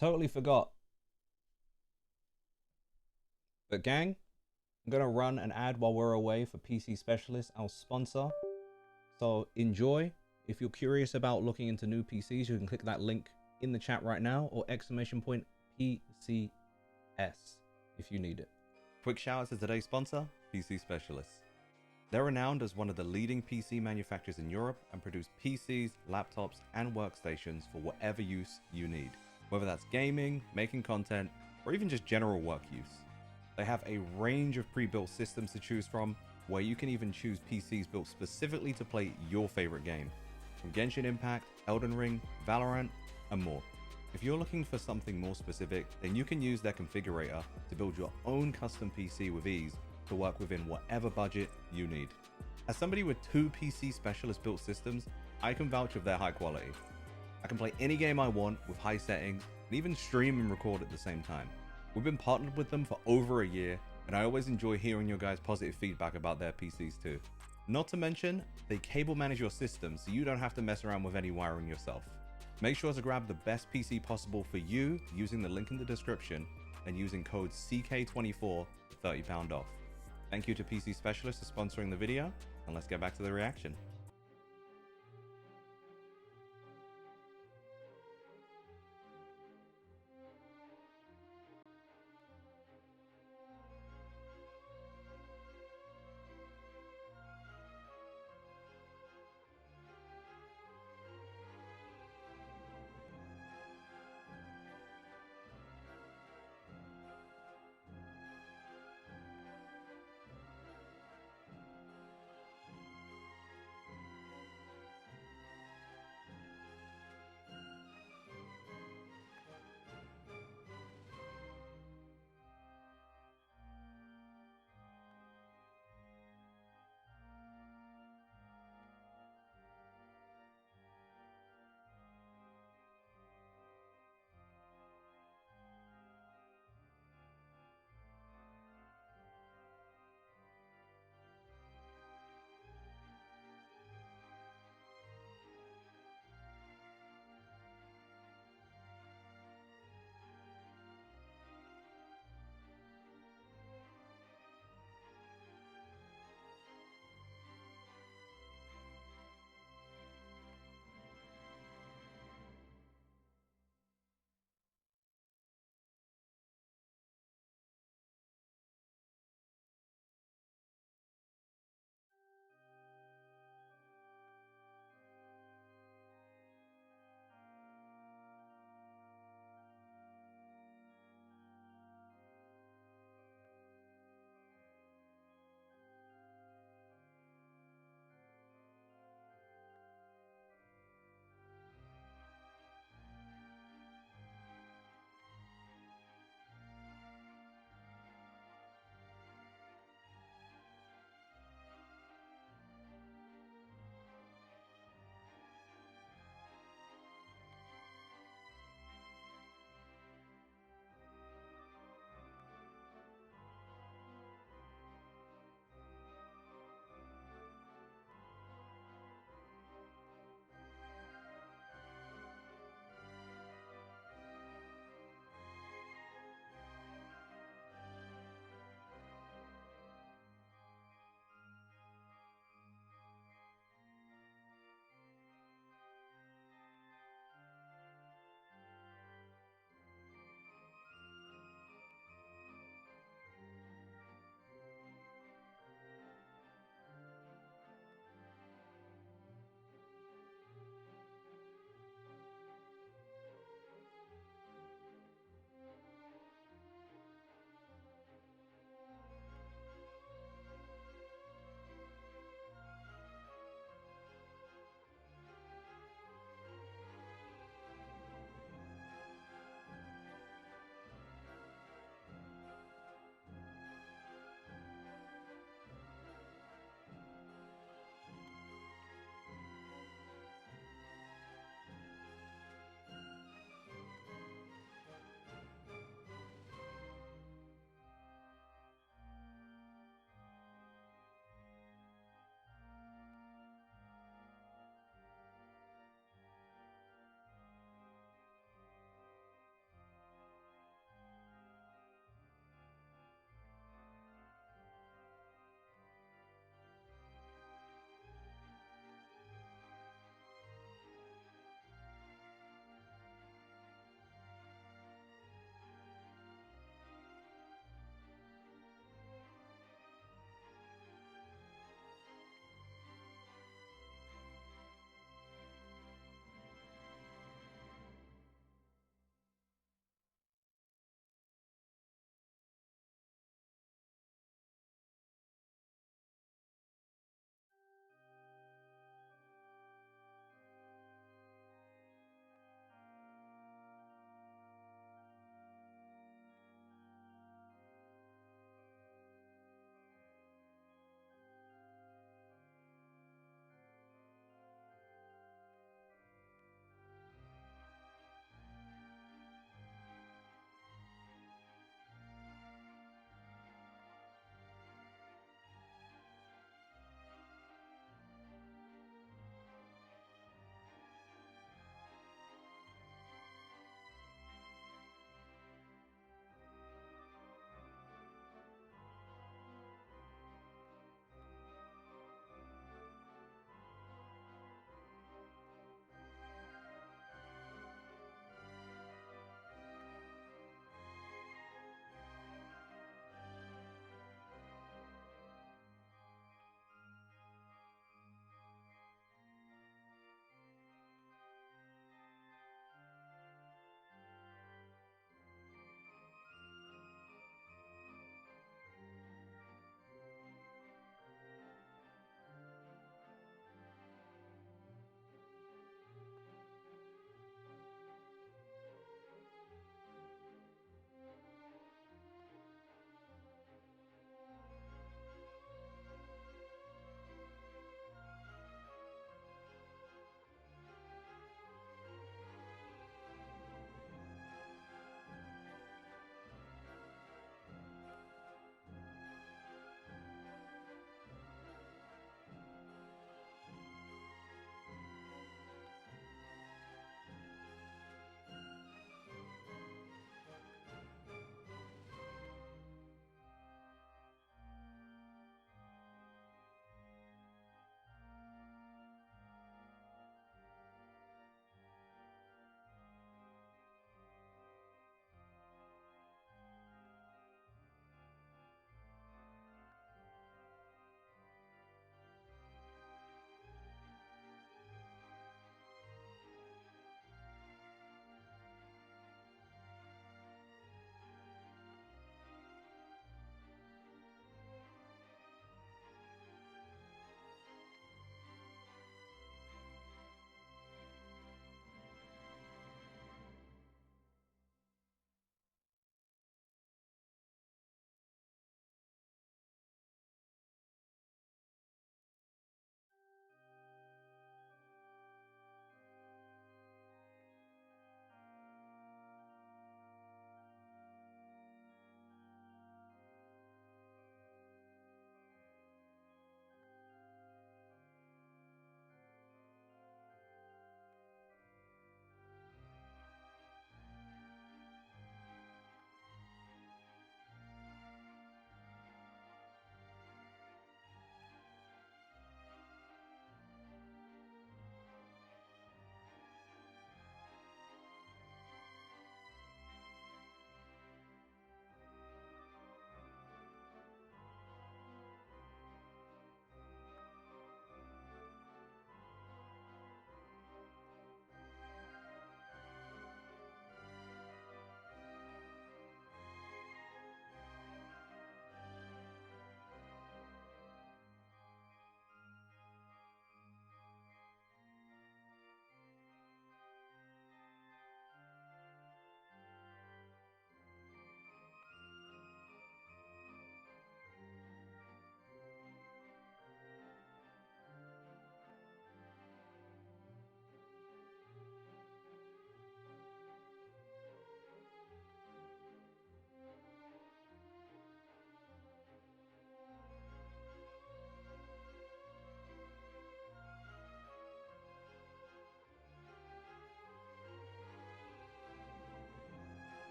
Totally forgot. But gang, I'm going to run an ad while we're away for PC Specialist, our sponsor. So enjoy. If you're curious about looking into new PCs, you can click that link in the chat right now or !PCS if you need it. Quick shout out to today's sponsor, PC Specialist. They're renowned as one of the leading PC manufacturers in Europe and produce PCs, laptops, and workstations for whatever use you need. Whether that's gaming, making content, or even just general work use. They have a range of pre-built systems to choose from, where you can even choose PCs built specifically to play your favorite game. From Genshin Impact, Elden Ring, Valorant, and more. If you're looking for something more specific, then you can use their configurator to build your own custom PC with ease to work within whatever budget you need. As somebody with 2 PC Specialist built systems, I can vouch of their high quality. I can play any game I want with high settings and even stream and record at the same time. We've been partnered with them for over a year, and I always enjoy hearing your guys' positive feedback about their PCs too. Not to mention, they cable manage your system so you don't have to mess around with any wiring yourself. Make sure to grab the best PC possible for you using the link in the description and using code CK24 for £30 off. Thank you to PC Specialist for sponsoring the video, and let's get back to the reaction.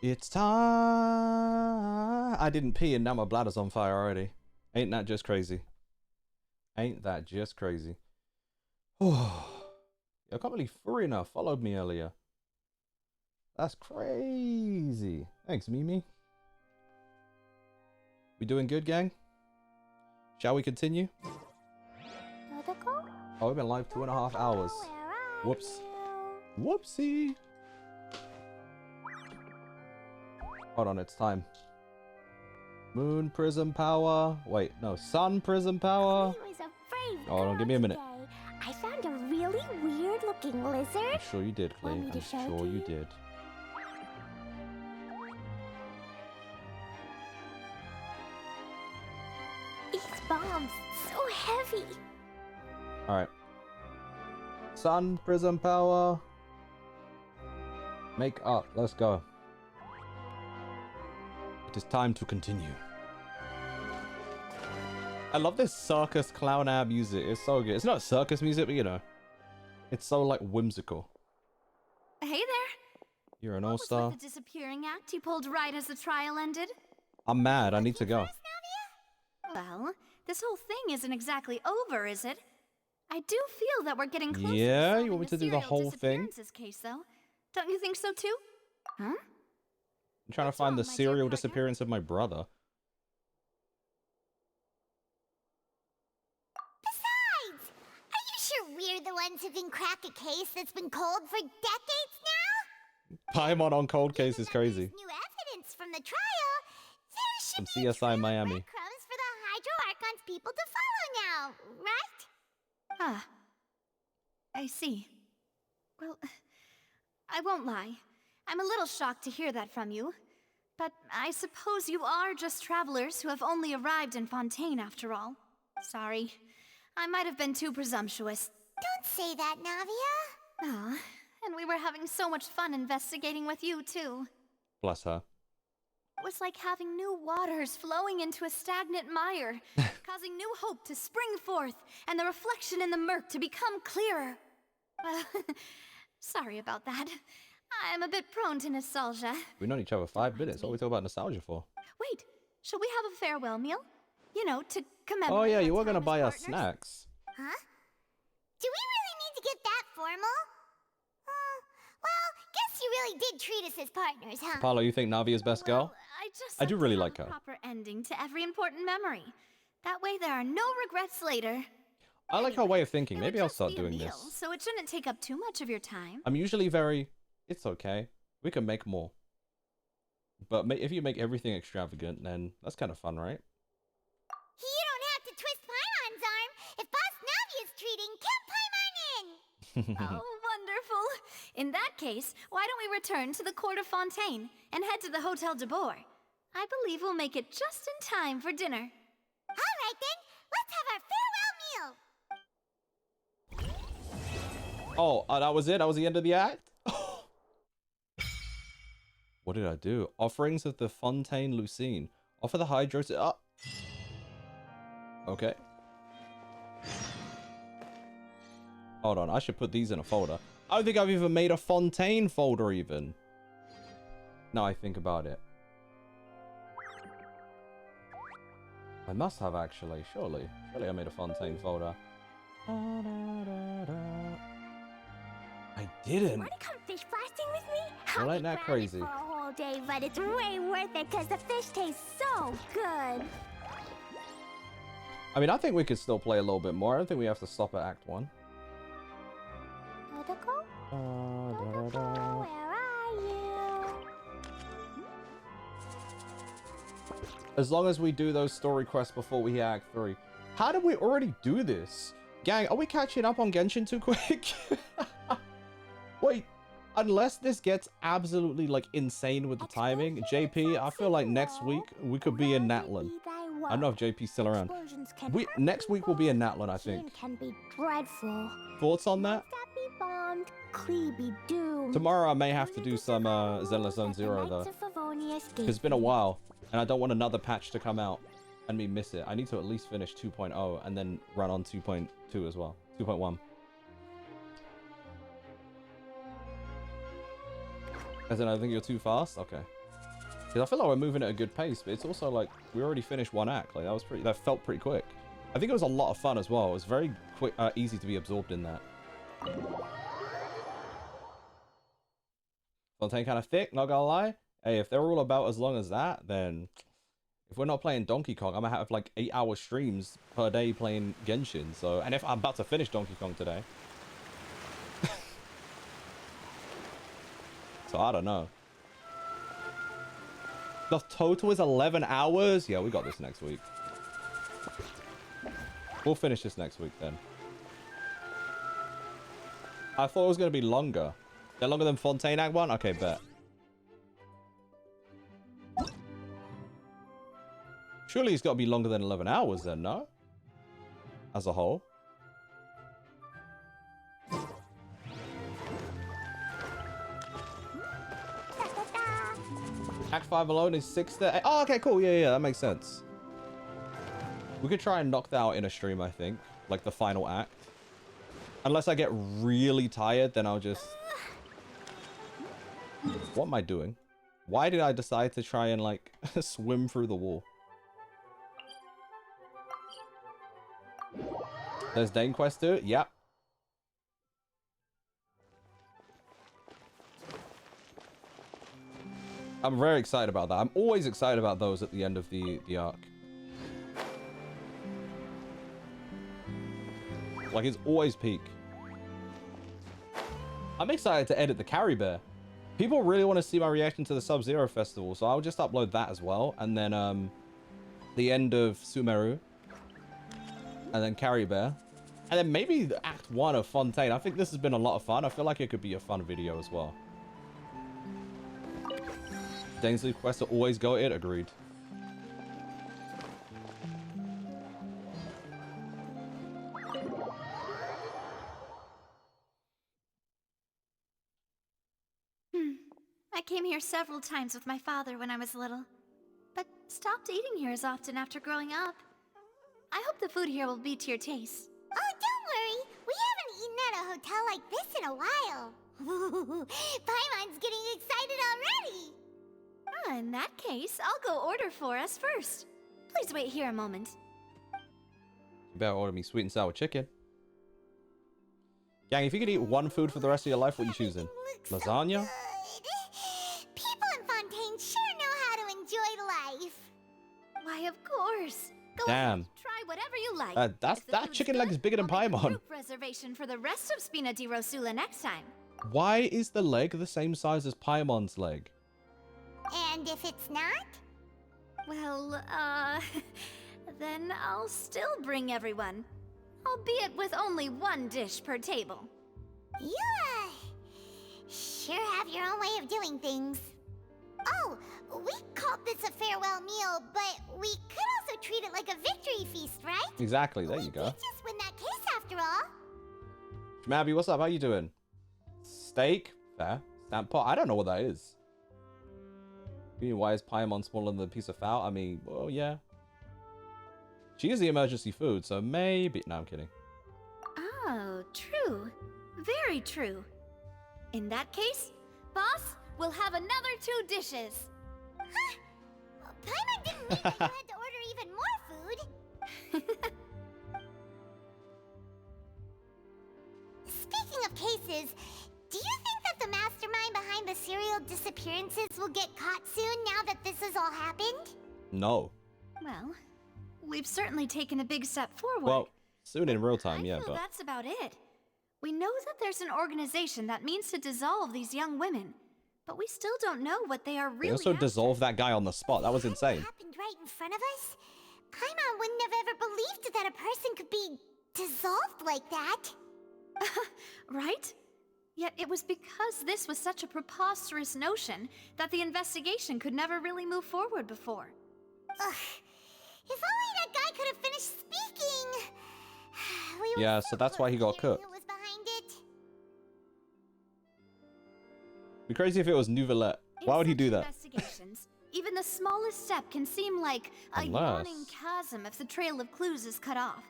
It's time. I didn't pee and now my bladder's on fire already. Ain't that just crazy? Ain't that just crazy? Oh, I can't believe Furina followed me earlier. That's crazy. Thanks, Mimi. We doing good, gang? Shall we continue? Oh, we've been live 2.5 hours. Whoops. Whoopsie. Hold on, it's time. Moon prism power. Wait, no, sun prism power. Hold on, give me a minute. I found a really weird looking lizard. I'm sure you did, Clay. I'm sure you did. These bombs, so heavy. Alright. Sun prism power. Make up. Let's go. It is time to continue. I love this circus clown ab music. It's so good. It's not circus music, but you know. It's so like whimsical. Hey there. You're an What all-star. was with the disappearing act you pulled right as the trial ended? I'm mad. I need to go. Well, this whole thing isn't exactly over, is it? I do feel that we're getting closer Yeah, to you want me to do the whole thing? case, though. Don't you think so too? Huh? I'm trying to find the serial disappearance of my brother. Besides, are you sure we're the ones who can crack a case that's been cold for decades now? Paimon on cold case is crazy. New evidence from the trial. There should From be CSI Miami. crumbs for the Hydro Archon's people to follow now, right? Ah. I see. Well, I won't lie. I'm a little shocked to hear that from you. But I suppose you are just travelers who have only arrived in Fontaine after all. Sorry. I might have been too presumptuous. Don't say that, Navia. Ah, and we were having so much fun investigating with you, too. Bless her. It was like having new waters flowing into a stagnant mire, causing new hope to spring forth, and the reflection in the murk to become clearer. Well, sorry about that. I'm a bit prone to nostalgia. We've known each other 5 minutes. What are we talking about nostalgia for? Wait, shall we have a farewell meal? You know, to commemorate. Oh yeah, you our were gonna time as buy us partners? snacks. Huh? Do we really need to get that formal? Well, guess you really did treat us as partners, huh? Paolo, you think Navia's best girl? I do really like her. Proper ending to every important memory. That way there are no regrets later. I like her way of thinking. Maybe I'll start doing Meal, this. so it shouldn't take up too much of your time. I'm usually very... It's okay. We can make more. But if you make everything extravagant, then that's kind of fun, right? You don't have to twist Paimon's arm. If Boss Navia's treating, count Paimon in. Oh, wonderful. In that case, why don't we return to the court of Fontaine and head to the Hotel de Boer? I believe we'll make it just in time for dinner. All right, then. Let's have our farewell meal. Oh, that was it? That was the end of the act? What did I do? Offerings of the Fontaine Lucine. Offer the Hydro... Okay. Hold on, I should put these in a folder. I don't think I've even made a Fontaine folder even. Now I think about it. I must have actually, surely. Surely I made a Fontaine folder. I didn't. Want to come fish blasting with me? Well, ain't that crazy? For a whole day, but it's way worth it because the fish taste so good. I mean, I think we could still play a little bit more. I don't think we have to stop at Act 1. Where are you? As long as we do those story quests before we hit Act 3. How did we already do this? Gang, are we catching up on Genshin too quick? Wait, unless this gets absolutely like insane with the timing, JP, I feel like next week we could be in Natlan. I don't know if JP's still around. Next week we'll be in Natlan, I think. Can be dreadful. Thoughts on that? Be bombed, Klee be doomed. Tomorrow I may have to do some Zenless Zone Zero though. Because it's been a while, and I don't want another patch to come out and me miss it. I need to at least finish 2.0 and then run on 2.2 as well. 2.1. As in, I think you're too fast? Okay. Because I feel like we're moving at a good pace, but it's also like we already finished one act. Like that felt pretty quick. I think it was a lot of fun as well. It was very quick, easy to be absorbed in that. Fontaine kind of thick, not gonna lie. Hey, if they're all about as long as that, then if we're not playing Donkey Kong, I'm gonna have like 8-hour streams per day playing Genshin. So, and if I'm about to finish Donkey Kong today, so I don't know. The total is 11 hours. Yeah, we got this next week. We'll finish this next week then. I thought it was gonna be longer. They're longer than Fontaine Act 1? Okay, bet. Surely it's got to be longer than 11 hours then, no? As a whole. Act 5 alone is 6 to 8. Oh, okay, cool. Yeah, that makes sense. We could try and knock that out in a stream, I think. Like the final act. Unless I get really tired, then I'll just... What am I doing? Why did I decide to try and, like, swim through the wall? There's Dane Quest too? Yep. I'm very excited about that. I'm always excited about those at the end of the arc. Like, it's always peak. I'm excited to edit the Carry Bear. People really want to see my reaction to the Sub-Zero Festival, so I'll just upload that as well. And then, the end of Sumeru. And then Carry Bear. And then maybe the Act 1 of Fontaine. I think this has been a lot of fun. I feel like it could be a fun video as well. Danesley quests are always goated. Agreed. I came here several times with my father when I was little, but stopped eating here as often after growing up. I hope the food here will be to your taste. Oh, don't worry. We haven't eaten at a hotel like this in a while. Paimon's getting excited already. In that case, I'll go order for us first. Please wait here a moment. You better order me sweet and sour chicken. Gang, if you could eat one food for the rest of your life, what are you choosing? Lasagna? People in Fontaine sure know how to enjoy life. Why, of course. Go Damn. ahead, try whatever you like. That chicken leg is bigger than Paimon. Group reservation for the rest of Spina di Rosula next time. Why is the leg the same size as Paimon's leg? And if it's not? Well, then I'll still bring everyone. Albeit with only one dish per table. You, sure have your own way of doing things. Oh, we called this a farewell meal, but we could also treat it like a victory feast, right? Exactly, there you go. We did just win that case after all. Schmabby, what's up? How you doing? Steak? Fair. Stamp pot? I don't know what that is. You mean, why is Paimon smaller than a piece of fowl? I mean, well, yeah. She is the emergency food, so maybe... No, I'm kidding. Oh, true. Very true. In that case, boss, we'll have another 2 dishes. Huh? Paimon didn't mean that you had to order even more food. Speaking of cases, do you think that the mastermind behind the serial disappearances will get caught soon now that this has all happened? No. Well, we've certainly taken a big step forward. Well, soon in real time, yeah, but... that's about it. We know that there's an organization that means to dissolve these young women, but we still don't know what they are really They also dissolved that guy on the spot. That was insane. Happened right in front of us? Paimon wouldn't have ever believed that a person could be dissolved like that. Right? Yet it was because this was such a preposterous notion that the investigation could never really move forward before. Ugh. If only that guy could have finished speaking. Yeah, so that's why he got cooked. Who was behind it? Be crazy if it was Nouvellette. Why would he do that? Investigations, even the smallest step can seem like a yawning chasm if the trail of clues is cut off.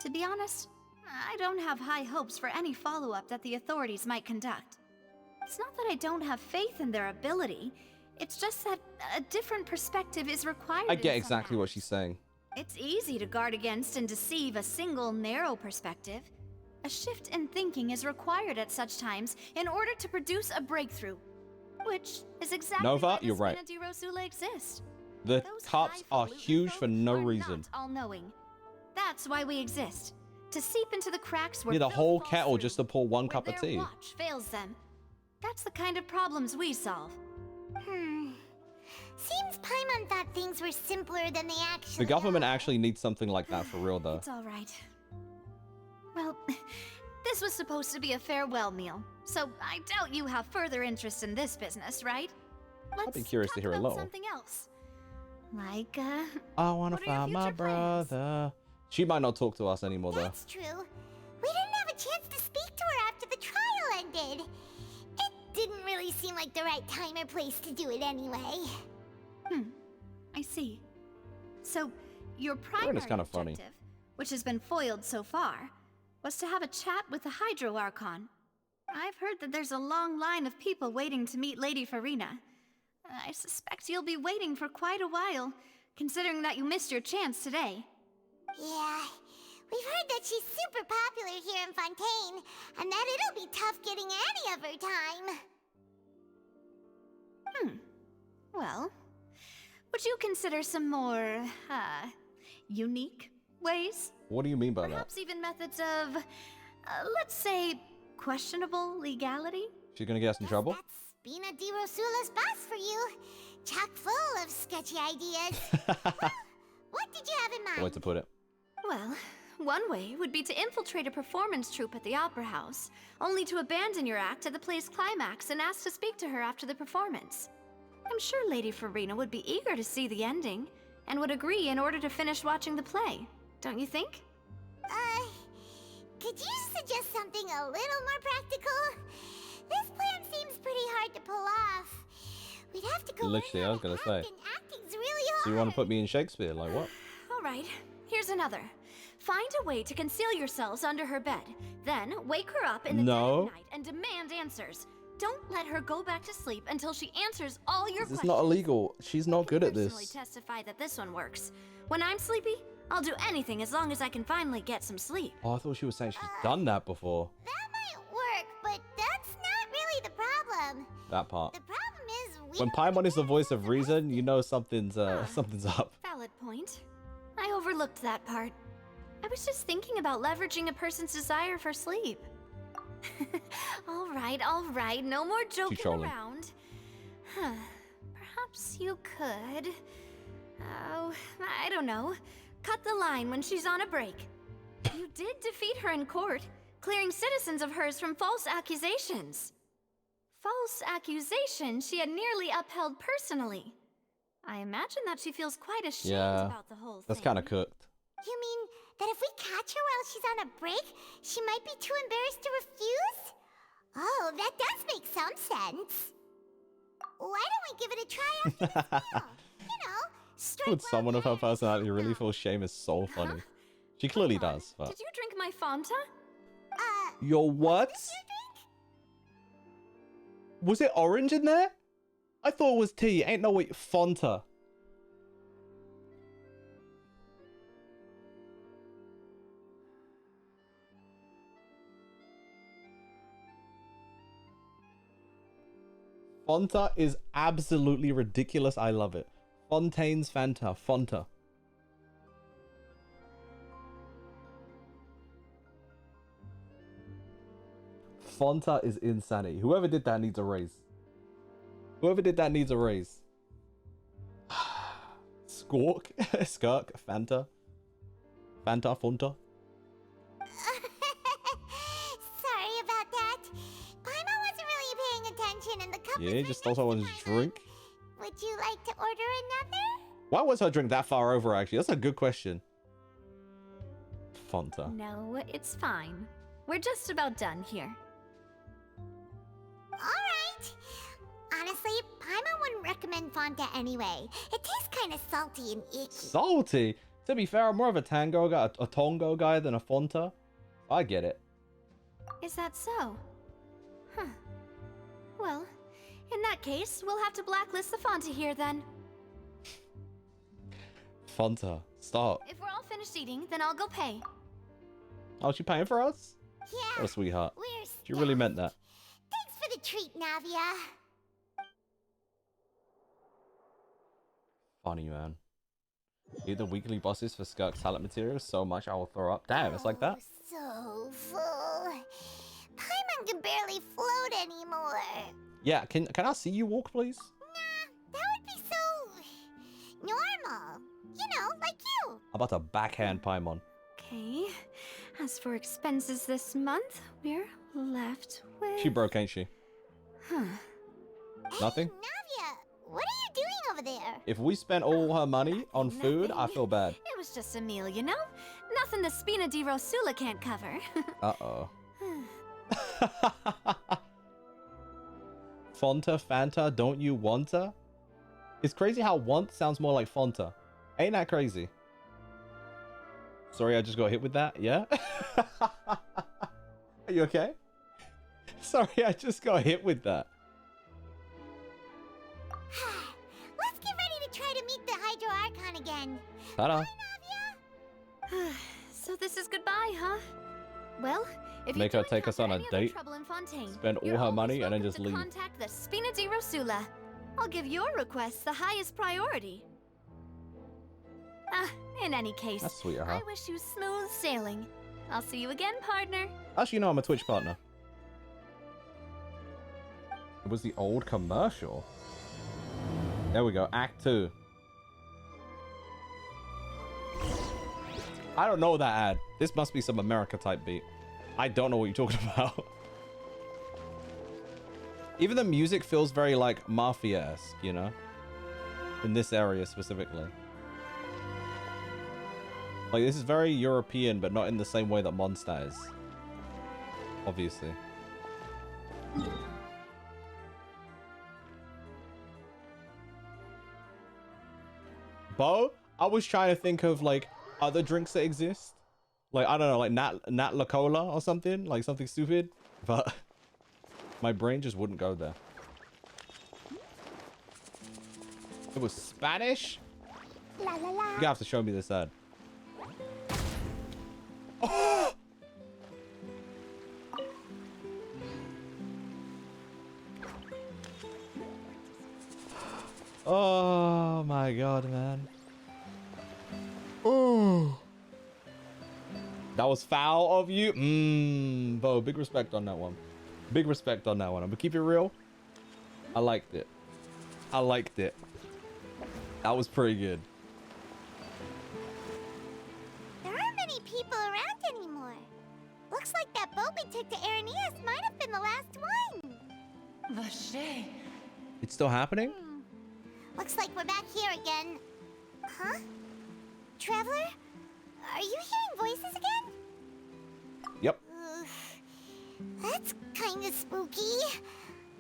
To be honest, I don't have high hopes for any follow-up that the authorities might conduct. It's not that I don't have faith in their ability, It's just that a different perspective is required. I get exactly what she's saying. It's easy to guard against and deceive a single narrow perspective. A shift in thinking is required at such times in order to produce a breakthrough, which is exactly Nova, why you're right. Spina di Rosula exists. The cups are huge for no reason. Not all-knowing. That's why we exist. To seep into the cracks where Need a filth whole falls kettle through, just to pour one where cup of their tea. watch fails them. That's the kind of problems we solve. Seems Paimon thought things were simpler than they actually The government actually needs something like that for real, though. It's all right. Well, this was supposed to be a farewell meal, so I doubt you have further interest in this business, right? I'd be curious to hear a little. Something else. Like, I want to find my brother. She might not talk to us anymore, though. That's true. We didn't have a chance to speak to her after the trial ended. It didn't really seem like the right time or place to do it anyway. I see. So, your primary is kind of funny. objective, which has been foiled so far, was to have a chat with the Hydro Archon. I've heard that there's a long line of people waiting to meet Lady Farina. I suspect you'll be waiting for quite a while, considering that you missed your chance today. Yeah, we've heard that she's super popular here in Fontaine, and that it'll be tough getting any of her time. Well, would you consider some more, unique ways? What do you mean by that? Perhaps even methods of, let's say, questionable legality? She's gonna get us in trouble? Spina di Rosula's boss for you. Chock full of sketchy ideas. Well, what did you have in mind? Way to put it. Well, one way would be to infiltrate a performance troupe at the Opera House, only to abandon your act at the play's climax and ask to speak to her after the performance. I'm sure Lady Farina would be eager to see the ending, and would agree in order to finish watching the play. Don't you think? Could you suggest something a little more practical? This plan seems pretty hard to pull off. We'd have to go Literally, I was gonna say. acting's really hard. So you want to put me in Shakespeare? Like what? All right, here's another. Find a way to conceal yourselves under her bed. Then wake her up in the dead of night and demand answers. Don't let her go back to sleep until she answers all your questions. This is not illegal. She's not good at I personally this. testify that this one works. When I'm sleepy, I'll do anything as long as I can finally get some sleep. Oh, I thought she was saying she's done that before. That might work, but that's not really the problem. That part. The problem is When Paimon is the voice of reason, you know something's something's up. Valid point. I overlooked that part. I was just thinking about leveraging a person's desire for sleep. all right, no more joking trolling. around. Perhaps you could... Oh, I don't know. Cut the line when she's on a break. You did defeat her in court, clearing citizens of hers from false accusations. False accusations she had nearly upheld personally. I imagine that she feels quite ashamed about the whole thing. That's kind of cooked. You mean that if we catch her while she's on a break, she might be too embarrassed to refuse? Oh, that does make some sense. Why don't we give it a try after this meal? You know, strike Would someone of her personality really feel shame is so funny. She clearly does, but... Did you drink my Fanta? Your what? Was it orange in there? I thought it was tea. Ain't no way. Fanta. Fanta is absolutely ridiculous. I love it. Fontaine's Fanta. Fanta. Fanta is insanity. Whoever did that needs a raise. Whoever did that needs a raise. Squawk? Skirk? Fanta? Fanta? Fanta? Sorry about that. Paimon wasn't really paying attention and the cup Yeah, just stole someone's drink. Would you like to order another? Why was her drink that far over, actually? That's a good question. Fanta. No, it's fine. We're just about done here. Alright. Honestly, Paimon wouldn't recommend Fanta anyway. It tastes kind of salty and icky. Salty? To be fair, I'm more of a tango guy, a tongo guy than a Fanta. I get it. Is that so? Huh. Well, In that case, we'll have to blacklist the Fonta here then. Fonta, stop. If we're all finished eating, then I'll go pay. Oh, she paying for us? Yeah. What a sweetheart. We're She really meant that. Thanks for the treat, Navia. Funny, man. Eat the weekly bosses for Skirk's talent materials so much I will throw up. Damn, it's like that. So full. Paimon can barely float anymore. Yeah, can I see you walk, please? Nah, that would be so normal. You know, like you. I'm about to backhand Paimon. Okay. As for expenses this month, we're left with... She broke, ain't she? Huh. Nothing? Navia, what are you doing over there? If we spent all her money on food, I feel bad. It was just a meal, you know? Nothing the Spina di Rosula can't cover. Uh-oh. Fonta, Fanta, don't you wanta? It's crazy how want sounds more like Fonta. Ain't that crazy? Sorry, I just got hit with that. Yeah? Are you okay? Sorry, I just got hit with that. Let's get ready to try to meet the Hydro Archon again. Ta-da. Bye, Navia. So this is goodbye, huh? Well, if Make you her take us on a date, trouble in Fontaine, spend all her money, and then just leave. Contact the Spina di Rosula. I'll give your request the highest priority. In any case, That's sweet of her. I wish you smooth sailing. I'll see you again, partner. Actually, no, I'm a Twitch partner. It was the old commercial. There we go, Act 2. I don't know that ad. This must be some America type beat. I don't know what you're talking about. Even the music feels very like mafia-esque, you know? In this area specifically. Like, this is very European, but not in the same way that Mondstadt is. Obviously. Bo, I was trying to think of, like, other drinks that exist. Like, I don't know, like Nat La Cola or something. Like, something stupid. But my brain just wouldn't go there. It was Spanish? La la la. You have to show me this ad. Oh my god, man. Oh. That was foul of you. Bo, big respect on that one. Big respect on that one. I'm gonna keep it real. I liked it. I liked it. That was pretty good. There aren't many people around anymore. Looks like that boat we took to Araneas might have been the last one. Vache. It's still happening? Looks like we're back here again. Huh? Traveler? Are you hearing voices again? Yep. That's kind of spooky.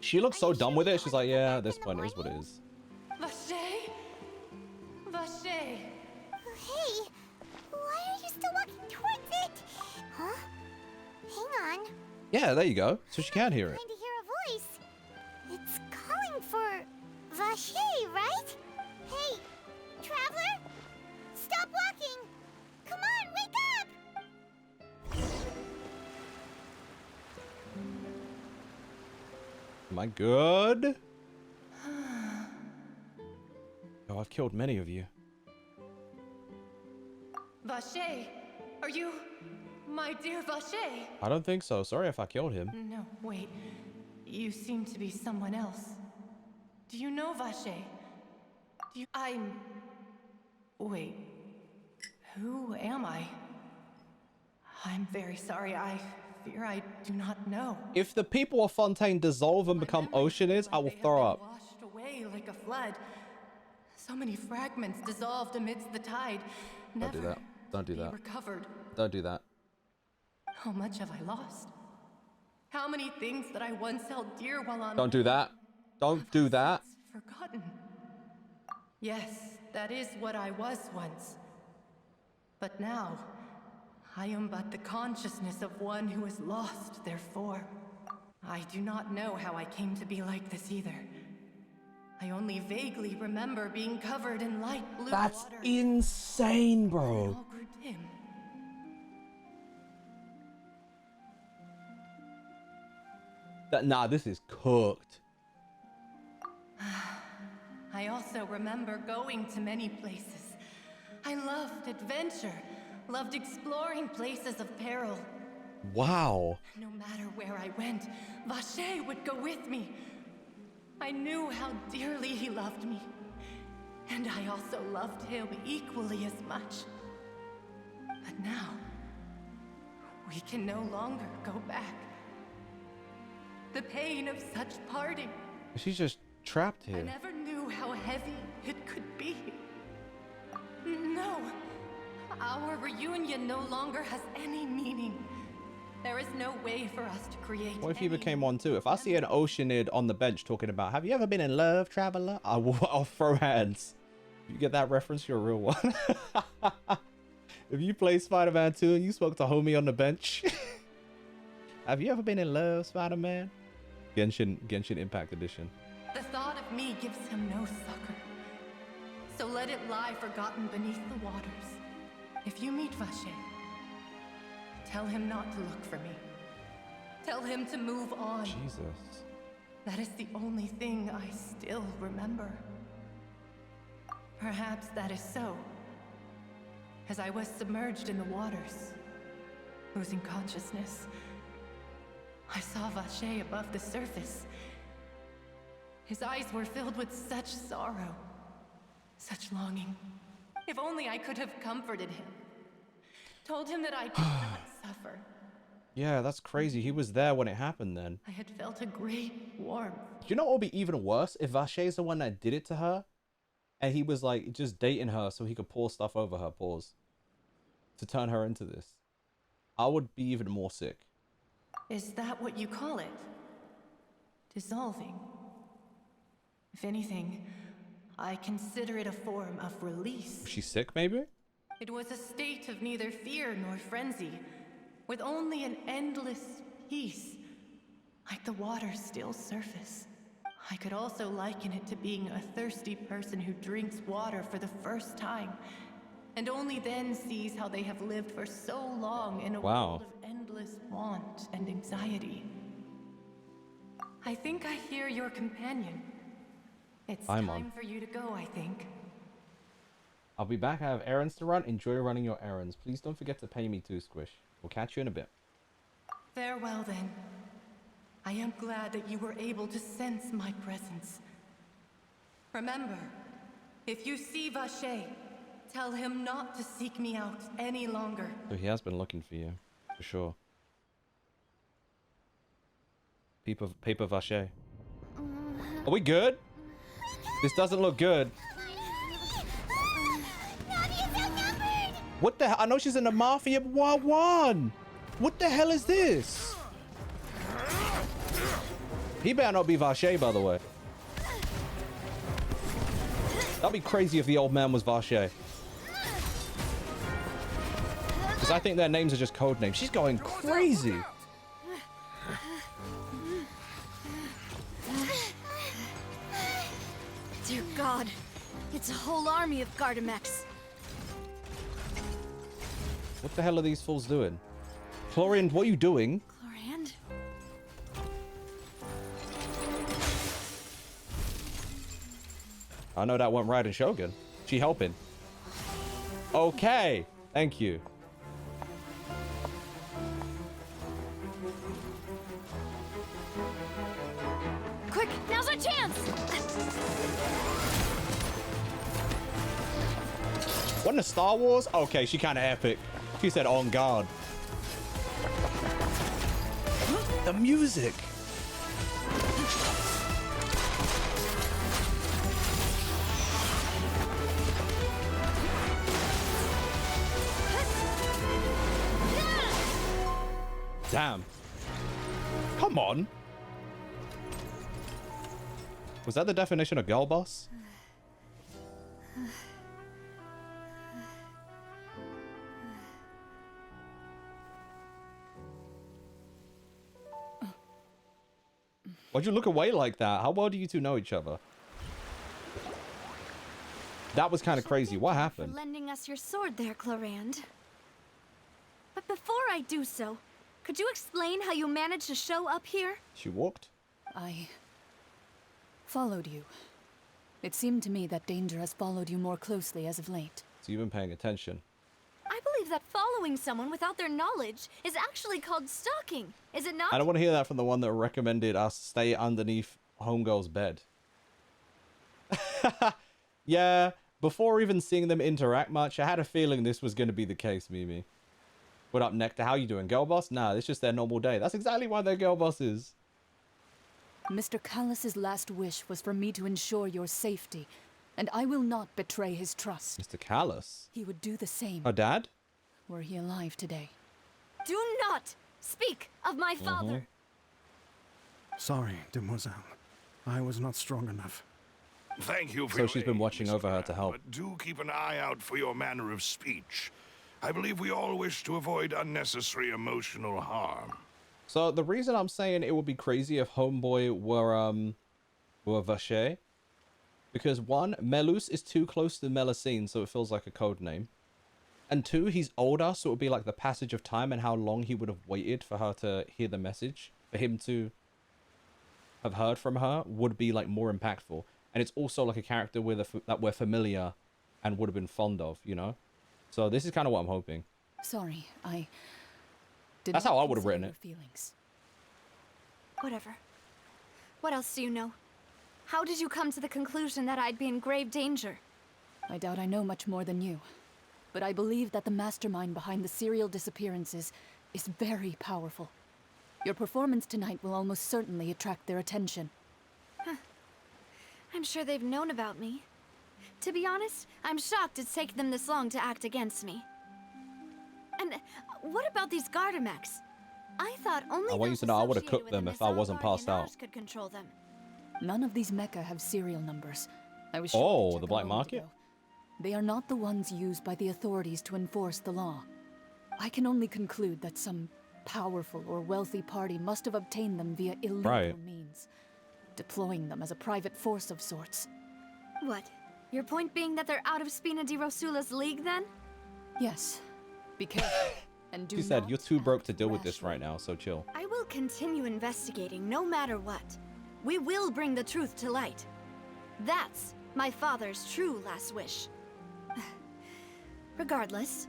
She looks so dumb with it. She's like, yeah, at this point, it is what it is. Vache? Vache. Hey, why are you still walking towards it? Huh? Hang on. Yeah, there you go. So she can hear it. I'm trying to hear a voice. It's calling for Vache, right? Hey, traveler? Stop walking! Come on, wake up! Am I good? Oh, I've killed many of you. Vache, are you my dear Vache? I don't think so. Sorry if I killed him. No, wait. You seem to be someone else. Do you know Vache? Wait. Who am I? I'm very sorry. I fear I do not know. If the people of Fontaine dissolve and become oceanids, I will throw up. Washed away like a flood. So many fragments dissolved amidst the tide. Don't do that. Don't do that. Recovered. Don't do that. How much have I lost? How many things that I once held dear while on... Don't do that. Don't do that. Forgotten. Yes, that is what I was once. But now, I am but the consciousness of one who is lost, therefore. I do not know how I came to be like this either. I only vaguely remember being covered in light blue That's water. insane, bro. It all grew dim. Nah, this is cooked. I also remember going to many places. I loved adventure, loved exploring places of peril. Wow. No matter where I went, Vacher would go with me. I knew how dearly he loved me, and I also loved him equally as much. But now, we can no longer go back. The pain of such parting. She's just trapped I here. never knew how heavy it could be. No, our reunion no longer has any meaning. There is no way for us to create. What if you became one too? If I see an Oceanid on the bench talking about, have you ever been in love, traveler? I'll throw hands. You get that reference? You're a real one. If you play Spider-Man 2 and you spoke to homie on the bench. Have you ever been in love, Spider-Man? Genshin Impact Edition. The thought of me gives him no succor. So let it lie forgotten beneath the waters. If you meet Vacher, tell him not to look for me. Tell him to move on. Jesus. That is the only thing I still remember. Perhaps that is so. As I was submerged in the waters, losing consciousness, I saw Vacher above the surface. His eyes were filled with such sorrow, such longing. If only I could have comforted him. Told him that I could not suffer. Yeah, that's crazy. He was there when it happened then. I had felt a great warmth. Do you know what would be even worse? If Vacher's the one that did it to her, and he was like just dating her so he could pour stuff over her pores to turn her into this. I would be even more sick. Is that what you call it? Dissolving? If anything, I consider it a form of release. Was she sick, maybe? It was a state of neither fear nor frenzy, with only an endless peace, like the water's still surface. I could also liken it to being a thirsty person who drinks water for the first time, and only then sees how they have lived for so long in a world of endless want and anxiety. I think I hear your companion. It's time for you to go, I think. I'll be back. I have errands to run. Enjoy running your errands. Please don't forget to pay me too, Squish. We'll catch you in a bit. Farewell, then. I am glad that you were able to sense my presence. Remember, if you see Vacher, tell him not to seek me out any longer. So he has been looking for you, for sure. Paper Vacher. Are we good? This doesn't look good. What the hell? I know she's in the Mafia, but why one? What the hell is this? He better not be Vacher, by the way. That'd be crazy if the old man was Vacher. Because I think their names are just code names. She's going crazy. Dear God, it's a whole army of Gardamex. What the hell are these fools doing? Chlorian, what are you doing? Chlorand? I know that went right in Shogun. She helping. Okay. Thank you. Quick, now's our chance! Wasn't it Star Wars? Okay, she kind of epic. She said on guard. The music. Damn. Come on. Was that the definition of girl boss? Why'd you look away like that? How well do you two know each other? That was kind of crazy. What For happened? lending us your sword there, Clarand. But before I do so, could you explain how you managed to show up here? She walked. I followed you. It seemed to me that danger has followed you more closely as of late. So you've been paying attention. I believe that following someone without their knowledge is actually called stalking. Is it not? I don't want to hear that from the one that recommended us stay underneath Homegirl's bed. Yeah, before even seeing them interact much, I had a feeling this was going to be the case, Mimi. What up, Nectar? How you doing? Girl boss? Nah, it's just their normal day. That's exactly why they're girl bosses. Mr. Callus's last wish was for me to ensure your safety, and I will not betray his trust. Mr. Callus? He would do the same. Her dad? Were he alive today. Do not speak of my father. Sorry, demoiselle. I was not strong enough. Thank you for So your she's been aid, watching Mr. over her to Graham, help. But do keep an eye out for your manner of speech. I believe we all wish to avoid unnecessary emotional harm. So the reason I'm saying it would be crazy if Homeboy were Vacher, because one, Melus is too close to Melusine, so it feels like a code name. And two, he's older, so it would be like the passage of time and how long he would have waited for her to hear the message. For him to have heard from her would be like more impactful. And it's also like a character that we're familiar and would have been fond of, you know? So this is kind of what I'm hoping. Sorry, I did That's not how I would have consider written your it. Feelings. Whatever. What else do you know? How did you come to the conclusion that I'd be in grave danger? I doubt I know much more than you, but I believe that the mastermind behind the serial disappearances is very powerful. Your performance tonight will almost certainly attract their attention. I'm sure they've known about me. To be honest, I'm shocked it's taken them this long to act against me. And what about these Gardamex? I thought only I want you to know I would have cooked them if I wasn't passed out. could control them. None of these mecha have serial numbers. I was Oh, the black market? ago. They are not the ones used by the authorities to enforce the law. I can only conclude that some powerful or wealthy party must have obtained them via illegal means, deploying them as a private force of sorts. What? Your point being that they're out of Spina di Rosula's league, then? Yes. Be careful, and do She said, not you're too broke to deal with this right now, so chill. I will continue investigating no matter what. We will bring the truth to light. That's my father's true last wish. Regardless,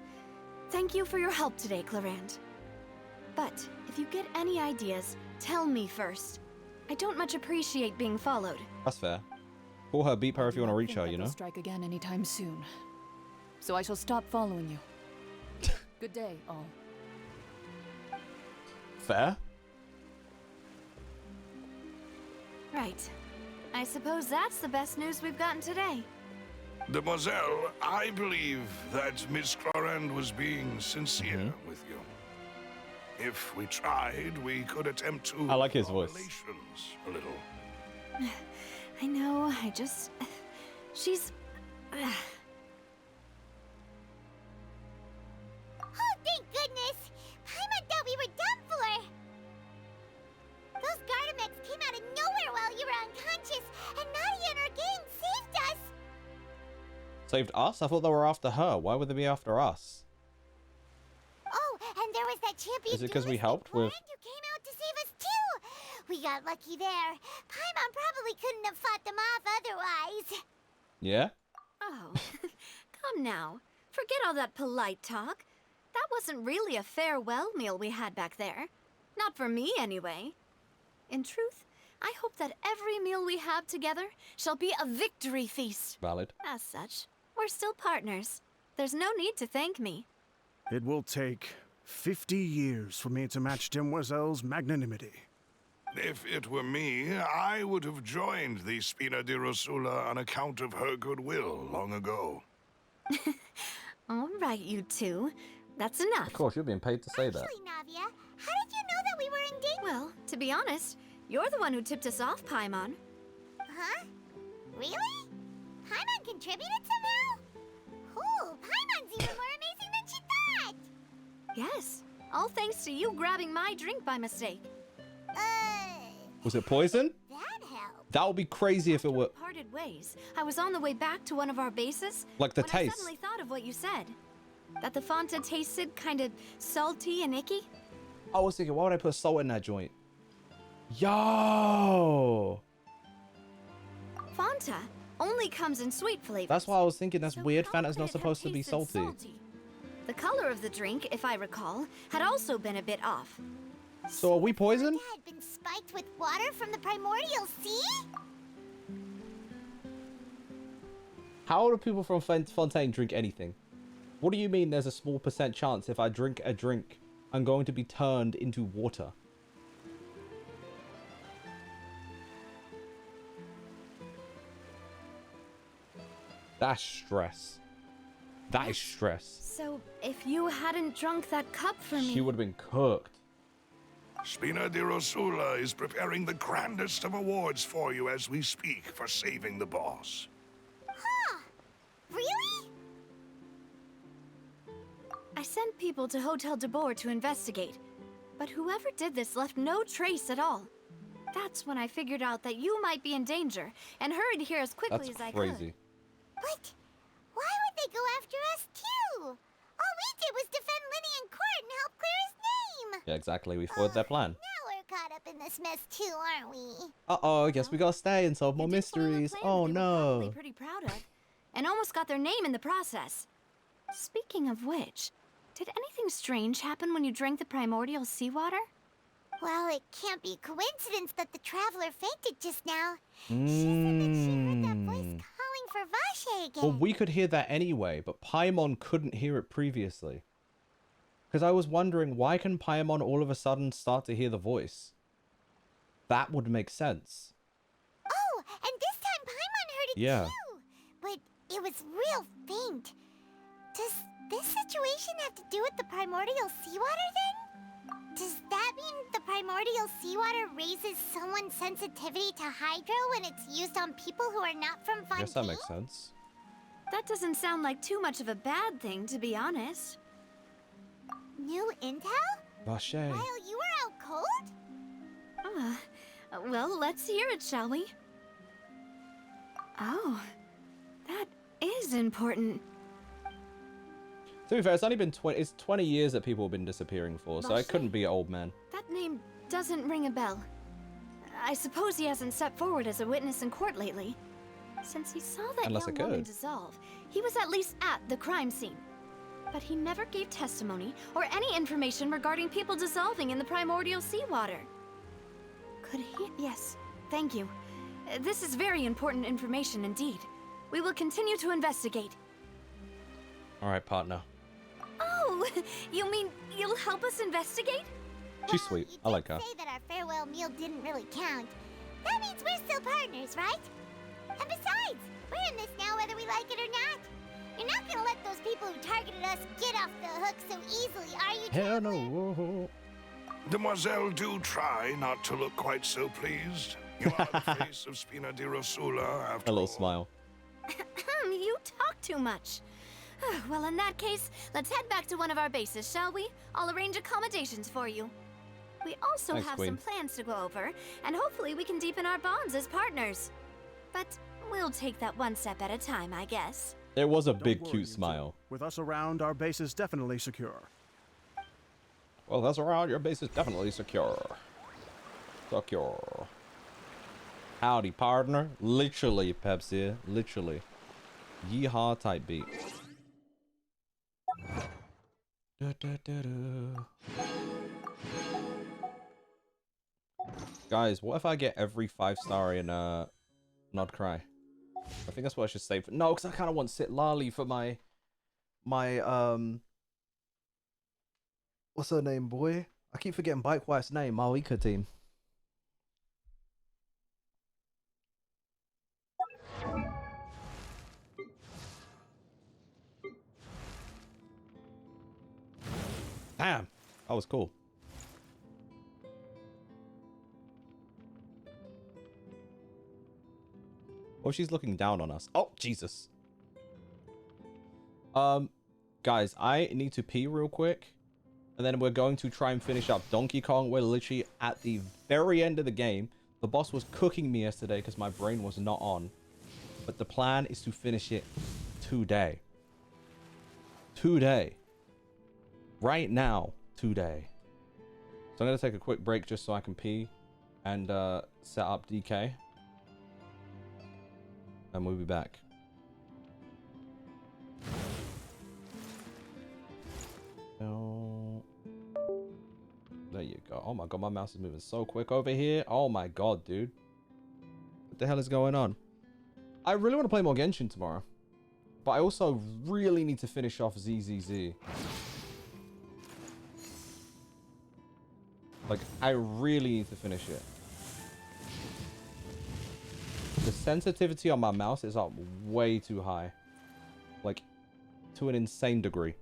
thank you for your help today, Clarand. But if you get any ideas, tell me first. I don't much appreciate being followed. That's fair. Call her, beep her if you want to reach think her, that you they'll know? strike again anytime soon. So I shall stop following you. Good day, all. Fair? Right. I suppose that's the best news we've gotten today. Demoiselle, I believe that Miss Clarand was being sincere with you. If we tried, we could attempt to... I like his voice. ...relations a little. I know, she's... Oh, thank goodness! Paimon thought we were done for! Those Gardamex came out of nowhere while you were unconscious, and Nadia and her gang saved us! Saved us? I thought they were after her. Why would they be after us? Oh, and there was that champion Is it because we helped with... who came out to save us too! We got lucky there. Paimon probably couldn't have fought them off otherwise. Yeah? Oh, come now. Forget all that polite talk. That wasn't really a farewell meal we had back there. Not for me, anyway. In truth, I hope that every meal we have together shall be a victory feast. Valid. As such, we're still partners. There's no need to thank me. It will take 50 years for me to match Demoiselle's magnanimity. If it were me, I would have joined the Spina di Rosula on account of her goodwill long ago. All right, you two. That's enough. Of course, you're being paid to say that. Actually, Navia, how did you know that we were in danger? Well, to be honest, you're the one who tipped us off, Paimon. Huh? Really? Paimon contributed somehow? Ooh, Paimon's even more amazing than she thought! Yes, all thanks to you grabbing my drink by mistake. Was it poison? That helped. That would be crazy if it were Parted ways. I was on the way back to one of our bases. like the when taste. I suddenly thought of what you said. That the Fonta tasted kind of salty and icky. I was thinking, why would I put salt in that joint? Yo! Fonta only comes in sweet flavors. That's why I was thinking that's weird. how Fanta's could not it have supposed to be tasted salty. The color of the drink, if I recall, had also been a bit off. So are we poisoned? Had been spiked with water from the primordial sea? How do people from Fontaine drink anything? What do you mean there's a small % chance if I drink a drink, I'm going to be turned into water? That's stress. That is stress. So, if you hadn't drunk that cup for me... She would have been cooked. Spina di Rosula is preparing the grandest of awards for you as we speak for saving the boss. Huh? Really? I sent people to Hotel de Boer to investigate, but whoever did this left no trace at all. That's when I figured out that you might be in danger and hurried here as quickly as I could. That's crazy. But why would they go after us too? All we did was defend Linny in court and help clear his name. Yeah, exactly. We followed their plan. Now we're caught up in this mess too, aren't we? Uh-oh, I guess we gotta stay and solve more mysteries. Oh, no. Pretty proud of, and almost got their name in the process. Speaking of which, did anything strange happen when you drank the primordial seawater? Well, it can't be a coincidence that the traveler fainted just now. She said that she heard that voice calling for Vache again. Well, we could hear that anyway, but Paimon couldn't hear it previously. Because I was wondering, why can Paimon all of a sudden start to hear the voice? That would make sense. Oh, and this time Paimon heard it too. But it was real faint. Does this situation have to do with the primordial seawater then? Does that mean the primordial seawater raises someone's sensitivity to hydro when it's used on people who are not from Fontaine? I guess that makes sense. That doesn't sound like too much of a bad thing, to be honest. New intel? Vache. While you were out cold? Well, let's hear it, shall we? Oh, that is important. To be fair, it's only been 20 years that people have been disappearing for, so I Vache? couldn't be an old man. That name doesn't ring a bell. I suppose he hasn't stepped forward as a witness in court lately. Since he saw that Unless young it woman could. dissolve, he was at least at the crime scene. But he never gave testimony or any information regarding people dissolving in the primordial seawater. Could he? Yes, thank you. This is very important information indeed. We will continue to investigate. All right, partner. Oh, you mean you'll help us investigate? She's sweet. I like her. Say that our farewell meal didn't really count. That means we're still partners, right? And besides, we're in this now whether we like it or not. You're not gonna let those people who targeted us get off the hook so easily, are you, Hell Traveler? no. Demoiselle, do try not to look quite so pleased. You are the face of Spina di Rosula after A little all. smile. You talk too much. Well, in that case, let's head back to one of our bases, shall we? I'll arrange accommodations for you. We also Thanks, have Queen. some plans to go over, and hopefully we can deepen our bonds as partners. But we'll take that one step at a time, I guess. It was a Don't big, worry, cute you two. smile. With us around, our base is definitely secure. Well, that's around. Your base is definitely secure. Secure. Howdy, partner. Literally, Pepsi. Literally. Yeehaw type beat. Da, da, da, da. Guys, what if I get every 5-star in Nod Cry? I think that's what I should say. No, because I kind of want Sit Lali for my what's her name, boy? I keep forgetting Bike Wife's name. Malika team. Damn, that was cool. Oh, she's looking down on us. Oh, Jesus. Guys, I need to pee real quick. And then we're going to try and finish up Donkey Kong. We're literally at the very end of the game. The The boss was cooking me yesterday because my brain was not on. But the plan is to finish it today. Today. Right now. Today. So I'm going to take a quick break just so I can pee and set up DK. And we'll be back. There you go. Oh my god, my mouse is moving so quick over here. Oh my god, dude. What the hell is going on? I really want to play more Genshin tomorrow. But I also really need to finish off ZZZ. Like, I really need to finish it. The sensitivity on my mouse is up way too high. Like, to an insane degree.